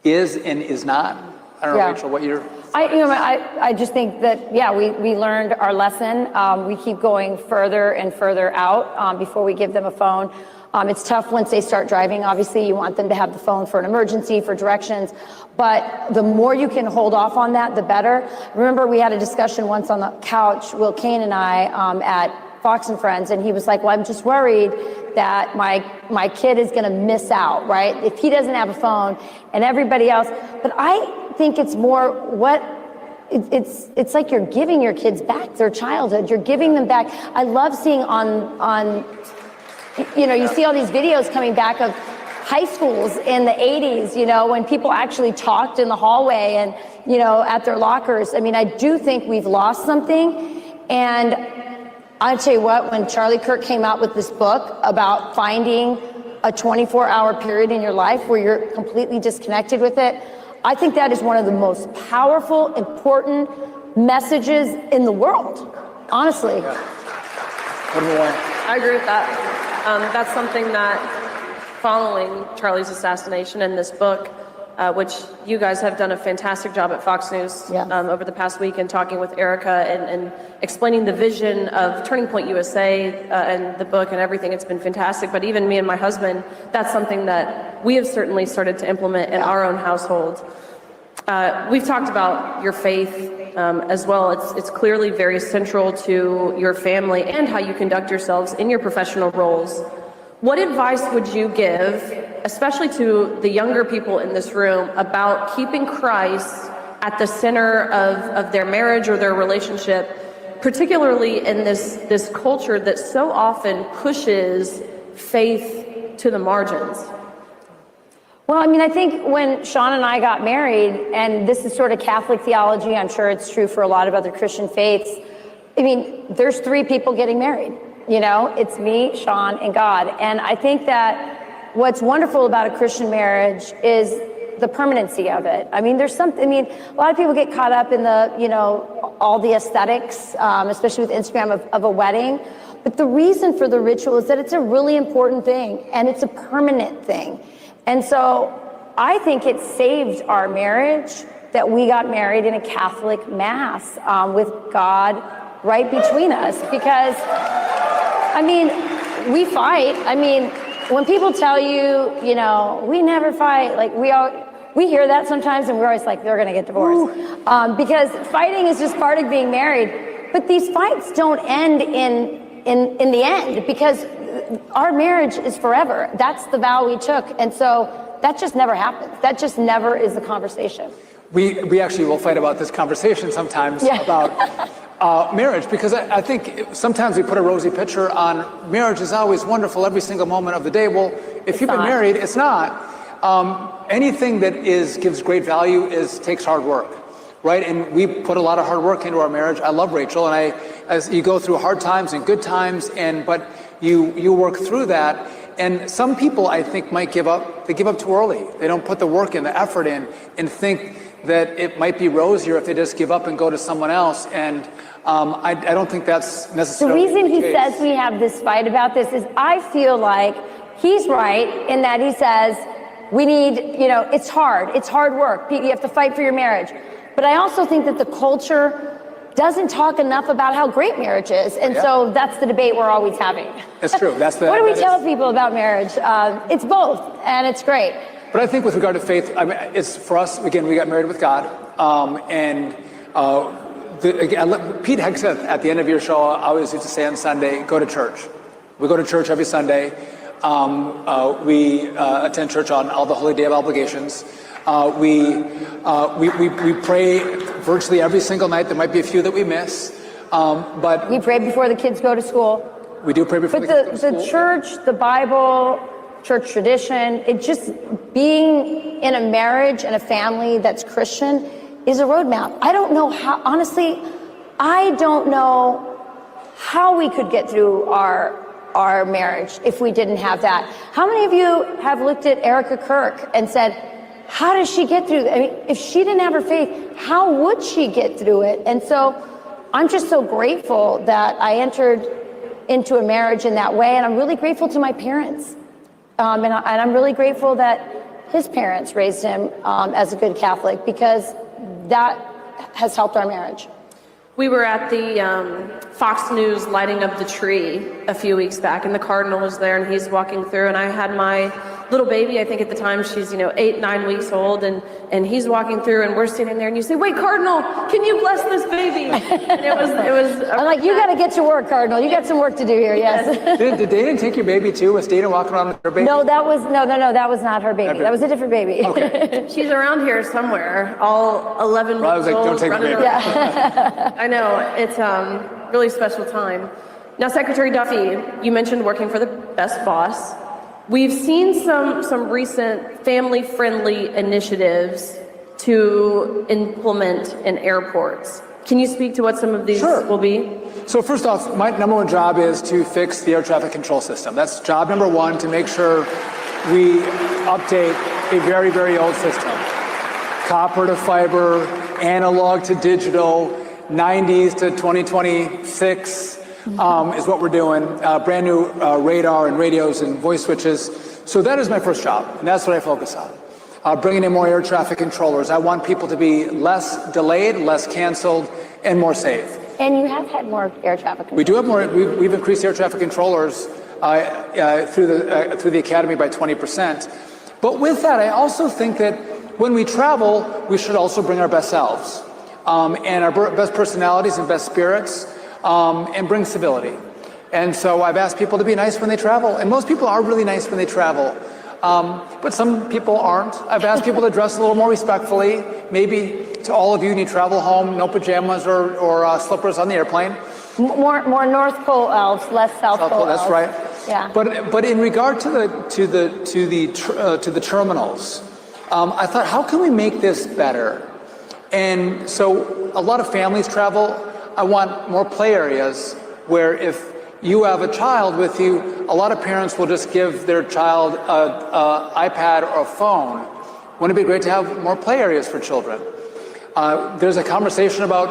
is and is not. I don't know, Rachel, what you're... I just think that, we learned our lesson. We keep going further and further out before we give them a phone. It's tough once they start driving. Obviously, you want them to have the phone for an emergency, for directions. But the more you can hold off on that, the better. Remember, we had a discussion once on the couch, Will Kane and I, at Fox and Friends, and he was like, well, I'm just worried that my kid is going to miss out, right? If he doesn't have a phone and everybody else. But I think it's more it's like you're giving your kids back their childhood. You're giving them back. I love seeing on you see all these videos coming back of high schools in the 80s, when people actually talked in the hallway and, at their lockers. I mean, I do think we've lost something. And I'll tell you what, when Charlie Kirk came out with this book about finding a 24-hour period in your life where you're completely disconnected with it, I think that is one of the most powerful, important messages in the world, honestly. I agree with that. That's something that, following Charlie's assassination and this book, which you guys have done a fantastic job at Fox News over the past week, and talking with Erica and explaining the vision of Turning Point USA and the book and everything. It's been fantastic. But even me and my husband, that's something that we have certainly started to implement in our own household. We've talked about your faith as well. It's clearly very central to your family and how you conduct yourselves in your professional roles. What advice would you give, especially to the younger people in this room, about keeping Christ at the center of their marriage or their relationship, particularly in this culture that so often pushes faith to the margins? Well, I mean, I think when Sean and I got married, and this is sort of Catholic theology, I'm sure it's true for a lot of other Christian faiths, I mean, there's 3 people getting married. It's me, Sean, and God. And I think that what's wonderful about a Christian marriage is the permanency of it. I mean, there's something, a lot of people get caught up in the, all the aesthetics, especially with Instagram of a wedding. But the reason for the ritual is that it's a really important thing, and it's a permanent thing. And so I think it saved our marriage that we got married in a Catholic mass with God right between us, because we fight. When people tell you, we never fight, like we hear that sometimes, and we're always like, they're gonna get divorced. Because fighting is just part of being married. But these fights don't end in the end, because our marriage is forever. That's the vow we took. And so that just never happens. That just never is the conversation. We actually will fight about this conversation sometimes about marriage, because I think sometimes we put a rosy picture on marriage is always wonderful every single moment of the day. Well, if you've been married, it's not. Anything that gives great value takes hard work, right? And we put a lot of hard work into our marriage. I love Rachel, and as you go through hard times and good times, but you work through that. And some people, I think, might give up. They give up too early. They don't put the work in, the effort in, and think that it might be rosier if they just give up and go to someone else. And I don't think that's necessarily the reason he says we have this fight about this is I feel like he's right in that he says we need, it's hard work. You have to fight for your marriage. But I also think that the culture doesn't talk enough about how great marriage is. And so that's the debate we're always having. That's true. What do we tell people about marriage? It's both, and it's great. But I think with regard to faith, it's for us, again, we got married with God. Pete Hegseth, at the end of your show, I always used to say on Sunday, go to church. We go to church every Sunday. We attend church on all the Holy Day of Obligations. We pray virtually every single night. There might be a few that we miss. But we pray before the kids go to school. We do pray before the kids go to school. But the church, the Bible, church tradition, it just being in a marriage and a family that's Christian is a roadmap. I don't know how, honestly, I don't know how we could get through our marriage if we didn't have that. How many of you have looked at Erica Kirk and said, how does she get through? If she didn't have her faith, how would she get through it? And so I'm just so grateful that I entered into a marriage in that way. And I'm really grateful to my parents. And I'm really grateful that his parents raised him as a good Catholic, because that has helped our marriage. We were at the Fox News lighting of the tree a few weeks back, and the Cardinal was there, and he's walking through, and I had my little baby. I think at the time she's, 8, 9 weeks old, and he's walking through, and we're sitting there, and you say, "Wait, Cardinal, can you bless this baby?" And it was. I'm like, you got to get to work, Cardinal. You got some work to do here. Yes. Did Dana take your baby too? Was Dana walking around with her baby? No, that was that was not her baby. That was a different baby. Okay. She's around here somewhere, all 11 weeks I was like, old. don't take the running baby. around. Yeah. I know, it's really special time. Now, Secretary Duffy, you mentioned working for the best boss. We've seen some recent family-friendly initiatives to implement in airports. Can you speak to what some of these will be? So first off, my number one job is to fix the air traffic control system. That's job number one, to make sure we update a very, very old system. Copper to fiber, analog to digital, 90s to 2026 is what we're doing. Brand new radar and radios and voice switches. So that is my first job, and that's what I focus on. Bringing in more air traffic controllers. I want people to be less delayed, less canceled, and more safe. And you have had more air traffic controllers. We do have more. We've increased air traffic controllers through the academy by 20%. But with that, I also think that when we travel, we should also bring our best selves and our best personalities and best spirits, and bring civility. And so I've asked people to be nice when they travel, and most people are really nice when they travel. But some people aren't. I've asked people to dress a little more respectfully. Maybe to all of you, when you travel home, no pajamas or slippers on the airplane. More North Pole elves, less South Pole elves. That's right. Yeah. But in regard to the terminals, I thought, how can we make this better? And so a lot of families travel. I want more play areas where if you have a child with you, a lot of parents will just give their child an iPad or a phone. Wouldn't it be great to have more play areas for children? There's a conversation about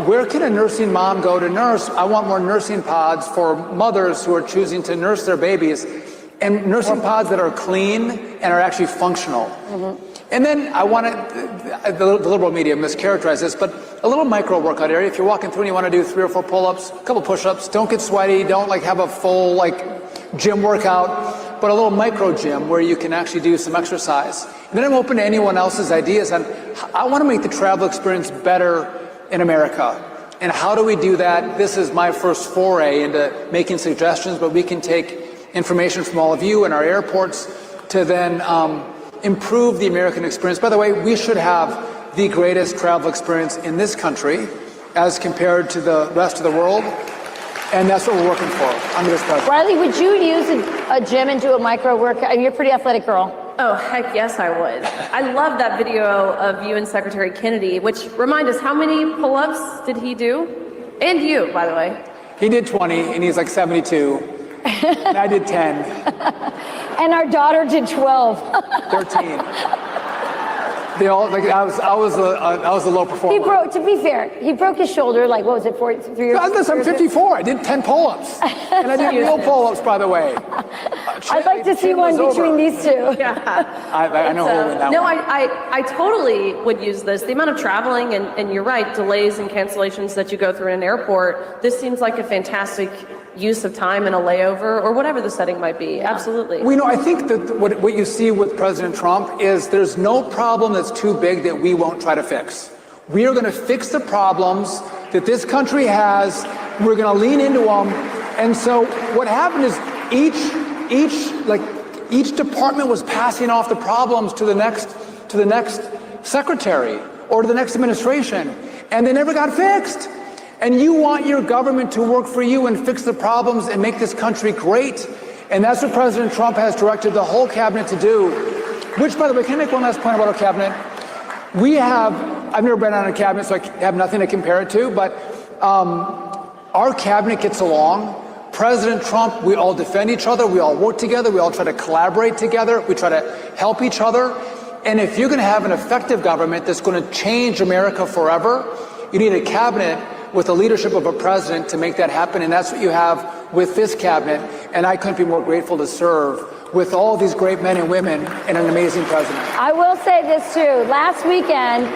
where can a nursing mom go to nurse? I want more nursing pods for mothers who are choosing to nurse their babies, and nursing pods that are clean and are actually functional. Mm-hmm. And then I want the liberal media mischaracterize this, but a little micro workout area. If you're walking through and you want to do 3 or 4 pull-ups, a couple push-ups, don't get sweaty, don't have a full gym workout, but a little micro gym where you can actually do some exercise. And then I'm open to anyone else's ideas on I want to make the travel experience better in America. And how do we do that? This is my first foray into making suggestions, but we can take information from all of you and our airports to then improve the American experience. By the way, we should have the greatest travel experience in this country as compared to the rest of the world. And that's what we're working for under this president. Riley, would you use a gym and do a micro workout? You're a pretty athletic girl. Oh, heck yes, I would. I love that video of you and Secretary Kennedy, which remind us, how many pull-ups did he do? And you, by the way. He did 20, and he's 72. And I did 10. And our daughter did 12. 13. They all I was a low performer. To be fair, he broke his shoulder. What was it, 3 years? I'm 54. I did 10 pull-ups, and I did real pull-ups, by the way. I'd like to see one between these two. Yeah. I know who will win that No, one. I totally would use this. The amount of traveling, and you're right, delays and cancellations that you go through in an airport, this seems like a fantastic use of time in a layover or whatever the setting might be. Absolutely. Well, I think that what you see with President Trump is there's no problem that's too big that we won't try to fix. We are going to fix the problems that this country has. We're going to lean into them. And so what happened is each department was passing off the problems to the next secretary or to the next administration, and they never got fixed. And you want your government to work for you and fix the problems and make this country great. And that's what President Trump has directed the whole cabinet to do. Which, by the way, can I make one last point about our cabinet? I've never been on a cabinet, so I have nothing to compare it to, but our cabinet gets along. President Trump, we all defend each other, we all work together, we all try to collaborate together, we try to help each other. And if you're going to have an effective government that's going to change America forever, you need a cabinet with the leadership of a president to make that happen, and that's what you have with this cabinet. And I couldn't be more grateful to serve with all these great men and women and an amazing president. I will say this too. Last weekend,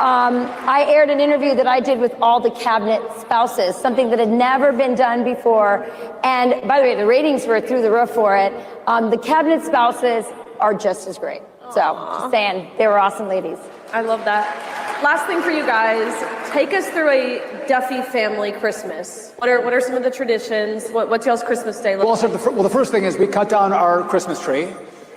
I aired an interview that I did with all the cabinet spouses, something that had never been done before. And by the way, the ratings were through the roof for it. The cabinet spouses are just as great. So, just saying, they were awesome ladies. I love that. Last thing for you guys, take us through a Duffy family Christmas. What are some of the traditions? What's y'all's Christmas day look like? Well, the first thing is we cut down our Christmas tree,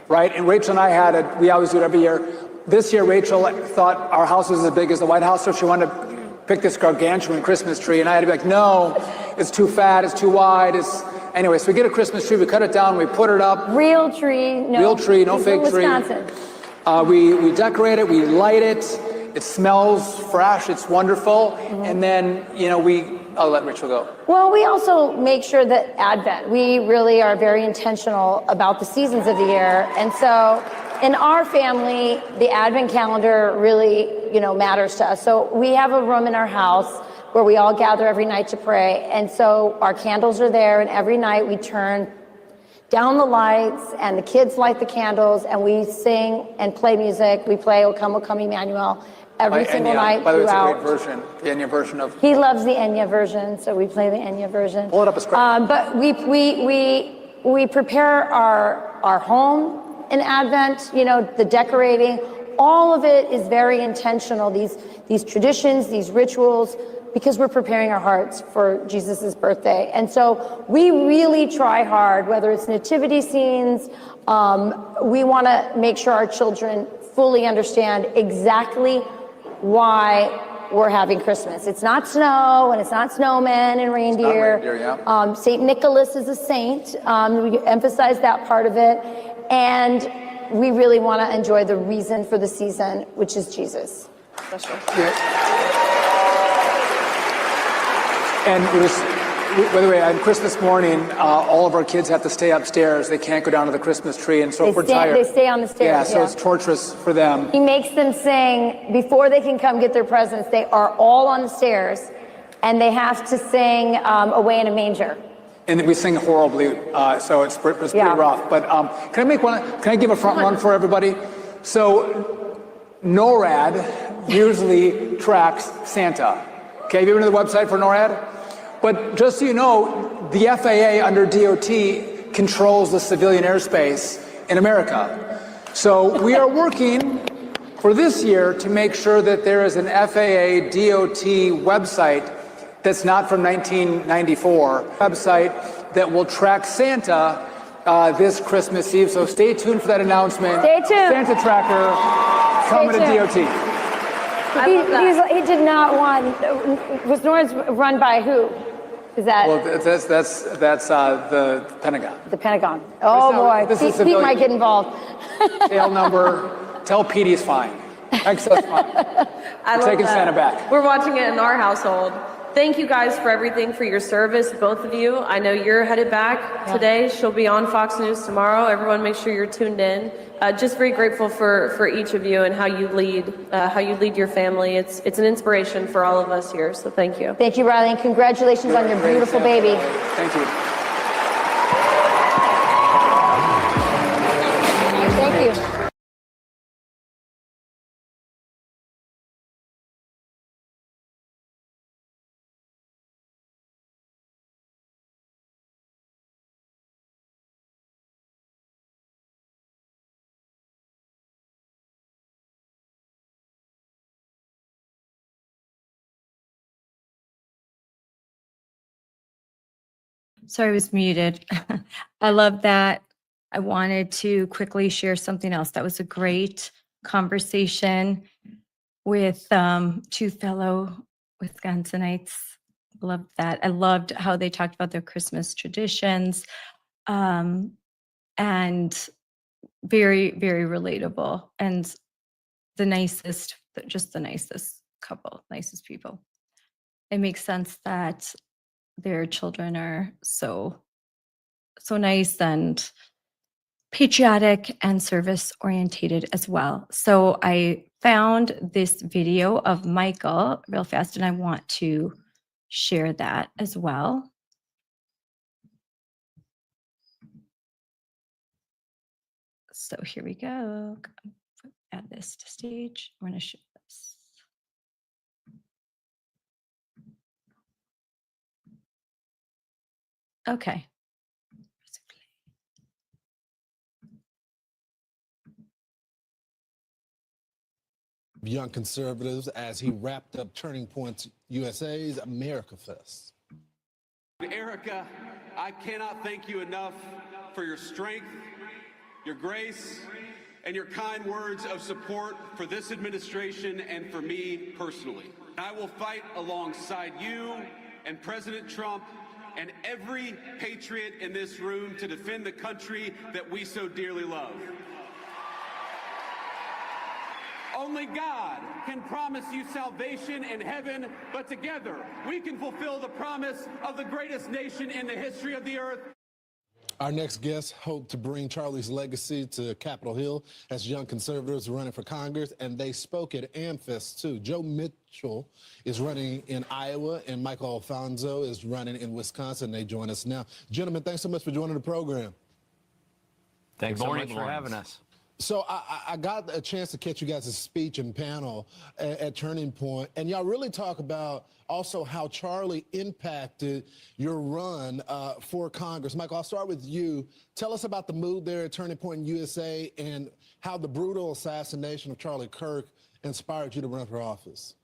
right? And Rachel and I had it, we always do it every year. This year, Rachel thought our house was as big as the White House, so she wanted to pick this gargantuan Christmas tree. And I had to be like, no, it's too fat, it's too wide. Anyway, so we get a Christmas tree, we cut it down, we put it up. Real tree, no fake tree. Wisconsin. We decorate it, we light it. It smells fresh, it's wonderful. And then, I'll let Rachel go. Well, we also make sure that Advent, we really are very intentional about the seasons of the year. And so in our family, the Advent calendar really, matters to us. So we have a room in our house where we all gather every night to pray. And so our candles are there, and every night we turn down the lights, and the kids light the candles, and we sing and play music. We play O Come, Emmanuel every single night by the way, it's throughout. a great version, the Enya version of. He loves the Enya version, so we play the Enya version. Pull it up a scratch. But we prepare our home in Advent. The decorating, all of it is very intentional. These traditions, these rituals, because we're preparing our hearts for Jesus's birthday. And so we really try hard, whether it's nativity scenes, we want to make sure our children fully understand exactly why we're having Christmas. It's not snow, and it's not snowmen and reindeer. Yeah. Saint Nicholas is a saint. We emphasize that part of it. And we really want to enjoy the reason for the season, which is Jesus. And by the way, on Christmas morning, all of our kids have to stay upstairs. They can't go down to the Christmas tree, and so if we're tired. They stay on the stairs. Yeah, so it's torturous for them. He makes them sing, before they can come get their presents, they are all on the stairs, and they have to sing Away in a Manger. And we sing horribly, so it's pretty rough. But can I give a front run for everybody? So NORAD usually tracks Santa. Okay, have you been to the website for NORAD? But just so you know, the FAA under DOT controls the civilian airspace in America. So we are working for this year to make sure that there is an FAA DOT website that's not from 1994, website that will track Santa this Christmas Eve. So stay tuned for that announcement. Stay tuned. Santa tracker coming to DOT. He did not want. Was NORAD's run by who? Is that? Well, that's the Pentagon. The Pentagon. Oh boy, Pete might get involved. Tail number. Tell Pete he's fine. Excess fine. I love taking that. Santa back. We're watching it in our household. Thank you guys for everything, for your service, both of you. I know you're headed back today. She'll be on Fox News tomorrow. Everyone, make sure you're tuned in. Just very grateful for each of you and how you lead your family. It's an inspiration for all of us here. So thank you. Thank you, Riley, and congratulations on your beautiful baby. Thank you. Thank you. Sorry, I was muted. I love that. I wanted to quickly share something else. That was a great conversation with two fellow Wisconsinites. Loved that. I loved how they talked about their Christmas traditions, and very, very relatable, and just the nicest couple, nicest people. It makes sense that their children are so nice and patriotic and service orientated as well. So I found this video of Michael real fast, and I want to share that as well. So here we go. Add this to stage. We're going to share this. Okay. Young conservatives as he wrapped up Turning Point USA's AmericaFest. Erica, I cannot thank you enough for your strength, your grace, and your kind words of support for this administration and for me personally. I will fight alongside you and President Trump and every patriot in this room to defend the country that we so dearly love. Only God can promise you salvation in heaven, but together we can fulfill the promise of the greatest nation in the history of the earth. Our next guests hope to bring Charlie's legacy to Capitol Hill as young conservatives running for Congress, and they spoke at AmFest too. Joe Mitchell is running in Iowa, and Michael Alfonso is running in Wisconsin. They join us now. Gentlemen, thanks so much for joining the program. Thanks so much for having us. So I got a chance to catch you guys' speech and panel at Turning Point, and y'all really talk about also how Charlie impacted your run for Congress. Michael, I'll start with you. Tell us about the mood there at Turning Point USA and how the brutal assassination of Charlie Kirk inspired you to run for office.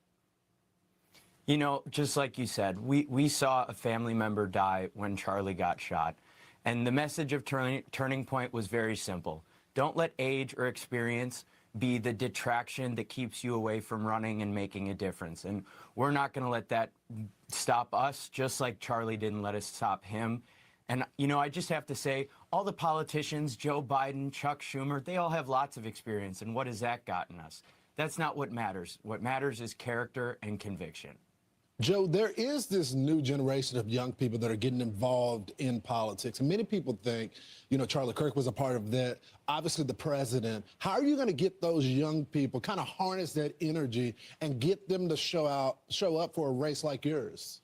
You know, just like you said, we saw a family member die when Charlie got shot. And the message of Turning Point was very simple. Don't let age or experience be the detraction that keeps you away from running and making a difference. And we're not going to let that stop us, just like Charlie didn't let us stop him. And, you know, I just have to say, all the politicians, Joe Biden, Chuck Schumer, they all have lots of experience. And what has that gotten us? That's not what matters. What matters is character and conviction. Joe, there is this new generation of young people that are getting involved in politics. And many people think, you know, Charlie Kirk was a part of that. Obviously, the president. How are you going to get those young people, kind of harness that energy and get them to show up for a race like yours?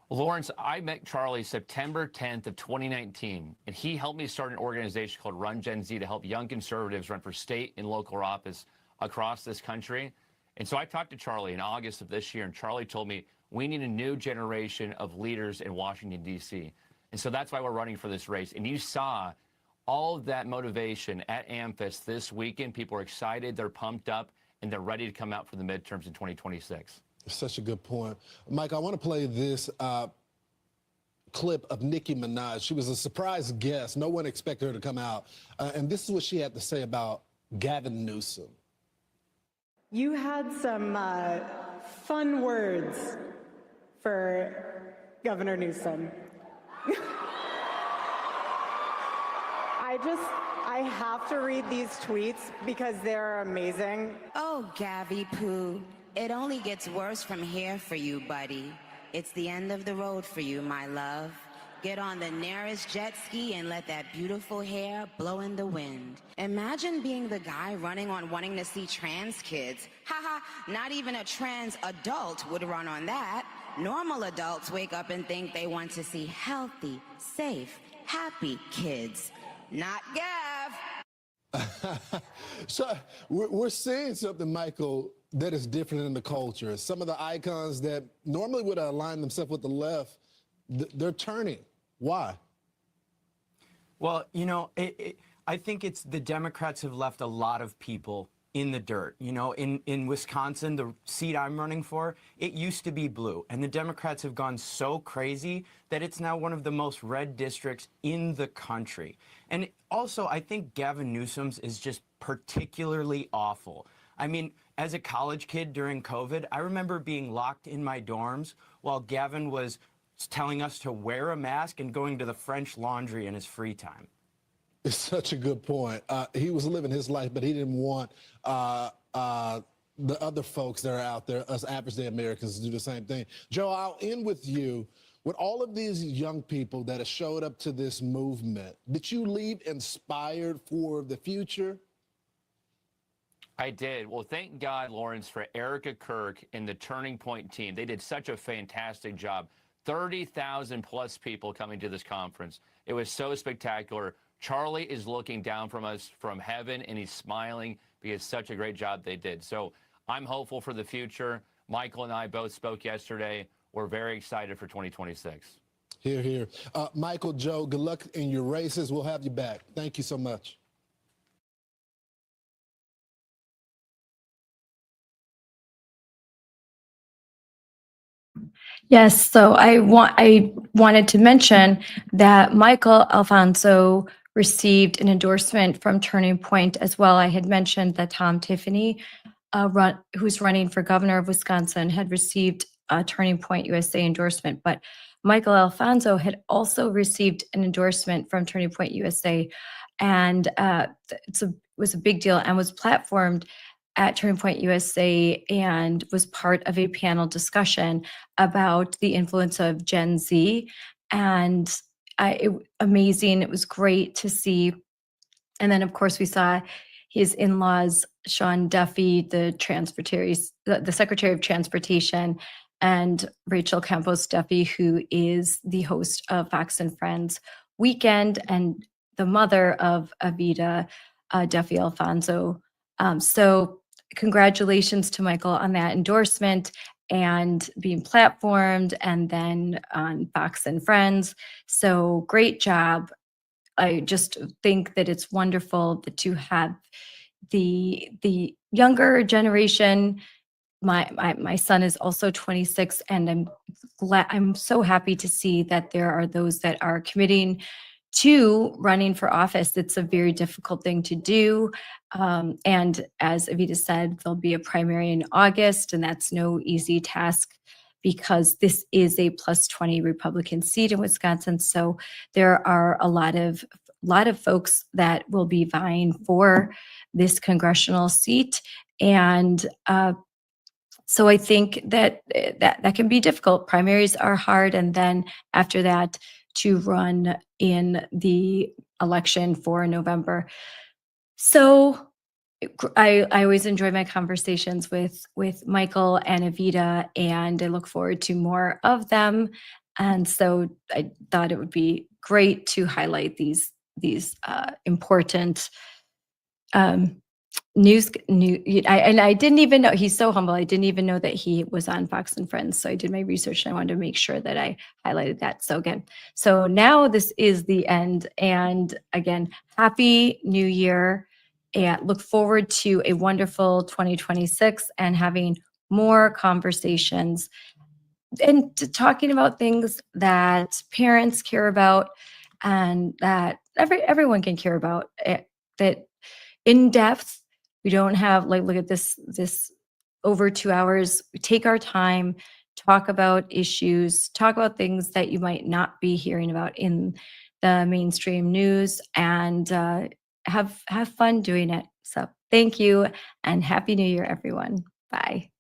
Lawrence, I met Charlie September 10th of 2019, and he helped me start an organization called Run Gen Z to help young conservatives run for state and local office across this country. And so I talked to Charlie in August of this year, and Charlie told me we need a new generation of leaders in Washington, D.C. And so that's why we're running for this race. And you saw all of that motivation at AmFest this weekend. People are excited, they're pumped up, and they're ready to come out for the midterms in 2026. Such a good point. Mike, I want to play this clip of Nicki Minaj. She was a surprise guest. No one expected her to come out. And this is what she had to say about Gavin Newsom. You had some fun words for Governor Newsom. I have to read these tweets because they're amazing. Oh, Gabby Poo, it only gets worse from here for you, buddy. It's the end of the road for you, my love. Get on the nearest jet ski and let that beautiful hair blow in the wind. Imagine being the guy running on wanting to see trans kids. Haha, not even a trans adult would run on that. Normal adults wake up and think they want to see healthy, safe, happy kids. Not Gav. So we're seeing something, Michael, that is different in the culture. Some of the icons that normally would align themselves with the left, they're turning. Why? Well, you know, I think it's the Democrats have left a lot of people in the dirt. You know, in Wisconsin, the seat I'm running for, it used to be blue. And the Democrats have gone so crazy that it's now one of the most red districts in the country. And also, I think Gavin Newsom's is just particularly awful. I mean, as a college kid during COVID, I remember being locked in my dorms while Gavin was telling us to wear a mask and going to the French Laundry in his free time. It's such a good point. He was living his life, but he didn't want the other folks that are out there, us average day Americans, to do the same thing. Joe, I'll end with you. With all of these young people that have showed up to this movement, did you leave inspired for the future? I did. Well, thank God, Lawrence, for Erica Kirk and the Turning Point team. They did such a fantastic job. 30,000 plus people coming to this conference. It was so spectacular. Charlie is looking down from us from heaven, and he's smiling because such a great job they did. So I'm hopeful for the future. Michael and I both spoke yesterday. We're very excited for 2026. Here, here. Michael, Joe, good luck in your races. We'll have you back. Thank you so much. Yes, so I wanted to mention that Michael Alfonso received an endorsement from Turning Point as well. I had mentioned that Tom Tiffany, who's running for governor of Wisconsin, had received a Turning Point USA endorsement, but Michael Alfonso had also received an endorsement from Turning Point USA, and it was a big deal and was platformed at Turning Point USA and was part of a panel discussion about the influence of Gen Z. And amazing. It was great to see. And then, of course, we saw his in-laws, Sean Duffy, the Secretary of Transportation, and Rachel Campos-Duffy, who is the host of Fox and Friends Weekend and the mother of Evita Duffy-Alfonso. So congratulations to Michael on that endorsement and being platformed and then on Fox and Friends. So great job. I just think that it's wonderful that you have the younger generation. My son is also 26, and I'm so happy to see that there are those that are committing to running for office. It's a very difficult thing to do. And as Evita said, there'll be a primary in August, and that's no easy task because this is a +20 Republican seat in Wisconsin. So there are a lot of folks that will be vying for this congressional seat. And so I think that can be difficult. Primaries are hard. And then after that, to run in the election for November. So I always enjoy my conversations with Michael and Evita, and I look forward to more of them. And so I thought it would be great to highlight these important news. And I didn't even know, he's so humble. I didn't even know that he was on Fox and Friends. So I did my research and I wanted to make sure that I highlighted that. So again, so now this is the end. And again, Happy New Year. And look forward to a wonderful 2026 and having more conversations and talking about things that parents care about and that everyone can care about. That in depth, we don't have look at this over 2 hours. We take our time, talk about issues, talk about things that you might not be hearing about in the mainstream news, and have fun doing it. So thank you and Happy New Year, everyone. Bye.